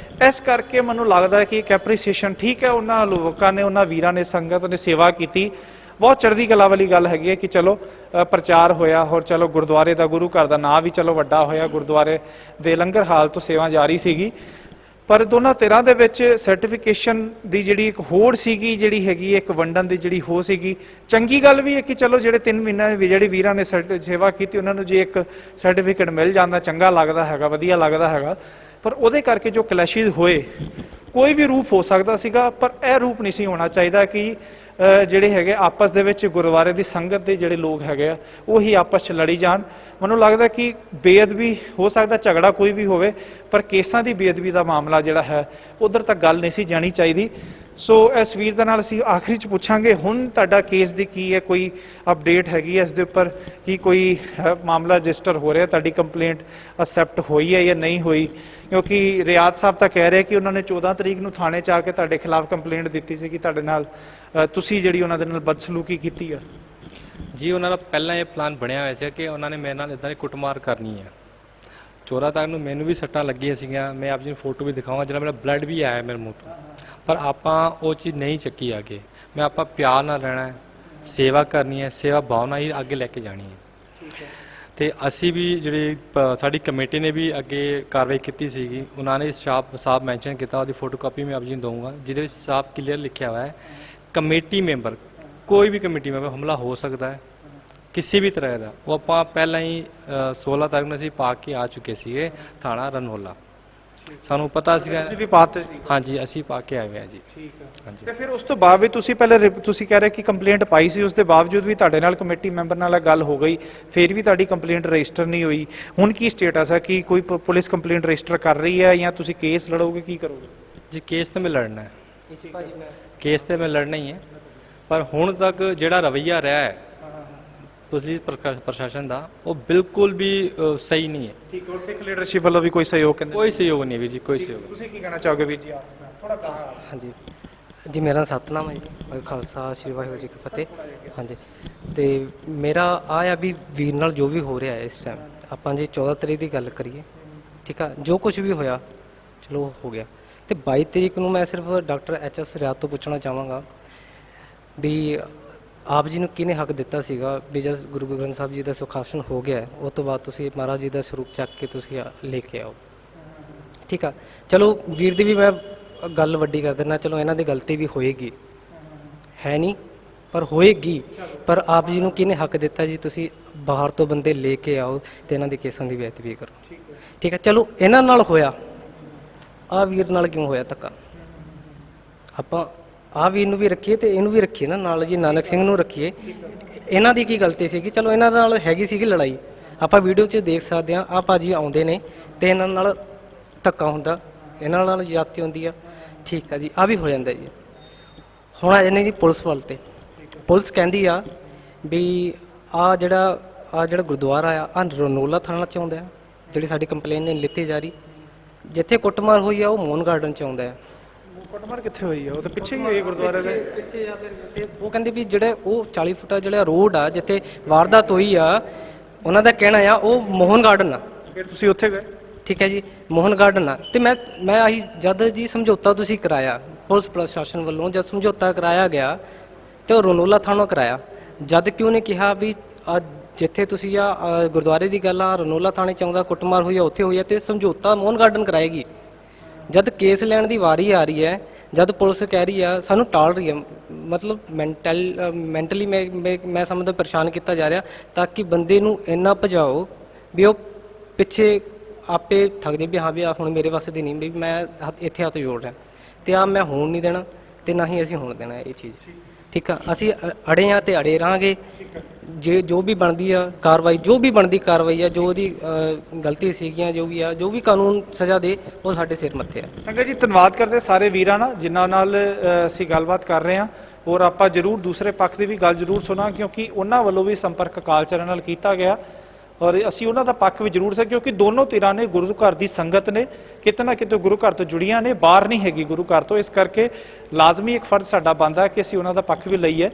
ਇਸ ਕਰਕੇ ਮੈਨੂੰ ਲੱਗਦਾ ਕਿ ਇੱਕ ਐਪਰੀਸੀਏਸ਼ਨ ਠੀਕ ਹੈ, ਉਹਨਾਂ ਲੋਕਾਂ ਨੇ, ਉਹਨਾਂ ਵੀਰਾਂ ਨੇ, ਸੰਗਤ ਨੇ ਸੇਵਾ ਕੀਤੀ, ਬਹੁਤ ਚੜ੍ਹਦੀ ਕਲਾ ਵਾਲੀ ਗੱਲ ਹੈਗੀ ਹੈ ਕਿ ਚਲੋ ਪ੍ਰਚਾਰ ਹੋਇਆ, ਹੋਰ ਚਲੋ ਗੁਰਦੁਆਰੇ ਦਾ, ਗੁਰੂ ਘਰ ਦਾ ਨਾਂ ਵੀ ਚਲੋ ਵੱਡਾ ਹੋਇਆ, ਗੁਰਦੁਆਰੇ ਦੇ ਲੰਗਰ ਹਾਲ ਤੋਂ ਸੇਵਾ ਜਾਰੀ ਸੀਗੀ। ਪਰ ਦੋਨਾਂ ਧਿਰਾਂ ਦੇ ਵਿੱਚ ਸਰਟੀਫਿਕੇਸ਼ਨ ਦੀ ਜਿਹੜੀ ਇੱਕ ਹੋੜ ਸੀਗੀ, ਜਿਹੜੀ ਹੈਗੀ ਇੱਕ ਵੰਡਣ ਦੀ ਜਿਹੜੀ ਹੋ ਸੀਗੀ। ਚੰਗੀ ਗੱਲ ਵੀ ਹੈ ਕਿ ਚਲੋ ਜਿਹੜੇ 3 ਮਹੀਨੇ ਜਿਹੜੇ ਵੀਰਾਂ ਨੇ ਸੇਵਾ ਕੀਤੀ ਉਹਨਾਂ ਨੂੰ ਜੇ ਇੱਕ ਸਰਟੀਫਿਕੇਟ ਮਿਲ ਜਾਂਦਾ ਚੰਗਾ ਲੱਗਦਾ ਹੈਗਾ, ਵਧੀਆ ਲੱਗਦਾ ਹੈਗਾ। ਪਰ ਉਹਦੇ ਕਰਕੇ ਜੋ ਕਲੈਸ਼ਿਸ ਹੋਏ, ਕੋਈ ਵੀ ਰੂਪ ਹੋ ਸਕਦਾ ਸੀਗਾ, ਪਰ ਇਹ ਰੂਪ ਨਹੀਂ ਸੀ ਹੋਣਾ ਚਾਹੀਦਾ ਕਿ ਜਿਹੜੇ ਹੈਗੇ ਆਪਸ ਦੇ ਵਿੱਚ ਗੁਰਦੁਆਰੇ ਦੀ ਸੰਗਤ ਦੇ ਜਿਹੜੇ ਲੋਕ ਹੈਗੇ ਆ ਉਹੀ ਆਪਸ 'ਚ ਲੜੀ ਜਾਣ। ਮੈਨੂੰ ਲੱਗਦਾ ਕਿ ਬੇਅਦਬੀ ਹੋ ਸਕਦਾ, ਝਗੜਾ ਕੋਈ ਵੀ ਹੋਵੇ, ਪਰ ਕੇਸਾਂ ਦੀ ਬੇਅਦਬੀ ਦਾ ਮਾਮਲਾ ਜਿਹੜਾ ਹੈ ਉਧਰ ਤੱਕ ਗੱਲ ਨਹੀਂ ਸੀ ਜਾਣੀ ਚਾਹੀਦੀ। ਸੋ ਇਸ ਵੀਰ ਦੇ ਨਾਲ ਅਸੀਂ ਆਖਰੀ 'ਚ ਪੁੱਛਾਂਗੇ, ਹੁਣ ਤੁਹਾਡਾ ਕੇਸ ਦੀ ਕੀ ਹੈ, ਕੋਈ ਅਪਡੇਟ ਹੈਗੀ ਹੈ ਇਸ ਦੇ ਉੱਪਰ ਕਿ ਕੋਈ ਮਾਮਲਾ ਰਜਿਸਟਰ ਹੋ ਰਿਹਾ, ਤੁਹਾਡੀ ਕੰਪਲੇਂਟ ਅਸੈਪਟ ਹੋਈ ਹੈ ਜਾਂ ਨਹੀਂ ਹੋਈ? ਕਿਉਂਕਿ ਰਿਆਤ ਸਾਹਿਬ ਤਾਂ ਕਹਿ ਰਹੇ ਕਿ ਉਹਨਾਂ ਨੇ 14 ਤਰੀਕ ਨੂੰ ਥਾਣੇ 'ਚ ਆ ਕੇ ਤੁਹਾਡੇ ਖਿਲਾਫ ਕੰਪਲੇਂਟ ਦਿੱਤੀ ਸੀ ਕਿ ਤੁਹਾਡੇ ਨਾਲ ਤੁਸੀਂ ਜਿਹੜੀ ਉਹਨਾਂ ਦੇ ਨਾਲ ਬਦਸਲੂਕੀ ਕੀਤੀ ਆ। ਜੀ ਉਹਨਾਂ ਦਾ ਪਹਿਲਾਂ ਇਹ ਪਲਾਨ ਬਣਿਆ ਹੋਇਆ ਸੀ ਕਿ ਉਹਨਾਂ ਨੇ ਮੇਰੇ ਨਾਲ ਇਦਾਂ ਦੀ ਕੁੱਟਮਾਰ ਕਰਨੀ ਹੈ। 14 ਤੱਕ ਨੂੰ ਮੈਨੂੰ ਵੀ ਸੱਟਾਂ ਲੱਗੀਆਂ ਸੀਗੀਆਂ, ਮੈਂ ਆਪ ਜੀ ਨੂੰ ਫੋਟੋ ਵੀ ਦਿਖਾਵਾਂਗਾ, ਜਿਹੜਾ ਮੇਰਾ ਬਲੱਡ ਵੀ ਆਇਆ ਮੇਰੇ ਮੂੰਹ ਤੋਂ। ਪਰ ਆਪਾਂ ਉਹ ਚੀਜ਼ ਨਹੀਂ ਚੱਕੀ ਅੱਗੇ। ਮੈਂ ਆਪਾਂ ਪਿਆਰ ਨਾਲ ਰਹਿਣਾ ਹੈ, ਸੇਵਾ ਕਰਨੀ ਹੈ, ਸੇਵਾ ਭਾਵਨਾ ਹੀ ਅੱਗੇ ਲੈ ਕੇ ਜਾਣੀ ਹੈ। ਤੇ ਅਸੀਂ ਵੀ ਜਿਹੜੀ ਸਾਡੀ ਕਮੇਟੀ ਨੇ ਵੀ ਅੱਗੇ ਕਾਰਵਾਈ ਕੀਤੀ ਸੀਗੀ। ਉਹਨਾਂ ਨੇ ਸਾਫ ਮੈਂਸ਼ਨ ਕੀਤਾ, ਉਹਦੀ ਫੋਟੋਕਾਪੀ ਮੈਂ ਆਪ ਜੀ ਨੂੰ ਦਊਂਗਾ, ਜਿਹਦੇ ਵਿੱਚ ਸਾਫ ਕਲੀਅਰ ਲਿਖਿਆ ਹੋਇਆ ਹੈ ਕਮੇਟੀ ਮੈਂਬਰ, ਕੋਈ ਵੀ ਕਮੇਟੀ ਮੈਂਬਰ ਹਮਲਾ ਹੋ ਸਕਦਾ ਹੈ ਕਿਸੇ ਵੀ ਤਰ੍ਹਾਂ ਦਾ। ਉਹ ਆਪਾਂ ਪਹਿਲਾਂ ਹੀ 16 ਤਾਰੀਖ ਨੂੰ ਅਸੀਂ ਪਾ ਕੇ ਆ ਚੁੱਕੇ ਸੀਗੇ ਥਾਣਾ ਰਨਹੋਲਾ, ਸਾਨੂੰ ਪਤਾ ਸੀਗਾ। ਤੁਸੀਂ ਵੀ ਪਾਤੇ ਸੀ? ਹਾਂਜੀ, ਅਸੀਂ ਪਾ ਕੇ ਆਏ ਹੋਏ ਹਾਂ ਜੀ। ਠੀਕ ਹੈ। ਹਾਂਜੀ। ਤੇ ਫਿਰ ਉਸ ਤੋਂ ਬਾਅਦ ਵੀ ਤੁਸੀਂ ਪਹਿਲੇ ਤੁਸੀਂ ਕਹਿ ਰਹੇ ਕਿ ਕੰਪਲੇਂਟ ਪਾਈ ਸੀ, ਉਸ ਦੇ ਬਾਵਜੂਦ ਵੀ ਤੁਹਾਡੇ ਨਾਲ ਕਮੇਟੀ ਮੈਂਬਰ ਨਾਲ ਇਹ ਗੱਲ ਹੋ ਗਈ, ਫਿਰ ਵੀ ਤੁਹਾਡੀ ਕੰਪਲੇਂਟ ਰਜਿਸਟਰ ਨਹੀਂ ਹੋਈ। ਹੁਣ ਕੀ ਸਟੇਟਸ ਹੈ? ਕਿ ਕੋਈ ਪੁਲਿਸ ਕੰਪਲੇਂਟ ਰਜਿਸਟਰ ਕਰ ਰਹੀ ਹੈ ਜਾਂ ਤੁਸੀਂ ਕੇਸ ਲੜੋਗੇ, ਕੀ ਕਰੋਗੇ? ਜੀ ਕੇਸ ਤੇ ਮੈਂ ਲੜਨਾ ਹੈ, ਕੇਸ ਤੇ ਮੈਂ ਲੜਨਾ ਹੀ ਹੈ। ਪਰ ਹੁਣ ਤੱਕ ਜਿਹੜਾ ਰਵੱਈਆ ਰਿਹਾ ਹੈ ਪੁਲਿਸ ਪ੍ਰਸ਼ਾਸਨ ਦਾ, ਉਹ ਬਿਲਕੁਲ ਵੀ ਸਹੀ ਨਹੀਂ ਹੈ। ਠੀਕ ਹੈ। ਔਰ ਸਿੱਖ ਲੀਡਰਸ਼ਿਪ ਵੱਲੋਂ ਵੀ ਕੋਈ ਸਹਿਯੋਗ ਕਹਿੰਦੇ? ਕੋਈ ਸਹਿਯੋਗ ਨਹੀਂ ਹੈ ਵੀਰ ਜੀ, ਕੋਈ ਸਹਿਯੋਗ। ਤੁਸੀਂ ਕੀ ਕਹਿਣਾ ਚਾਹੋਗੇ ਵੀਰ ਜੀ? ਥੋੜਾ ਕਹਾ। ਹਾਂਜੀ ਜੀ, ਮੇਰਾ ਸਤਨਾਮ ਹੈ ਜੀ, ਵਾਹਿਗੁਰੂ ਖਾਲਸਾ ਸ੍ਰੀ ਵਾਹਿਗੁਰੂ ਜੀ ਕੀ ਫਤਿਹ। ਹਾਂਜੀ, ਤੇ ਮੇਰਾ ਆ ਵੀ ਵੀਰ ਨਾਲ ਜੋ ਵੀ ਹੋ ਰਿਹਾ ਹੈ ਇਸ ਟਾਈਮ, ਆਪਾਂ ਜੇ 14 ਤਰੀਕ ਦੀ ਗੱਲ ਕਰੀਏ, ਠੀਕ ਆ, ਜੋ ਕੁਝ ਵੀ ਹੋਇਆ ਚਲੋ ਹੋ ਗਿਆ। ਤੇ 22 ਤਰੀਕ ਨੂੰ ਮੈਂ ਸਿਰਫ ਡਾਕਟਰ ਐਚ.ਐਸ. ਰਿਆਤ ਤੋਂ ਪੁੱਛਣਾ ਚਾਹਾਂਗਾ ਵੀ ਆਪ ਜੀ ਨੂੰ ਕਿਹਨੇ ਹੱਕ ਦਿੱਤਾ ਸੀਗਾ ਵੀ ਜਦ ਗੁਰੂ ਗ੍ਰੰਥ ਸਾਹਿਬ ਜੀ ਦਾ ਸੁਖਾਸਨ ਹੋ ਗਿਆ ਉਸ ਤੋਂ ਬਾਅਦ ਤੁਸੀਂ ਮਹਾਰਾਜ ਜੀ ਦਾ ਸਰੂਪ ਚੱਕ ਕੇ ਤੁਸੀਂ ਲੈ ਕੇ ਆਓ? ਠੀਕ ਆ, ਚਲੋ ਵੀਰ ਦੀ ਵੀ ਮੈਂ ਗੱਲ ਵੱਡੀ ਕਰ ਦਿੰਦਾ, ਚਲੋ ਇਹਨਾਂ ਦੀ ਗਲਤੀ ਵੀ ਹੋਏਗੀ, ਹੈ ਨਹੀਂ ਪਰ ਹੋਏਗੀ। ਪਰ ਆਪ ਜੀ ਨੂੰ ਕਿਹਨੇ ਹੱਕ ਦਿੱਤਾ ਜੀ ਤੁਸੀਂ ਬਾਹਰ ਤੋਂ ਬੰਦੇ ਲੈ ਕੇ ਆਓ ਤੇ ਇਹਨਾਂ ਦੇ ਕੇਸਾਂ ਦੀ ਬੇਅਦਬੀ ਕਰੋ? ਠੀਕ ਹੈ, ਚਲੋ ਇਹਨਾਂ ਨਾਲ ਹੋਇਆ, ਆ ਵੀਰ ਨਾਲ ਕਿਉਂ ਹੋਇਆ ਧੱਕਾ? ਆਪਾਂ ਆ ਵੀਰ ਨੂੰ ਵੀ ਰੱਖੀਏ ਤੇ ਇਹਨੂੰ ਵੀ ਰੱਖੀਏ ਨਾ ਨਾਲ ਜੀ, ਨਾਨਕ ਸਿੰਘ ਨੂੰ ਰੱਖੀਏ। ਇਹਨਾਂ ਦੀ ਕੀ ਗਲਤੀ ਸੀਗੀ? ਚਲੋ ਇਹਨਾਂ ਨਾਲ ਹੈਗੀ ਸੀਗੀ ਲੜਾਈ, ਆਪਾਂ ਵੀਡੀਓ 'ਚ ਦੇਖ ਸਕਦੇ ਹਾਂ। ਆ ਭਾਜੀ ਆਉਂਦੇ ਨੇ ਤੇ ਇਹਨਾਂ ਨਾਲ ਧੱਕਾ ਹੁੰਦਾ, ਇਹਨਾਂ ਨਾਲ ਜ਼ਿਆਦਤੀ ਹੁੰਦੀ ਆ, ਠੀਕ ਆ ਜੀ, ਆ ਵੀ ਹੋ ਜਾਂਦਾ ਜੀ। ਹੁਣ ਆ ਜਾਂਦੇ ਜੀ ਪੁਲਿਸ ਵੱਲ ਤੇ ਪੁਲਿਸ ਕਹਿੰਦੀ ਆ ਵੀ ਆ ਜਿਹੜਾ ਗੁਰਦੁਆਰਾ ਆ ਰਨੋਲਾ ਥਾਣਾ 'ਚ ਆਉਂਦਾ, ਜਿਹੜੀ ਸਾਡੀ ਕੰਪਲੇਨ ਨਹੀਂ ਲਿੱਤੀ ਜਾ ਰਹੀ। ਜਿੱਥੇ ਕੁੱਟਮਾਰ ਹੋਈ ਆ ਉਹ ਮੋਹਨ ਗਾਰਡਨ 'ਚ ਆਉਂਦਾ ਹੈ। ਕੁੱਟਮਾਰ ਕਿੱਥੇ ਹੋਈ ਆ? ਉਹ ਤਾਂ ਪਿੱਛੇ ਹੀ ਹੋਈ ਗੁਰਦੁਆਰੇ ਦੇ ਪਿੱਛੇ ਜਾਂ ਫਿਰ ਉਹ ਕਹਿੰਦੇ ਵੀ ਜਿਹੜੇ ਉਹ 40 ਫੁੱਟਾ ਜਿਹੜਾ ਰੋਡ ਆ ਜਿੱਥੇ ਵਾਰਦਾਤ ਹੋਈ ਆ, ਉਹਨਾਂ ਦਾ ਕਹਿਣਾ ਆ ਉਹ ਮੋਹਨ ਗਾਰਡਨ ਆ। ਫਿਰ ਤੁਸੀਂ ਉੱਥੇ ਗਏ? ਠੀਕ ਹੈ ਜੀ, ਮੋਹਨ ਗਾਰਡਨ ਆ। ਤੇ ਮੈਂ ਆਹੀ ਜਦ ਜੀ ਸਮਝੌਤਾ ਤੁਸੀਂ ਕਰਾਇਆ ਪੁਲਿਸ ਪ੍ਰਸ਼ਾਸਨ ਵੱਲੋਂ, ਜਦ ਸਮਝੌਤਾ ਕਰਾਇਆ ਗਿਆ ਤੇ ਉਹ ਰਨੋਲਾ ਥਾਣੋਂ ਕਰਾਇਆ, ਜਦ ਕਿਉਂ ਨੇ ਕਿਹਾ ਵੀ ਜਿੱਥੇ ਤੁਸੀਂ ਆ ਗੁਰਦੁਆਰੇ ਦੀ ਗੱਲ ਆ ਰਨੋਲਾ ਥਾਣੇ ਚ ਆਉਂਦਾ ਕੁੱਟਮਾਰ ਹੋਈ ਆ ਉੱਥੇ ਹੋਈ ਆ ਤੇ ਸਮਝੌਤਾ ਮੋਹਨ ਗਾਰਡਨ ਕਰਾਏਗੀ? ਜਦ ਕੇਸ ਲੈਣ ਦੀ ਵਾਰੀ ਆ ਰਹੀ ਹੈ, ਜਦ ਪੁਲਿਸ ਕਹਿ ਰਹੀ ਆ ਸਾਨੂੰ ਟਾਲ ਰਹੀ ਹੈ, ਮਤਲਬ ਮੈਂਟਲੀ ਮੈਂ ਸਮਝਦਾ ਪਰੇਸ਼ਾਨ ਕੀਤਾ ਜਾ ਰਿਹਾ, ਤਾਂ ਕਿ ਬੰਦੇ ਨੂੰ ਇੰਨਾ ਭਜਾਓ ਵੀ ਉਹ ਪਿੱਛੇ ਆਪੇ ਥੱਕ ਜੇ ਵੀ ਹਾਂ ਵੀ ਹੁਣ ਮੇਰੇ ਵਾਸਤੇ ਦੀ ਨਹੀਂ, ਵੀ ਮੈਂ ਇੱਥੇ ਹੱਥ ਜੋੜ ਰਿਹਾ ਤੇ ਆ ਮੈਂ ਹੋਣ ਨਹੀਂ ਦੇਣਾ ਤੇ ਨਾ ਹੀ ਅਸੀਂ ਹੋਣ ਦੇਣਾ ਇਹ ਚੀਜ਼। ਠੀਕ ਆ, ਅਸੀਂ ਅੜੇ ਆ ਤੇ ਅੜੇ ਰਹਾਂਗੇ। ਜੇ ਜੋ ਵੀ ਬਣਦੀ ਆ ਕਾਰਵਾਈ, ਜੋ ਵੀ ਬਣਦੀ ਕਾਰਵਾਈ ਆ, ਜੋ ਉਹਦੀ ਗਲਤੀ ਸੀਗੀਆਂ, ਜੋ ਵੀ ਕਾਨੂੰਨ ਸਜ਼ਾ ਦੇ, ਉਹ ਸਾਡੇ ਸਿਰ ਮੱਥੇ ਆ। ਸੰਗਤ ਜੀ, ਧੰਨਵਾਦ ਕਰਦੇ ਸਾਰੇ ਵੀਰਾਂ ਨਾਲ ਜਿਨ੍ਹਾਂ ਨਾਲ ਅਸੀਂ ਗੱਲਬਾਤ ਕਰ ਰਹੇ ਹਾਂ। ਔਰ ਆਪਾਂ ਜ਼ਰੂਰ ਦੂਸਰੇ ਪੱਖ ਦੀ ਵੀ ਗੱਲ ਜ਼ਰੂਰ ਸੁਣਾ, ਕਿਉਂਕਿ ਉਹਨਾਂ ਵੱਲੋਂ ਵੀ ਸੰਪਰਕ ਅਕਾਲ ਚਰਨ ਨਾਲ ਕੀਤਾ ਗਿਆ ਔਰ ਅਸੀਂ ਉਹਨਾਂ ਦਾ ਪੱਖ ਵੀ ਜ਼ਰੂਰ ਸੀ, ਕਿਉਂਕਿ ਦੋਨੋਂ ਧਿਰਾਂ ਨੇ ਗੁਰੂ ਘਰ ਦੀ ਸੰਗਤ ਨੇ, ਕਿਤੇ ਨਾ ਕਿਤੇ ਗੁਰੂ ਘਰ ਤੋਂ ਜੁੜੀਆਂ ਨੇ, ਬਾਹਰ ਨਹੀਂ ਹੈਗੀ ਗੁਰੂ ਘਰ ਤੋਂ। ਇਸ ਕਰਕੇ ਲਾਜ਼ਮੀ ਇੱਕ ਫਰਜ਼ ਸਾਡਾ ਬਣਦਾ ਕਿ ਅਸੀਂ ਉਹਨਾਂ ਦਾ ਪੱਖ ਵੀ ਲਈਏ।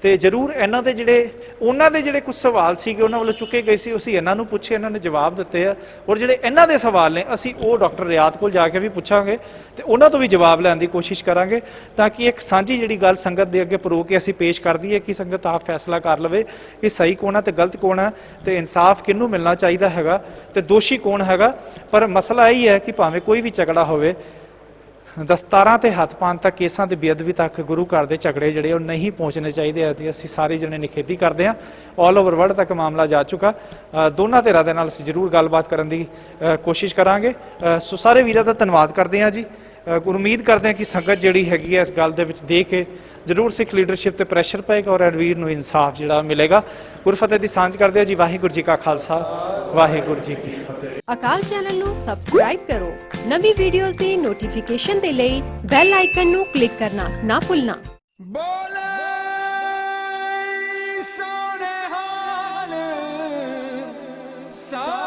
ਤੇ ਜ਼ਰੂਰ ਇਹਨਾਂ ਦੇ ਜਿਹੜੇ ਕੁਝ ਸਵਾਲ ਸੀਗੇ ਉਹਨਾਂ ਵੱਲੋਂ ਚੁੱਕੇ ਗਏ ਸੀ, ਅਸੀਂ ਇਹਨਾਂ ਨੂੰ ਪੁੱਛੇ, ਇਹਨਾਂ ਨੇ ਜਵਾਬ ਦਿੱਤੇ ਆ। ਔਰ ਜਿਹੜੇ ਇਹਨਾਂ ਦੇ ਸਵਾਲ ਨੇ ਅਸੀਂ ਉਹ ਡਾਕਟਰ ਰਿਆਤ ਕੋਲ ਜਾ ਕੇ ਵੀ ਪੁੱਛਾਂਗੇ ਤੇ ਉਹਨਾਂ ਤੋਂ ਵੀ ਜਵਾਬ ਲੈਣ ਦੀ ਕੋਸ਼ਿਸ਼ ਕਰਾਂਗੇ, ਤਾਂ ਕਿ ਇੱਕ ਸਾਂਝੀ ਜਿਹੜੀ ਗੱਲ ਸੰਗਤ ਦੇ ਅੱਗੇ ਪਰੋ ਕੇ ਅਸੀਂ ਪੇਸ਼ ਕਰ ਦਈਏ ਕਿ ਸੰਗਤ ਆਪ ਫੈਸਲਾ ਕਰ ਲਵੇ ਕਿ ਸਹੀ ਕੌਣ ਹੈ ਤੇ ਗਲਤ ਕੌਣ ਹੈ ਤੇ ਇਨਸਾਫ ਕਿਹਨੂੰ ਮਿਲਣਾ ਚਾਹੀਦਾ ਹੈਗਾ ਤੇ ਦੋਸ਼ੀ ਕੌਣ ਹੈਗਾ। ਪਰ ਮਸਲਾ ਇਹ ਹੈ ਕਿ ਭਾਵੇਂ ਕੋਈ ਵੀ ਝਗੜਾ ਹੋਵੇ, ਦਸਤਾਰਾਂ ਤੇ ਹੱਥ ਪਾਉਣ ਤੱਕ, ਕੇਸਾਂ ਦੀ ਬੇਅਦਬੀ ਤੱਕ ਗੁਰੂ ਘਰ ਦੇ ਝਗੜੇ ਜਿਹੜੇ ਉਹ ਨਹੀਂ ਪਹੁੰਚਣੇ ਚਾਹੀਦੇ ਅਤੇ ਅਸੀਂ ਸਾਰੇ ਜਣੇ ਨਿਖੇਧੀ ਕਰਦੇ ਹਾਂ। ਆਲ ਓਵਰ ਵਰਲਡ ਤੱਕ ਮਾਮਲਾ ਜਾ ਚੁੱਕਾ। ਦੋਨਾਂ ਧਿਰਾਂ ਦੇ ਨਾਲ ਅਸੀਂ ਜ਼ਰੂਰ ਗੱਲਬਾਤ ਕਰਨ ਦੀ ਕੋਸ਼ਿਸ਼ ਕਰਾਂਗੇ। ਸੋ ਸਾਰੇ ਵੀਰਾਂ ਦਾ ਧੰਨਵਾਦ ਕਰਦੇ ਹਾਂ ਜੀ। ਉਮੀਦ ਕਰਦੇ ਹਾਂ ਕਿ ਸੰਗਤ ਜਿਹੜੀ ਹੈਗੀ ਹੈ ਇਸ ਗੱਲ ਦੇ ਵਿੱਚ ਦੇ ਕੇ ਜ਼ਰੂਰ ਸਿੱਖ ਲੀਡਰਸ਼ਿਪ ਤੇ ਪ੍ਰੈਸ਼ਰ ਪਏਗਾ ਔਰ ਰਣਵੀਰ ਨੂੰ ਇਨਸਾਫ ਜਿਹੜਾ ਮਿਲੇਗਾ। ਗੁਰਫਤਿਹ ਦੀ ਸਾਂਝ ਕਰਦੇ ਹਾਂ ਜੀ। ਵਾਹਿਗੁਰੂ ਜੀ ਕਾ ਖਾਲਸਾ, ਵਾਹਿਗੁਰੂ ਜੀ ਕੀ ਫਤਿਹ। ਅਕਾਲ ਚੈਨਲ ਨੂੰ ਸਬਸਕ੍ਰਾਈਬ ਕਰੋ। ਨਵੀਂ ਵੀਡੀਓਜ਼ ਦੀ ਨੋਟੀਫਿਕੇਸ਼ਨ ਦੇ ਲਈ ਬੈਲ ਆਈਕਨ ਨੂੰ ਕਲਿੱਕ ਕਰਨਾ ਨਾ ਭੁੱਲਣਾ। ਬੋਲੇ ਸੋਨੇ ਹਾਲ ਸਾ